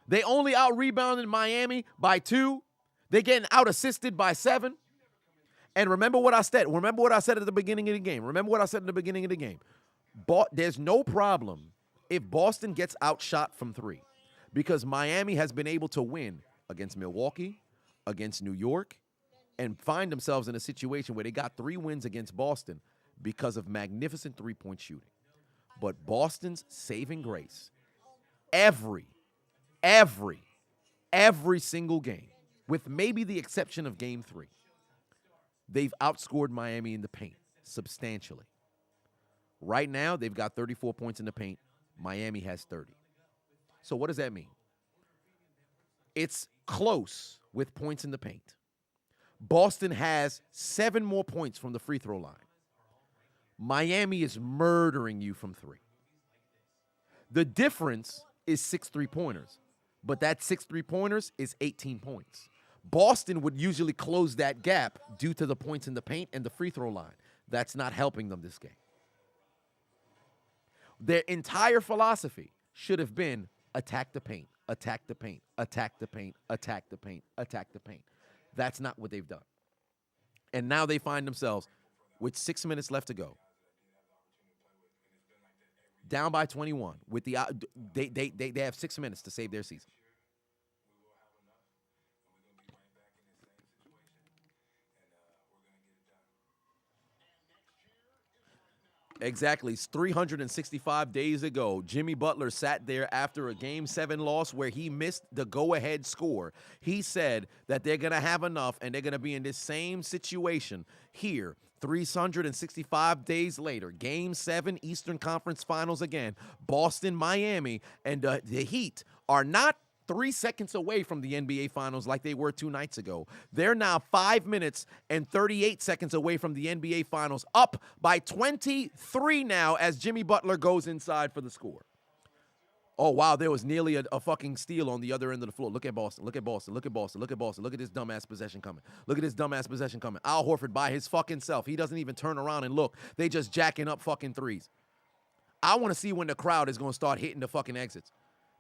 They only out-rebounded Miami by 2. They're getting out-assisted by 7. And remember what I said. Remember what I said at the beginning of the game. There's no problem if Boston gets outshot from 3 because Miami has been able to win against Milwaukee, against New York, and find themselves in a situation where they got 3 wins against Boston. because of magnificent three-point shooting. But Boston's saving grace, every single game, with maybe the exception of Game 3, they've outscored Miami in the paint substantially. Right now, they've got 34 points in the paint. Miami has 30. So what does that mean? It's close with points in the paint. Boston has 7 more points from the free throw line. Miami is murdering you from 3. The difference is 6 3-pointers, but that 6 3-pointers is 18 points. Boston would usually close that gap due to the points in the paint and the free throw line. That's not helping them this game. Their entire philosophy should have been attack the paint, attack the paint, attack the paint, attack the paint, attack the paint. That's not what they've done. And now they find themselves with 6 minutes left to go, down by 21. With the they have 6 minutes to save their season. Exactly. It's 365 days ago, Jimmy Butler sat there after a Game 7 loss where he missed the go-ahead score. He said that they're going to have enough and they're going to be in this same situation here 365 days later. Game 7, Eastern Conference Finals again. Boston, Miami, and the Heat are not 3 seconds away from the NBA Finals like they were 2 nights ago. They're now 5 minutes and 38 seconds away from the NBA Finals, up by 23 now as Jimmy Butler goes inside for the score. Oh, wow, there was nearly a fucking steal on the other end of the floor. Look at Boston, look at Boston, look at Boston, look at Boston. Look at this dumbass possession coming. Look at this dumbass possession coming. Al Horford by his fucking self. He doesn't even turn around and look. They just jacking up fucking threes. I want to see when the crowd is going to start hitting the fucking exits.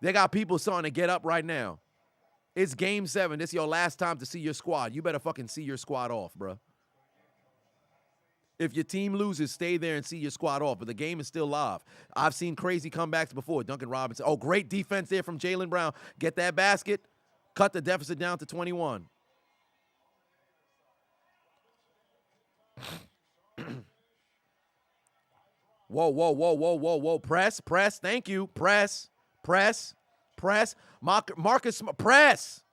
They got people starting to get up right now. It's Game 7. This is your last time to see your squad. You better fucking see your squad off, bro. If your team loses, stay there and see your squad off. But the game is still live. I've seen crazy comebacks before. Duncan Robinson. Oh, great defense there from Jaylen Brown. Get that basket. Cut the deficit down to 21. Whoa. Press. Thank you. Press. Marcus, press.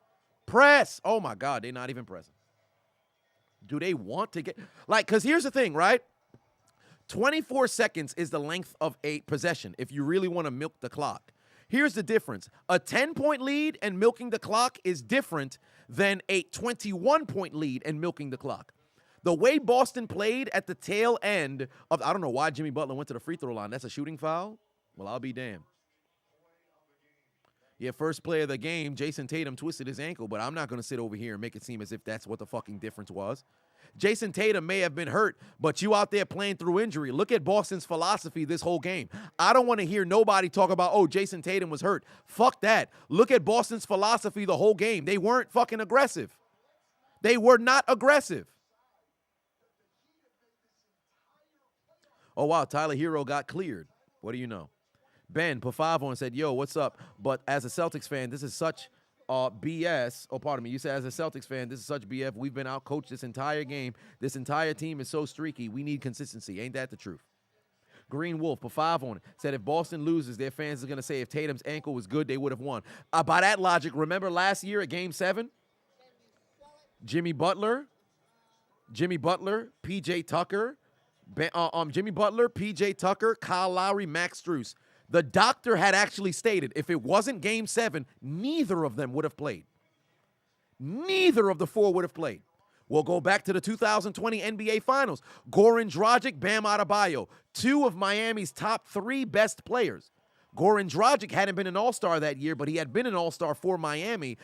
Oh, my God, they're not even pressing. Do they want to get, because here's the thing, right? 24 seconds is the length of a possession if you really want to milk the clock. Here's the difference. A 10-point lead and milking the clock is different than a 21-point lead and milking the clock. The way Boston played at the tail end of, I don't know why Jimmy Butler went to the free throw line. That's a shooting foul? Well, I'll be damned. Yeah, first play of the game, Jason Tatum twisted his ankle, but I'm not going to sit over here and make it seem as if that's what the fucking difference was. Jason Tatum may have been hurt, but you out there playing through injury. Look at Boston's philosophy this whole game. I don't want to hear nobody talk about, oh, Jason Tatum was hurt. Fuck that. Look at Boston's philosophy the whole game. They weren't fucking aggressive. They were not aggressive. Oh, wow, Tyler Hero got cleared. What do you know? Ben put 5 on and said, yo, what's up? But as a Celtics fan, this is such BS. Oh, pardon me. You said as a Celtics fan, this is such BF. We've been out-coached this entire game. This entire team is so streaky. We need consistency. Ain't that the truth? Green Wolf put 5 on it. Said if Boston loses, their fans are going to say if Tatum's ankle was good, they would have won. By that logic, remember last year at Game 7? Jimmy Butler, P.J. Tucker, Kyle Lowry, Max Strus. The doctor had actually stated if it wasn't Game 7, neither of them would have played. Neither of the 4 would have played. We'll go back to the 2020 NBA Finals. Goran Dragic, Bam Adebayo, 2 of Miami's top 3 best players. Goran Dragic hadn't been an All-Star that year, but he had been an All-Star for Miami,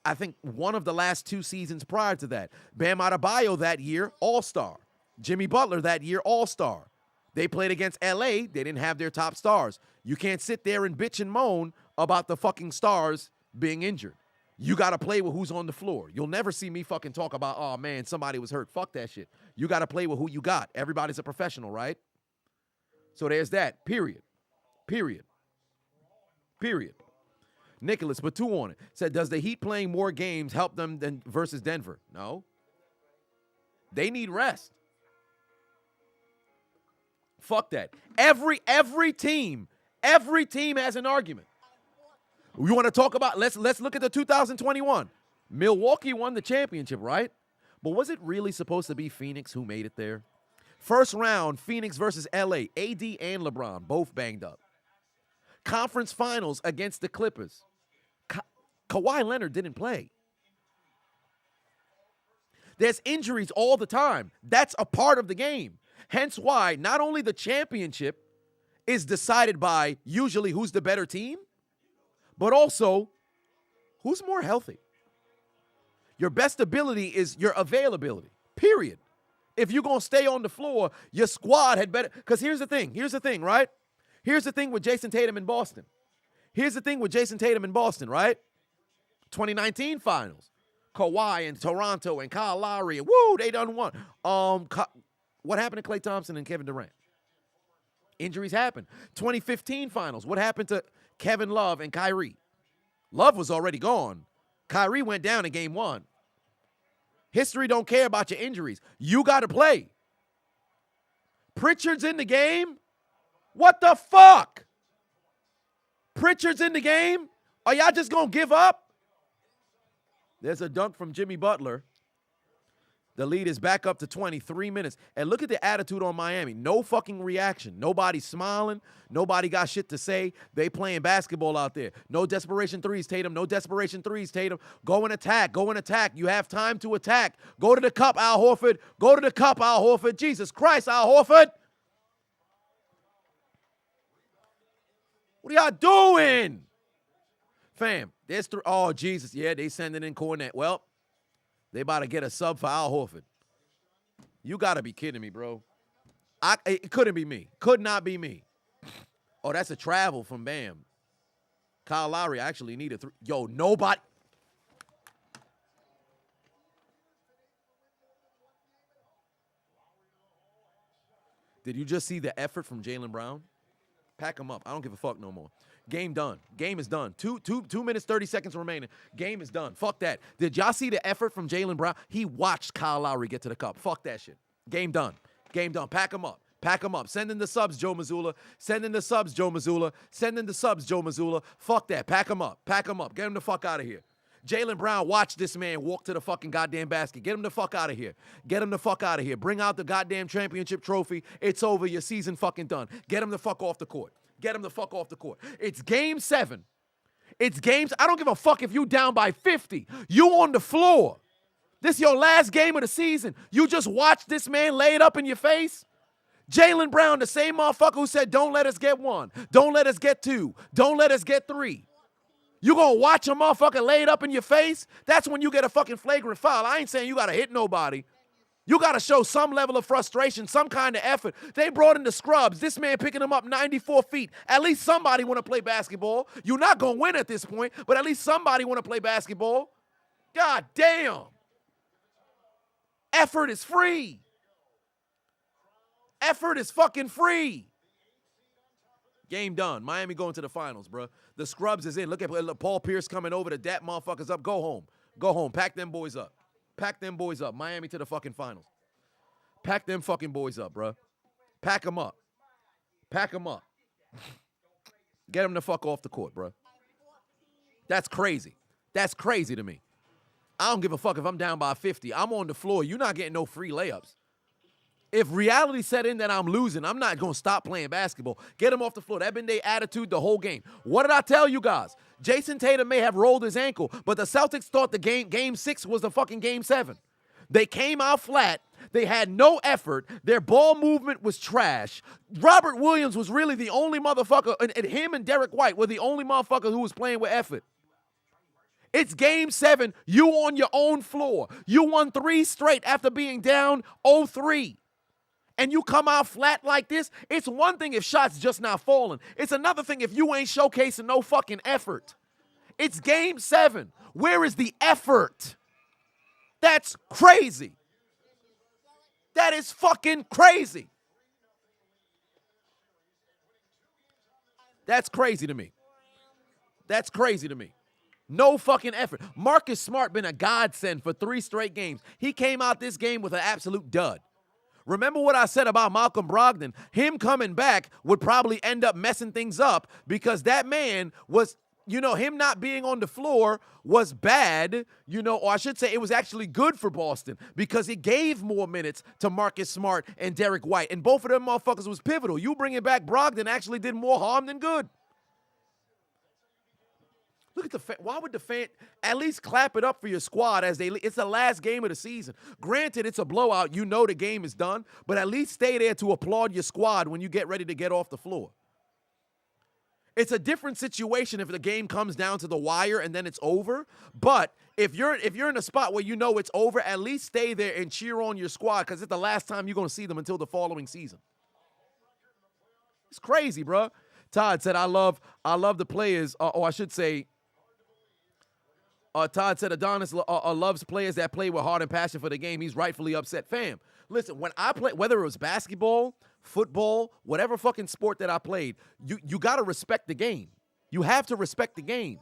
I think one of the last 2 seasons prior to that. Bam Adebayo that year, All-Star. Jimmy Butler that year, All-Star. They played against LA. They didn't have their top stars. You can't sit there and bitch and moan about the fucking stars being injured. You got to play with who's on the floor. You'll never see me fucking talk about, oh, man, somebody was hurt. Fuck that shit. You got to play with who you got. Everybody's a professional, right? So there's that. Period. Nicholas put 2 on it. Said, does the Heat playing more games help them than versus Denver? No. They need rest. Fuck that. Every team has an argument. You want to talk about, let's look at the 2021. Milwaukee won the championship, right? But was it really supposed to be Phoenix who made it there? First round, Phoenix versus LA. AD and LeBron, both banged up. Conference finals against the Clippers. Kawhi Leonard didn't play. There's injuries all the time. That's a part of the game. Hence why not only the championship is decided by usually who's the better team, but also who's more healthy. Your best ability is your availability, period. If you're going to stay on the floor, your squad had better. Because here's the thing, right? Here's the thing with Jason Tatum in Boston. Right? 2019 finals. Kawhi and Toronto and Kyle Lowry, and woo, they done won. What happened to Klay Thompson and Kevin Durant? Injuries happen. 2015 finals. What happened to Kevin Love and Kyrie? Love was already gone. Kyrie went down in game 1. History don't care about your injuries. You got to play. Pritchard's in the game? What the fuck? Pritchard's in the game? Are y'all just going to give up? There's a dunk from Jimmy Butler. The lead is back up to 23 minutes. And look at the attitude on Miami. No fucking reaction. Nobody smiling. Nobody got shit to say. They playing basketball out there. No desperation threes, Tatum. No desperation threes, Tatum. Go and attack. You have time to attack. Go to the cup, Al Horford. Jesus Christ, Al Horford. What are y'all doing? Fam, there's oh, Jesus. Yeah, they sending in Cornet. Well, they about to get a sub for Al Horford. You got to be kidding me, bro. It couldn't be me. Could not be me. Oh, that's a travel from Bam. Kyle Lowry actually needed 3. Yo, nobody. Did you just see the effort from Jaylen Brown? Pack him up. I don't give a fuck no more. Game done. Game is done. 2 minutes, 30 seconds remaining. Game is done. Fuck that. Did y'all see the effort from Jaylen Brown? He watched Kyle Lowry get to the cup. Fuck that shit. Game done. Pack him up. Send in the subs, Joe Mazzulla. Fuck that. Pack him up. Get him the fuck out of here. Jaylen Brown, watch this man walk to the fucking goddamn basket. Get him the fuck out of here. Bring out the goddamn championship trophy. It's over. Your season fucking done. Get him the fuck off the court. It's game 7. I don't give a fuck if you down by 50. You on the floor. This your last game of the season. You just watch this man lay it up in your face. Jaylen Brown, the same motherfucker who said, don't let us get 1. Don't let us get 2. Don't let us get 3. You gonna watch a motherfucker lay it up in your face? That's when you get a fucking flagrant foul. I ain't saying you gotta hit nobody. You got to show some level of frustration, some kind of effort. They brought in the scrubs. This man picking him up 94 feet. At least somebody want to play basketball. You're not going to win at this point, but at least somebody want to play basketball. God damn. Effort is free. Effort is fucking free. Game done. Miami going to the finals, bro. The scrubs is in. Look at Paul Pierce coming over to dap motherfuckers up. Go home. Pack them boys up. Miami to the fucking finals. Pack them fucking boys up, bro. Pack them up. Get them the fuck off the court, bro. That's crazy. That's crazy to me. I don't give a fuck if I'm down by 50. I'm on the floor. You're not getting no free layups. If reality set in that I'm losing, I'm not going to stop playing basketball. Get them off the floor. That's been their attitude the whole game. What did I tell you guys? Jason Tatum may have rolled his ankle, but the Celtics thought the game 6 was the fucking game 7. They came out flat. They had no effort. Their ball movement was trash. Robert Williams was really the only motherfucker, and him and Derek White were the only motherfucker who was playing with effort. It's game 7. You on your own floor. You won 3 straight after being down 0-3. And you come out flat like this. It's one thing if shots just not falling. It's another thing if you ain't showcasing no fucking effort. It's game 7. Where is the effort? That's crazy. That is fucking crazy. That's crazy to me. No fucking effort. Marcus Smart been a godsend for 3 straight games. He came out this game with an absolute dud. Remember what I said about Malcolm Brogdon? Him coming back would probably end up messing things up because that man was, him not being on the floor was bad, or I should say it was actually good for Boston because it gave more minutes to Marcus Smart and Derek White. And both of them motherfuckers was pivotal. You bringing back Brogdon actually did more harm than good. Look at the fan. Why would the fan at least clap it up for your squad as it's the last game of the season? Granted, it's a blowout. You know the game is done, but at least stay there to applaud your squad when you get ready to get off the floor. It's a different situation if the game comes down to the wire and then it's over. But if you're in a spot where you know it's over, at least stay there and cheer on your squad because it's the last time you're going to see them until the following season. It's crazy, bro. Todd said, I love the players, or I should say, Todd said Adonis loves players that play with heart and passion for the game. He's rightfully upset. Fam, listen, when I play, whether it was basketball, football, whatever fucking sport that I played, you got to respect the game. You have to respect the game.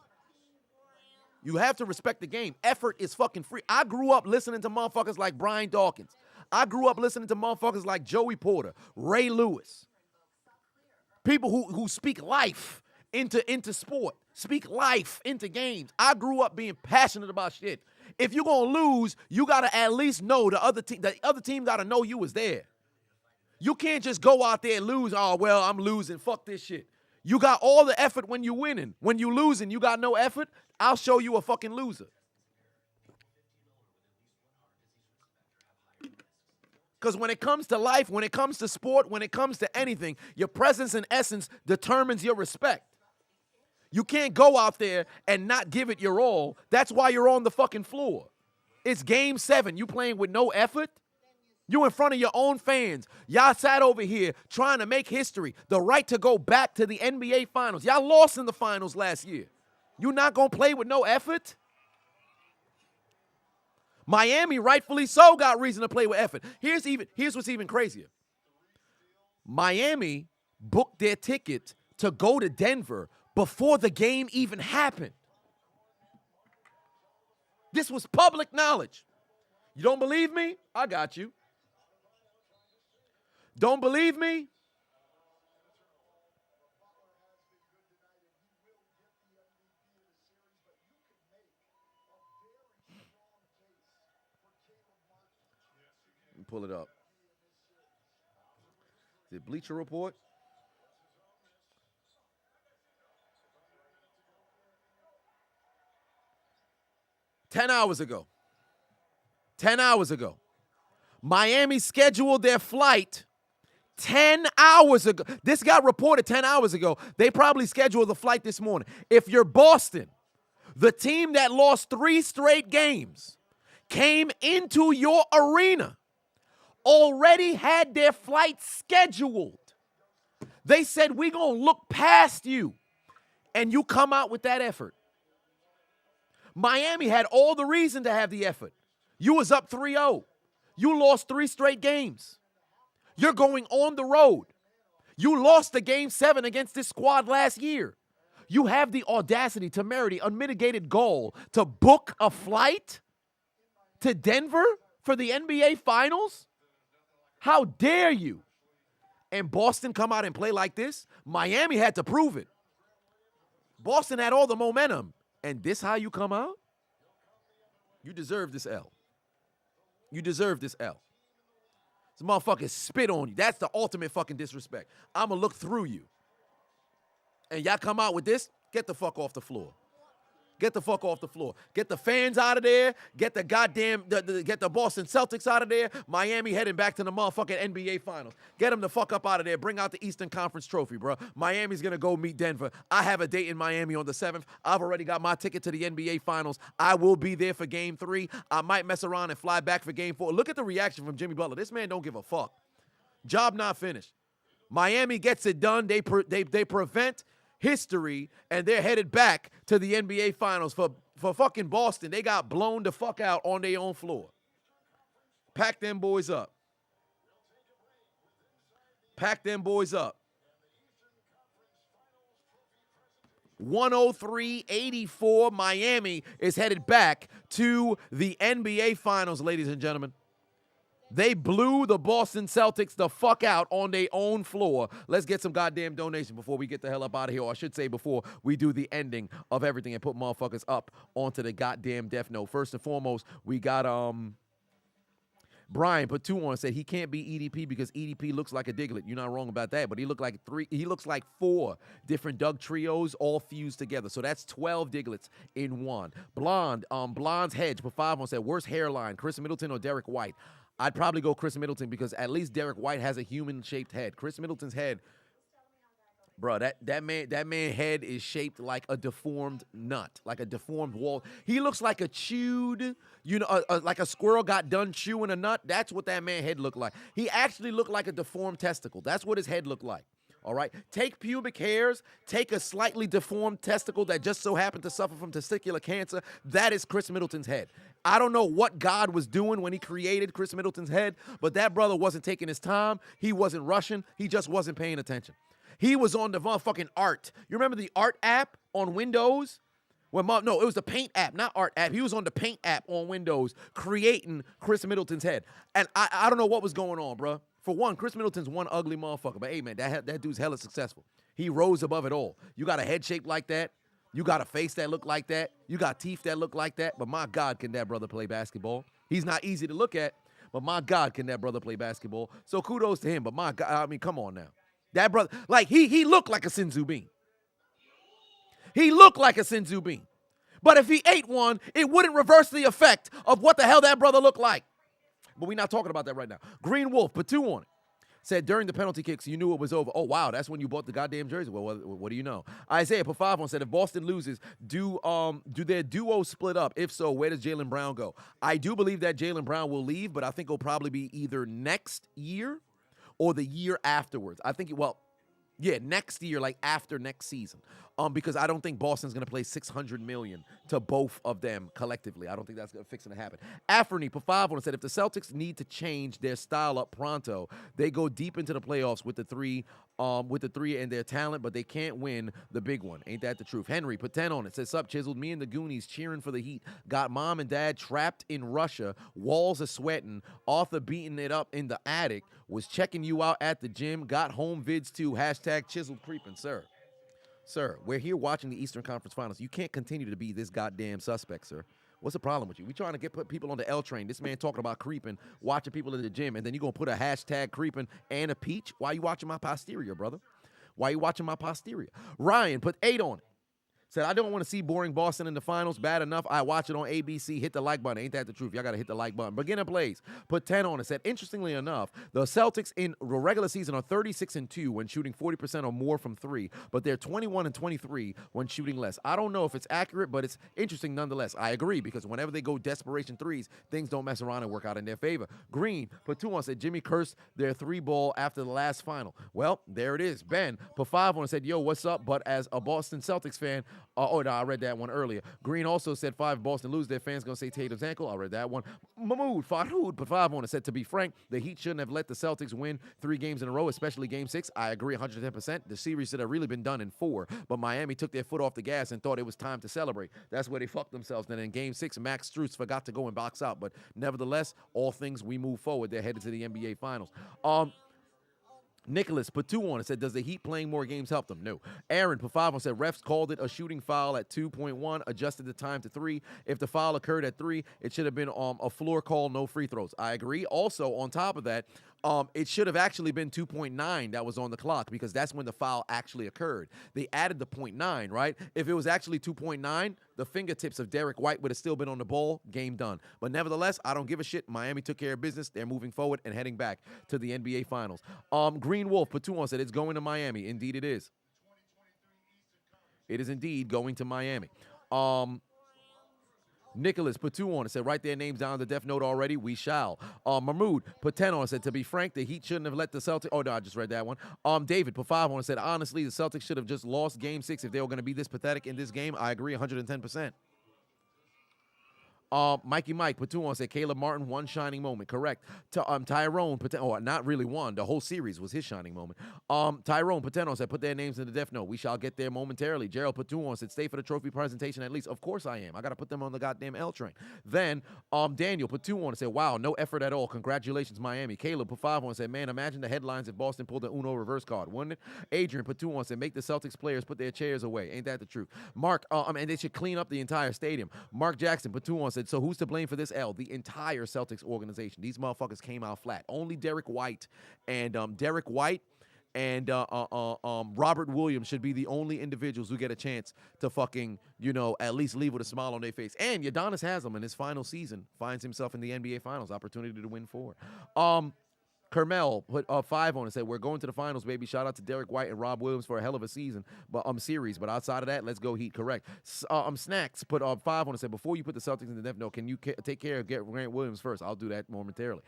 You have to respect the game. Effort is fucking free. I grew up listening to motherfuckers like Brian Dawkins. I grew up listening to motherfuckers like Joey Porter, Ray Lewis. People who speak life into sport. Speak life into games. I grew up being passionate about shit. If you're going to lose, you got to at least know the other team got to know you was there. You can't just go out there and lose. Oh, well, I'm losing. Fuck this shit. You got all the effort when you're winning. When you losing, you got no effort. I'll show you a fucking loser. Because when it comes to life, when it comes to sport, when it comes to anything, your presence and essence determines your respect. You can't go out there and not give it your all. That's why you're on the fucking floor. It's game 7. You playing with no effort? You in front of your own fans. Y'all sat over here trying to make history. The right to go back to the NBA Finals. Y'all lost in the finals last year. You not going to play with no effort? Miami, rightfully so, got reason to play with effort. Here's what's even crazier. Miami booked their ticket to go to Denver before the game even happened. This was public knowledge. You don't believe me? I got you. Don't believe me? Let me pull it up. Is it Bleacher Report? Ten hours ago, Miami scheduled their flight 10 hours ago. This got reported 10 hours ago. They probably scheduled the flight this morning. If you're Boston, the team that lost 3 straight games, came into your arena, already had their flight scheduled. They said, we're going to look past you, and you come out with that effort. Miami had all the reason to have the effort. You was up 3-0. You lost 3 straight games. You're going on the road. You lost the game 7 against this squad last year. You have the audacity, temerity, unmitigated gall to book a flight to Denver for the NBA Finals? How dare you? And Boston come out and play like this? Miami had to prove it. Boston had all the momentum. And this how you come out? You deserve this L. You deserve this L. This motherfucker spit on you. That's the ultimate fucking disrespect. I'm going to look through you. And y'all come out with this? Get the fuck off the floor. Get the fuck off the floor. Get the fans out of there. Get the goddamn, get the Boston Celtics out of there. Miami heading back to the motherfucking NBA Finals. Get them the fuck up out of there. Bring out the Eastern Conference Trophy, bro. Miami's going to go meet Denver. I have a date in Miami on the 7th. I've already got my ticket to the NBA Finals. I will be there for Game 3. I might mess around and fly back for Game 4. Look at the reaction from Jimmy Butler. This man don't give a fuck. Job not finished. Miami gets it done. They prevent history, and they're headed back to the NBA Finals. For fucking Boston, they got blown the fuck out on their own floor. Pack them boys up. Pack them boys up. 103-84, Miami is headed back to the NBA Finals, ladies and gentlemen. They blew the Boston Celtics the fuck out on their own floor. Let's get some goddamn donation before we get the hell up out of here. Or I should say before we do the ending of everything and put motherfuckers up onto the goddamn death note. First and foremost, we got Brian put 2 on and said he can't be EDP because EDP looks like a Diglett. You're not wrong about that, but he looks like 4 different Doug trios all fused together. So that's 12 Digletts in one. Blonde's Hedge put 5 on said worst hairline, Chris Middleton or Derek White. I'd probably go Chris Middleton because at least Derek White has a human-shaped head. Chris Middleton's head, bro, that man head is shaped like a deformed nut, like a deformed wall. He looks like a chewed, like a squirrel got done chewing a nut. That's what that man head looked like. He actually looked like a deformed testicle. That's what his head looked like. All right, take pubic hairs, take a slightly deformed testicle that just so happened to suffer from testicular cancer. That is Chris Middleton's head. I don't know what God was doing when he created Chris Middleton's head, but that brother wasn't taking his time. He wasn't rushing. He just wasn't paying attention. He was on the motherfucking Art. You remember the Art app on Windows? No, it was the Paint app, not Art app. He was on the Paint app on Windows creating Chris Middleton's head. And I don't know what was going on, bro. For one, Chris Middleton's one ugly motherfucker. But, hey, man, that dude's hella successful. He rose above it all. You got a head shape like that. You got a face that look like that. You got teeth that look like that. But, my God, can that brother play basketball? He's not easy to look at. But, my God, can that brother play basketball? So, kudos to him. But, my God, I mean, come on now. That brother, like, he looked like a Sinzu Bean. He looked like a Sinzu Bean. But if he ate one, it wouldn't reverse the effect of what the hell that brother looked like. But we're not talking about that right now. Green Wolf put 2 on it. Said during the penalty kicks, you knew it was over. Oh, wow, that's when you bought the goddamn jersey. Well, what do you know? Isaiah put 5 on said if Boston loses, do their duo split up? If so, where does Jaylen Brown go? I do believe that Jaylen Brown will leave, but I think it'll probably be either next year or the year afterwards. I think, next year, like after next season. Because I don't think Boston's going to play $600 million to both of them collectively. I don't think that's fixing to happen. Afrony put 5 on it said if the Celtics need to change their style up pronto, they go deep into the playoffs with the three and their talent, but they can't win the big one. Ain't that the truth? Henry put 10 on it. Says, sup, Chiseled? Me and the Goonies cheering for the Heat. Got mom and dad trapped in Russia. Walls are sweating. Arthur beating it up in the attic. Was checking you out at the gym. Got home vids too. # Chiseled creeping, sir. Sir, we're here watching the Eastern Conference Finals. You can't continue to be this goddamn suspect, sir. What's the problem with you? We trying to put people on the L train. This man talking about creeping, watching people in the gym, and then you going to put a # creeping and a peach? Why you watching my posterior, brother? Why you watching my posterior? Ryan put 8 on it. Said, I don't want to see boring Boston in the finals. Bad enough, I watch it on ABC. Hit the like button. Ain't that the truth? Y'all got to hit the like button. Beginner plays. Put 10 on it. Said, interestingly enough, the Celtics in the regular season are 36-2 when shooting 40% or more from 3, but they're 21-23 when shooting less. I don't know if it's accurate, but it's interesting nonetheless. I agree, because whenever they go desperation threes, things don't mess around and work out in their favor. Green put 2 on. Said, Jimmy cursed their 3-ball after the last final. Well, there it is. Ben put 5 on and said, yo, what's up? But as a Boston Celtics fan, I read that one earlier. Green also said 5 Boston lose, their fans going to say Tatum's ankle. I read that one. Mahmoud Farhood put 5 on and said, to be frank, the Heat shouldn't have let the Celtics win 3 games in a row, especially Game 6. I agree 110%. The series should have really been done in 4, but Miami took their foot off the gas and thought it was time to celebrate. That's where they fucked themselves. Then in Game 6, Max Strus forgot to go and box out, but nevertheless, all things we move forward. They're headed to the NBA Finals. Nicholas put 2 on and said, does the Heat playing more games help them? No. Aaron put 5 on said, refs called it a shooting foul at 2.1, adjusted the time to 3. If the foul occurred at 3, it should have been a floor call, no free throws. I agree. Also, on top of that, it should have actually been 2.9 that was on the clock, because that's when the foul actually occurred. They added the 0.9, right? If it was actually 2.9, the fingertips of Derek White would have still been on the ball, game done. But nevertheless, I don't give a shit. Miami took care of business. They're moving forward and heading back to the NBA Finals. Green Wolf put 2 on said, it's going to Miami. Indeed it is. It is indeed going to Miami. Nicholas put 2 on and said, write their names down the death note already. We shall. Mahmoud put 10 on and said, to be frank, the Heat shouldn't have let the Celtics. Oh, no, I just read that one. David put 5 on and said, honestly, the Celtics should have just lost Game 6 if they were going to be this pathetic in this game. I agree 110%. Mikey Mike Patuon said Caleb Martin, one shining moment. Correct. Tyrone not really one. The whole series was his shining moment. Tyrone Pateno said, put their names in the death note. We shall get there momentarily. Gerald Patuon said, stay for the trophy presentation at least. Of course I am. I gotta put them on the goddamn L train. Then Daniel Patuon said, wow, no effort at all. Congratulations, Miami. Caleb Patuon said, man, imagine the headlines if Boston pulled the Uno reverse card, wouldn't it? Adrian Patuon said, make the Celtics players put their chairs away. Ain't that the truth? Mark, and they should clean up the entire stadium. Mark Jackson Patuon said, so who's to blame for this L? The entire Celtics organization. These motherfuckers came out flat. Only Derek White and Robert Williams should be the only individuals who get a chance to fucking, at least leave with a smile on their face. And Adonis Haslam in his final season finds himself in the NBA Finals, opportunity to win 4. Carmel put 5 on and said, we're going to the finals, baby. Shout out to Derek White and Rob Williams for a hell of a season, series. But outside of that, let's go Heat. Correct. Snacks put 5 on and said, before you put the Celtics in the death note, can you take care of Grant Williams first? I'll do that momentarily.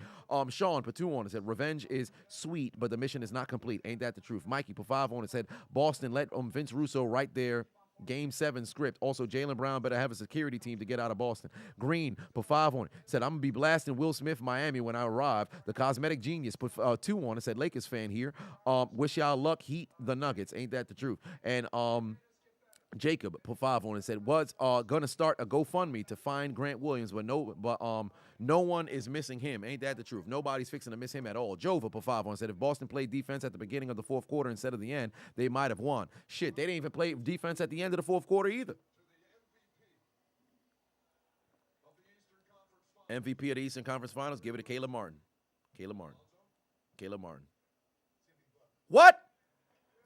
Sean put 2 on and said, revenge is sweet, but the mission is not complete. Ain't that the truth? Mikey put 5 on and said, Boston let Vince Russo right there. Game 7 script. Also, Jaylen Brown better have a security team to get out of Boston. Green put 5 on it. Said, I'm going to be blasting Will Smith, Miami, when I arrive. The Cosmetic Genius put 2 on it. Said, Lakers fan here. Wish y'all luck. Heat the Nuggets. Ain't that the truth? And Jacob put 5 on it and said, was going to start a GoFundMe to find Grant Williams, but no one is missing him. Ain't that the truth? Nobody's fixing to miss him at all. Jova put 5 on and said, if Boston played defense at the beginning of the fourth quarter instead of the end, they might have won. Shit, they didn't even play defense at the end of the fourth quarter either. MVP of the Eastern Conference Finals, give it to Caleb Martin. Caleb Martin. What?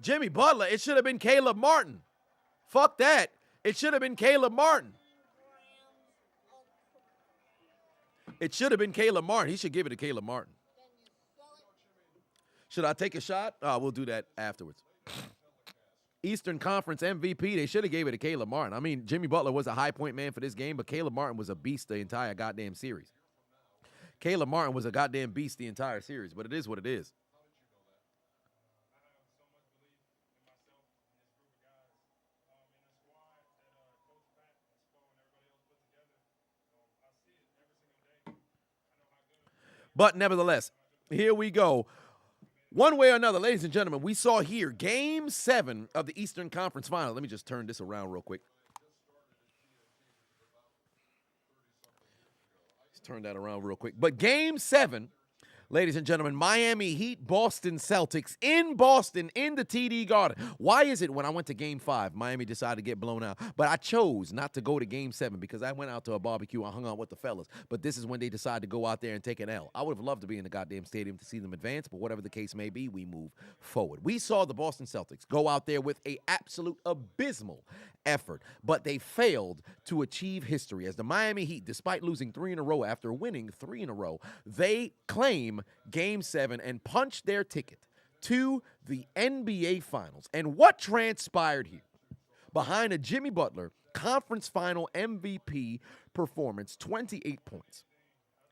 Jimmy Butler. It should have been Caleb Martin. Fuck that. It should have been Caleb Martin. It should have been Caleb Martin. He should give it to Caleb Martin. Should I take a shot? We'll do that afterwards. Eastern Conference MVP, they should have gave it to Caleb Martin. I mean, Jimmy Butler was a high point man for this game, but Caleb Martin was a beast the entire goddamn series. Caleb Martin was a goddamn beast the entire series, but it is what it is. But nevertheless, here we go. One way or another, ladies and gentlemen, we saw here Game 7 of the Eastern Conference Final. Let me just turn this around real quick. Let's turn that around real quick. But Game 7, ladies and gentlemen, Miami Heat, Boston Celtics in Boston in the TD Garden. Why is it when I went to Game 5, Miami decided to get blown out? But I chose not to go to Game 7 because I went out to a barbecue. I hung out with the fellas. But this is when they decided to go out there and take an L. I would have loved to be in the goddamn stadium to see them advance, but whatever the case may be, we move forward. We saw the Boston Celtics go out there with an absolute abysmal effort, but they failed to achieve history as the Miami Heat, despite losing 3 in a row after winning 3 in a row, they claim Game 7 and punch their ticket to the NBA Finals. And what transpired here? Behind a Jimmy Butler conference final MVP performance, 28 points.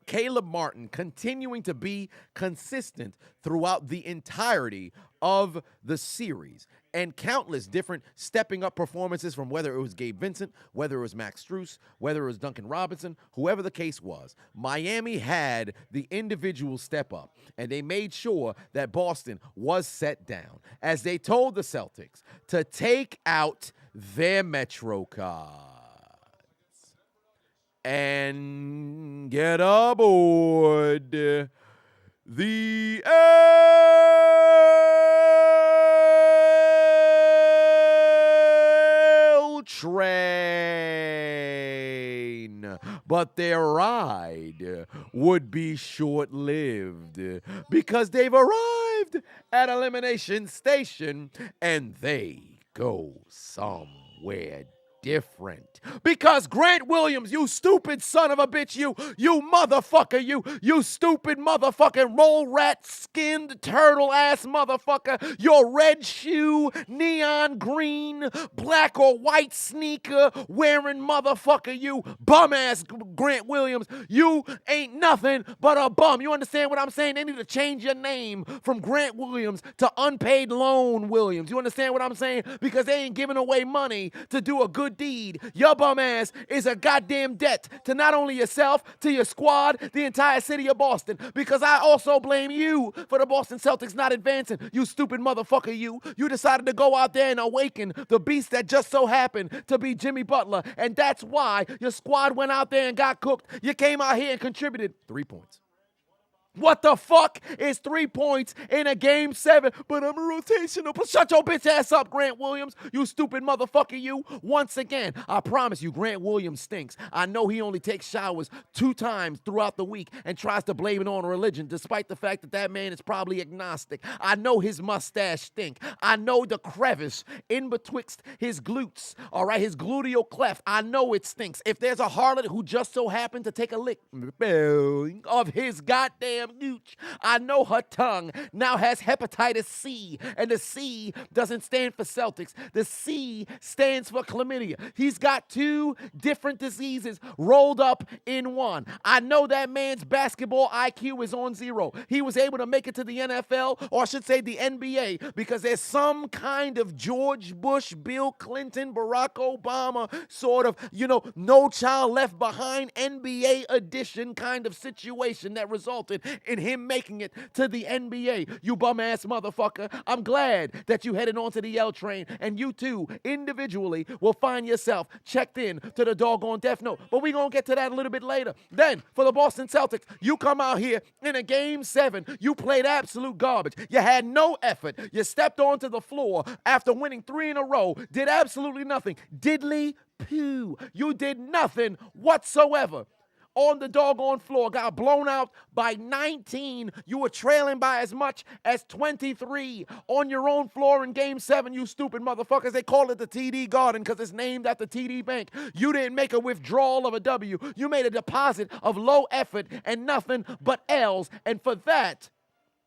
Caleb Martin continuing to be consistent throughout the entirety of the series. And countless different stepping up performances from whether it was Gabe Vincent, whether it was Max Strus, whether it was Duncan Robinson, whoever the case was. Miami had the individual step up, and they made sure that Boston was set down as they told the Celtics to take out their Metro cards and get aboard the L train. But their ride would be short-lived because they've arrived at Elimination Station and they go somewhere different. Because Grant Williams, you stupid son of a bitch, you motherfucker, you stupid motherfucking mole rat skinned turtle ass motherfucker, your red shoe, neon green, black or white sneaker wearing motherfucker, you bum ass Grant Williams, you ain't nothing but a bum. You understand what I'm saying? They need to change your name from Grant Williams to Unpaid Loan Williams. You understand what I'm saying? Because they ain't giving away money to do a good good deed, your bum ass is a goddamn debt to not only yourself, to your squad, the entire city of Boston. Because I also blame you for the Boston Celtics not advancing. You stupid motherfucker, you. You decided to go out there and awaken the beast that just so happened to be Jimmy Butler. And that's why your squad went out there and got cooked. You came out here and contributed 3 points. What the fuck is 3 points in a game 7? But I'm a rotational. But shut your bitch ass up, Grant Williams. You stupid motherfucker, you. Once again, I promise you, Grant Williams stinks. I know he only takes showers 2 times throughout the week and tries to blame it on religion, despite the fact that that man is probably agnostic. I know his mustache stink. I know the crevice in betwixt his glutes, all right, his gluteal cleft. I know it stinks. If there's a harlot who just so happened to take a lick of his goddamn gooch, I know her tongue now has hepatitis C, and the C doesn't stand for Celtics. The C stands for chlamydia. He's got 2 different diseases rolled up in one. I know that man's basketball IQ is on 0. He was able to make it to the NFL, or I should say the NBA, because there's some kind of George Bush, Bill Clinton, Barack Obama sort of, no child left behind NBA edition kind of situation that resulted in him making it to the NBA. You bum-ass motherfucker. I'm glad that you headed onto the L train, and you too, individually, will find yourself checked in to the doggone Death Note. But we're going to get to that a little bit later. Then, for the Boston Celtics, you come out here in a game 7. You played absolute garbage. You had no effort. You stepped onto the floor after winning 3 in a row, did absolutely nothing. Diddly poo. You did nothing whatsoever on the doggone floor, got blown out by 19. You were trailing by as much as 23 on your own floor in game 7, you stupid motherfuckers. They call it the TD Garden because it's named after TD Bank. You didn't make a withdrawal of a W. You made a deposit of low effort and nothing but L's. And for that,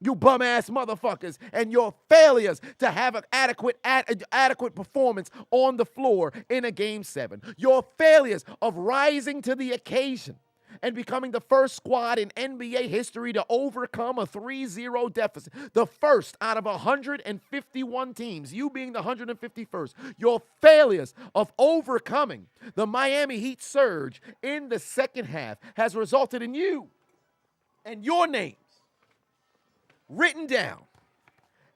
you bum-ass motherfuckers, and your failures to have an adequate performance on the floor in a game 7. Your failures of rising to the occasion and becoming the first squad in NBA history to overcome a 3-0 deficit. The first out of 151 teams, you being the 151st. Your failures of overcoming the Miami Heat surge in the second half has resulted in you and your names written down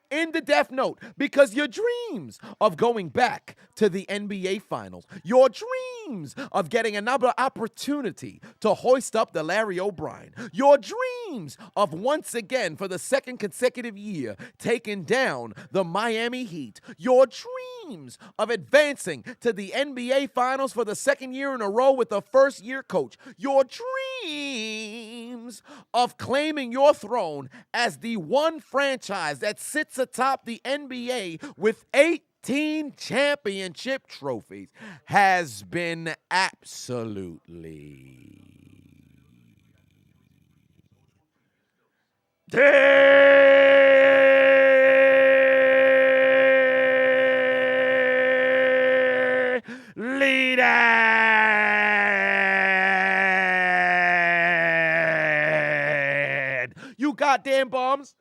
in the Death Note, because your dreams of going back to the NBA Finals, your dreams of getting another opportunity to hoist up the Larry O'Brien, your dreams of once again, for the second consecutive year, taking down the Miami Heat, your dreams of advancing to the NBA Finals for the second year in a row with a first-year coach, your dreams of claiming your throne as the one franchise that sits atop the NBA with 18 championship trophies has been absolutely deleted. You goddamn bums.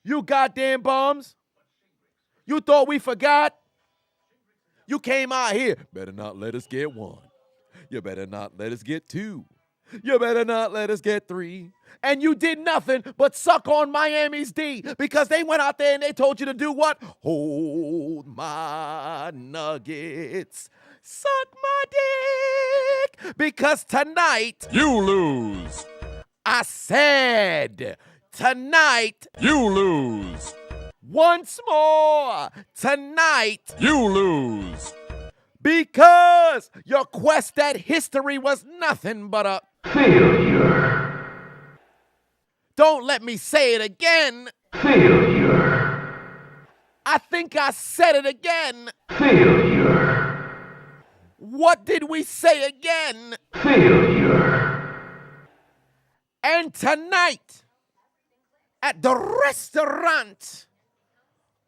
You goddamn bums. You thought we forgot? You came out here. Better not let us get 1. You better not let us get 2. You better not let us get 3. And you did nothing but suck on Miami's D, because they went out there and they told you to do what? Hold my nuggets. Suck my dick. Because tonight, You lose. I said, tonight, You lose. once more, tonight, You lose. because your quest at history was nothing but a Failure. Don't let me say it again. Failure. I think I said it again. Failure. What did we say again? Failure. And tonight, at the restaurant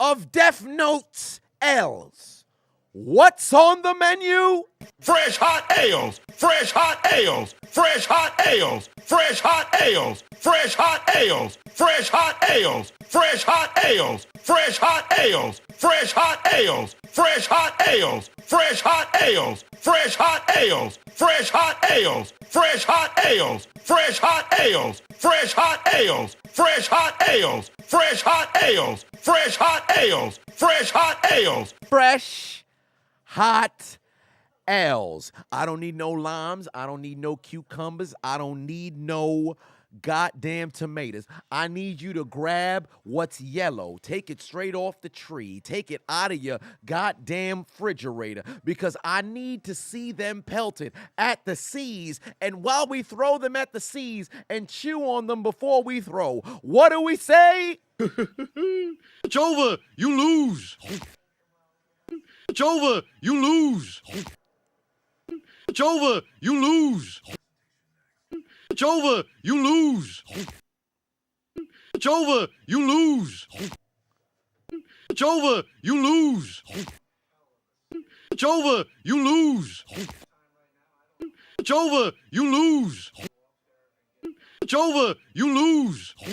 of Death Notes L's, what's on the menu? Fresh hot ales. Fresh hot ales. Fresh hot ales. Fresh hot ales. Fresh hot ales. Fresh hot ales. Fresh hot ales. Fresh hot ales. Fresh hot ales. Fresh hot ales. fresh hot ales, fresh hot ales, fresh hot ales, fresh hot ales, fresh hot ales, fresh hot ales, fresh hot ales, fresh hot ales, fresh hot ales, fresh hot ales. Fresh, hot ales. I don't need no limes. I don't need no cucumbers. I don't need no goddamn tomatoes. I need you to grab what's yellow, take it straight off the tree, take it out of your goddamn refrigerator, because I need to see them pelted at the seas. And while we throw them at the seas and chew on them before we throw, what do we say? It's over, you lose. It's over, you lose. It's over, you lose. It's over, you lose. It's over, you lose. It's over, you lose. It's over, you lose. It's over, you lose. It's over, you lose.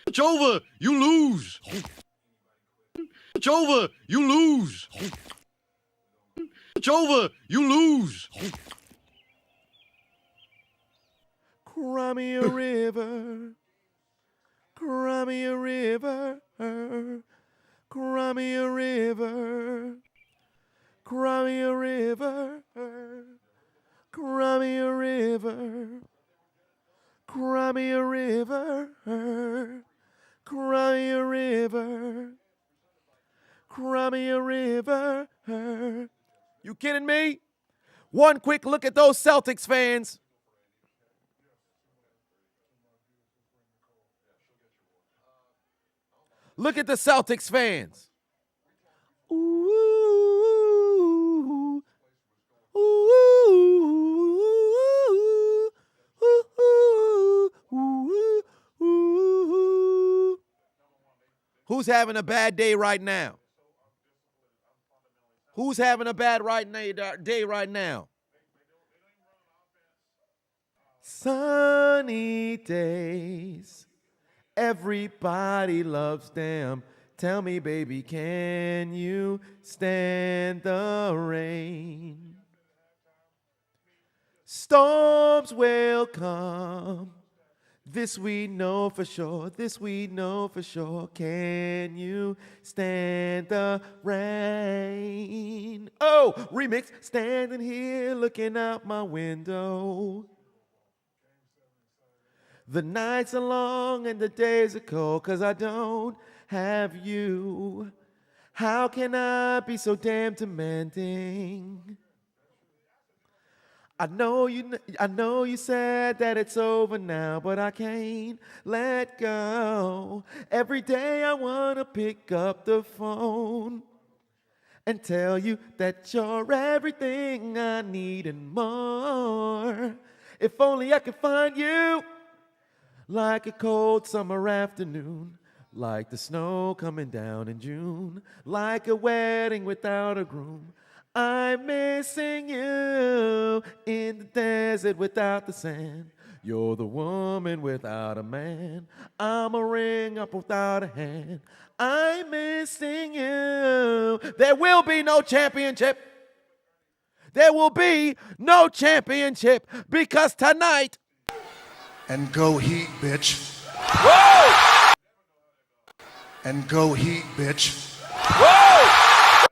It's over, you lose. It's over, you lose. It's over, you lose. Cry me a river, cry me a river, cry me a river, cry me a river, cry me a river, cry me a river, cry me a river, cry me a river. You kidding me? One quick look at those Celtics fans. Look at the Celtics fans. Ooh, ooh, ooh, ooh, ooh. Who's having a bad day right now? Who's having a bad day right now? Sunny days. Everybody loves them. Tell me, baby, can you stand the rain? Storms will come. This we know for sure. This we know for sure. Can you stand the rain? Oh, remix. Standing here looking out my window. The nights are long and the days are cold, 'cause I don't have you. How can I be so damn demanding? I know you said that it's over now, but I can't let go. Every day I wanna pick up the phone and tell you that you're everything I need and more. If only I could find you. Like a cold summer afternoon, like the snow coming down in June, like a wedding without a groom. I'm missing you in the desert without the sand. You're the woman without a man. I'm a ring up without a hand. I'm missing you. There will be no championship. There will be no championship because tonight. And go Heat, bitch. Whoa! And go Heat, bitch. Whoa!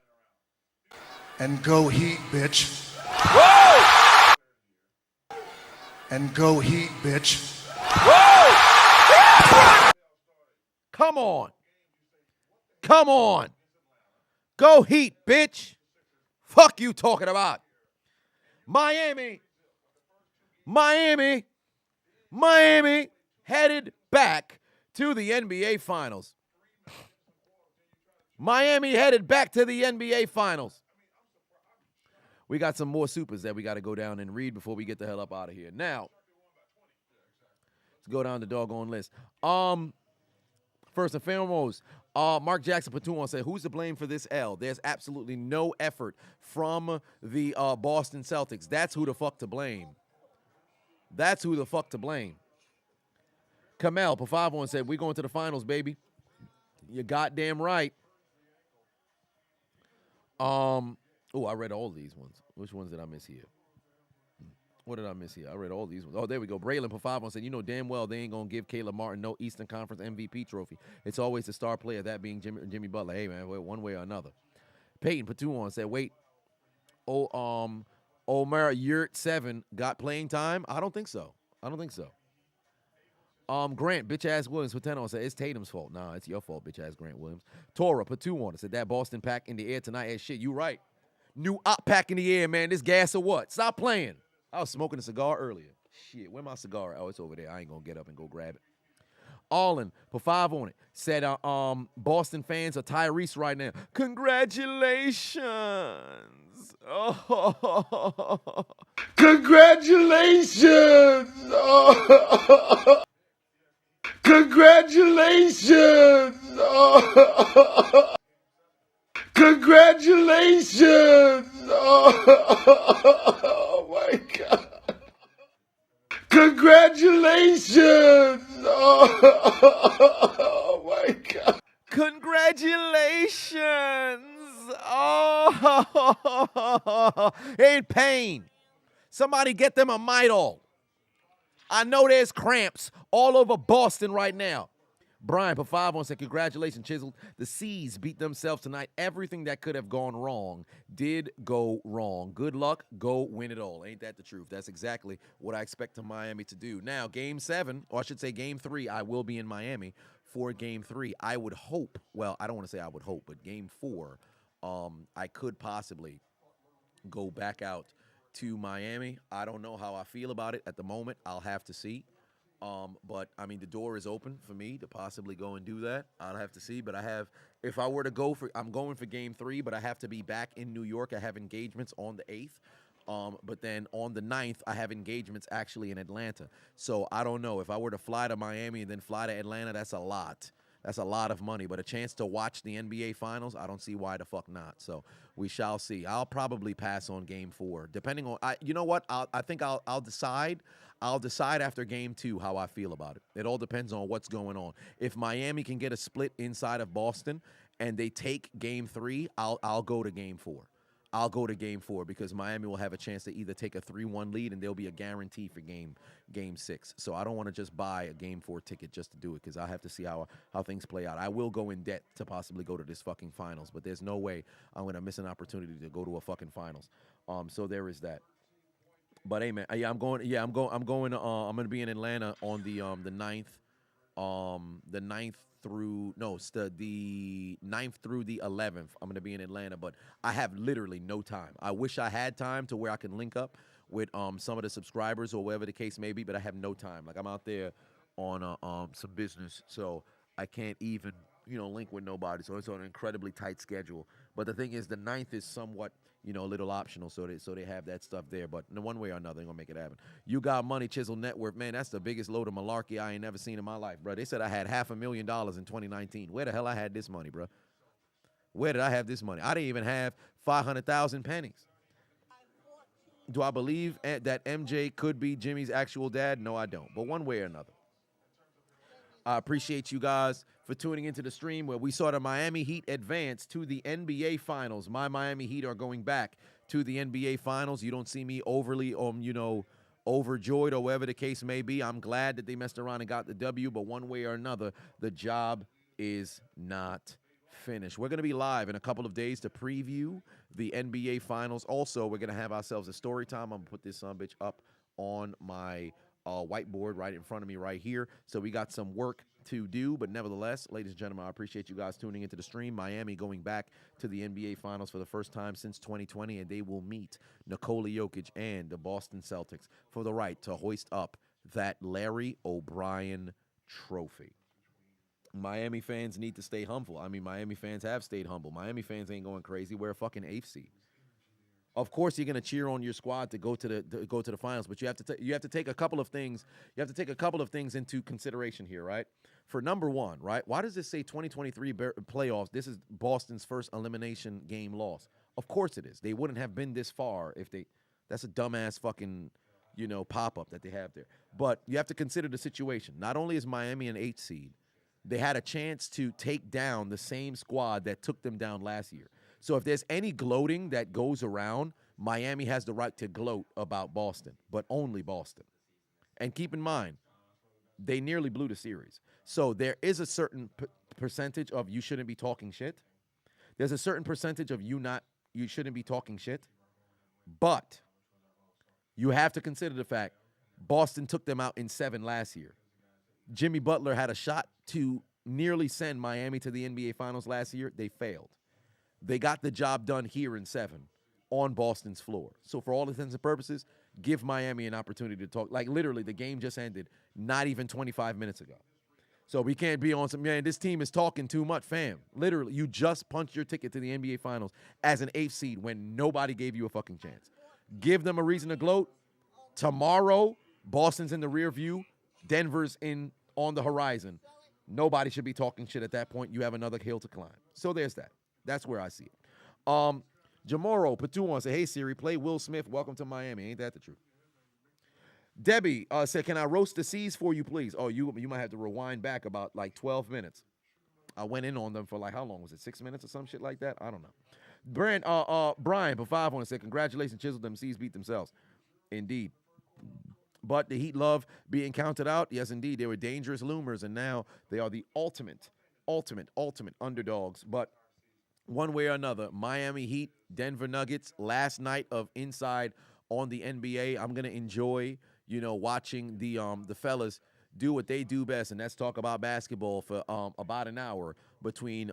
And go Heat, bitch. Whoa! And go Heat, bitch. Whoa! Come on. Come on. Go Heat, bitch. Fuck you talking about. Miami headed back to the NBA Finals. Miami headed back to the NBA Finals. We got some more supers that we got to go down and read before we get the hell up out of here. Now, let's go down the doggone list. First and foremost, Mark Jackson Patuan said, who's to blame for this L? There's absolutely no effort from the Boston Celtics. That's who the fuck to blame. That's who the fuck to blame. Cameo Pafavon said, we're going to the finals, baby. You're goddamn right. Oh, I read all these ones. Which ones did I miss here? What did I miss here? I read all these ones. Oh, there we go. Braylon Pafavon said, you know damn well they ain't going to give Caleb Martin no Eastern Conference MVP trophy. It's always the star player, that being Jimmy Butler. Hey, man, one way or another. Peyton Patuon said, wait, Omer Yurt 7 got playing time? I don't think so. Grant, bitch-ass Williams, Pateno said, it's Tatum's fault. Nah, it's your fault, bitch-ass Grant Williams. Torah, Patuon said, that Boston pack in the air tonight as shit. You right. New op pack in the air, man. This gas or what? Stop playing. I was smoking a cigar earlier. Shit, where my cigar? Oh, it's over there. I ain't gonna get up and go grab it. Allin, put 5 on it. Said Boston fans are Tyrese right now. Congratulations. Oh. Congratulations! Oh. Congratulations! Oh. Congratulations! Oh my God! Congratulations! Oh my God! Congratulations. Oh. In pain. Somebody get them a Midol. I know there's cramps all over Boston right now. Brian Pafavon said, congratulations, Chiseled. The C's beat themselves tonight. Everything that could have gone wrong did go wrong. Good luck. Go win it all. Ain't that the truth? That's exactly what I expect Miami to do. Now, Game 7, or I should say Game 3, I will be in Miami for Game 3. I would hope, well, I don't want to say I would hope, but Game 4, I could possibly go back out to Miami. I don't know how I feel about it at the moment. I'll have to see. But I mean, the door is open for me to possibly go and do that. I'll have to see, but if I were to go I'm going for Game 3, but I have to be back in New York. I have engagements on the 8th. But then on the 9th, I have engagements actually in Atlanta. So I don't know. If I were to fly to Miami and then fly to Atlanta, that's a lot. That's a lot of money. But a chance to watch the NBA Finals, I don't see why the fuck not. So we shall see. I'll probably pass on Game 4, depending on. You know what? I think I'll decide. I'll decide after Game 2 how I feel about it. It all depends on what's going on. If Miami can get a split inside of Boston and they take Game 3, I'll go to Game 4. I'll go to Game 4 because Miami will have a chance to either take a 3-1 lead and there'll be a guarantee for Game 6. So I don't want to just buy a Game 4 ticket just to do it because I have to see how things play out. I will go in debt to possibly go to this fucking finals, but there's no way I'm going to miss an opportunity to go to a fucking finals. So there is that. But hey, man, I'm going to be in Atlanta on the 9th. The 9th through the 9th through the 11th. I'm going to be in Atlanta, but I have literally no time. I wish I had time to where I can link up with some of the subscribers or whatever the case may be, but I have no time. Like I'm out there on some business, so I can't even link with nobody. So it's on an incredibly tight schedule. But the thing is, the 9th is somewhat a little optional, so they have that stuff there. But in one way or another, they're going to make it happen. You Got Money, Chiseled Network. Man, that's the biggest load of malarkey I ain't never seen in my life, bro. They said I had $500,000 in 2019. Where the hell I had this money, bro? Where did I have this money? I didn't even have 500,000 pennies. Do I believe that MJ could be Jimmy's actual dad? No, I don't. But one way or another. I appreciate you guys for tuning into the stream where we saw the Miami Heat advance to the NBA Finals. My Miami Heat are going back to the NBA Finals. You don't see me overly, overjoyed or whatever the case may be. I'm glad that they messed around and got the W, but one way or another, the job is not finished. We're going to be live in a couple of days to preview the NBA Finals. Also, we're going to have ourselves a story time. I'm going to put this bitch up on my whiteboard right in front of me right here. So we got some work to do, but nevertheless, ladies and gentlemen, I appreciate you guys tuning into the stream. Miami going back to the NBA Finals for the first time since 2020, and they will meet Nikola Jokic and the Boston Celtics for the right to hoist up that Larry O'Brien trophy. Miami fans need to stay humble. I mean, Miami fans have stayed humble. Miami fans ain't going crazy. We're a fucking 8th seed. Of course, you're gonna cheer on your squad to go to the finals, but you have to take a couple of things. You have to take a couple of things into consideration here, right? For number one, right? Why does this say 2023 playoffs? This is Boston's first elimination game loss. Of course it is. They wouldn't have been this far if they. That's a dumbass fucking, pop up that they have there. But you have to consider the situation. Not only is Miami an 8th seed, they had a chance to take down the same squad that took them down last year. So if there's any gloating that goes around, Miami has the right to gloat about Boston, but only Boston. And keep in mind, they nearly blew the series. So there is a certain percentage of you shouldn't be talking shit. There's a certain percentage of you shouldn't be talking shit. But you have to consider the fact Boston took them out in 7 last year. Jimmy Butler had a shot to nearly send Miami to the NBA Finals last year. They failed. They got the job done here in 7 on Boston's floor. So for all intents and purposes, give Miami an opportunity to talk. Like literally, the game just ended not even 25 minutes ago. So we can't be on some, man, this team is talking too much, fam. Literally, you just punched your ticket to the NBA Finals as an 8th seed when nobody gave you a fucking chance. Give them a reason to gloat. Tomorrow, Boston's in the rear view. Denver's on the horizon. Nobody should be talking shit at that point. You have another hill to climb. So there's that. That's where I see it. Jamoro Patu said, hey, Siri, play Will Smith. Welcome to Miami. Ain't that the truth? Debbie said, can I roast the C's for you, please? Oh, you might have to rewind back about like 12 minutes. I went in on them for like, how long was it? 6 minutes or some shit like that? I don't know. Brian, for 5 said, congratulations, Chiseled. Them C's beat themselves. Indeed. But the Heat love being counted out. Yes, indeed. They were dangerous loomers, and now they are the ultimate underdogs. But one way or another, Miami Heat, Denver Nuggets, last night of Inside on the NBA. I'm going to enjoy, watching the fellas do what they do best, and that's talk about basketball for about an hour between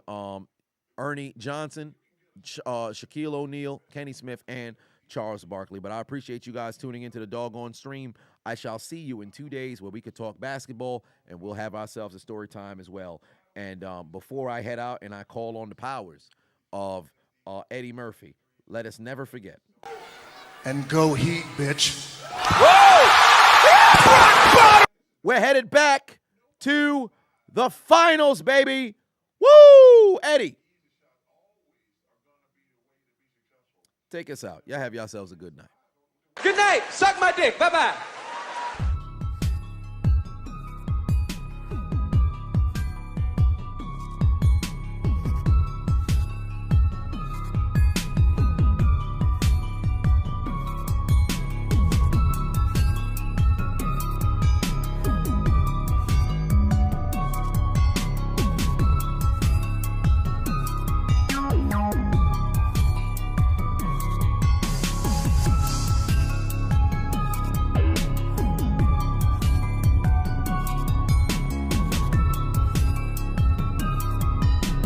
Ernie Johnson, Shaquille O'Neal, Kenny Smith, and Charles Barkley. But I appreciate you guys tuning into the doggone stream. I shall see you in 2 days where we could talk basketball, and we'll have ourselves a story time as well. And before I head out and I call on the powers of Eddie Murphy, let us never forget. And go Heat, bitch. We're headed back to the finals, baby. Woo! Eddie, take us out. Y'all have yourselves a good night. Good night. Suck my dick. Bye-bye.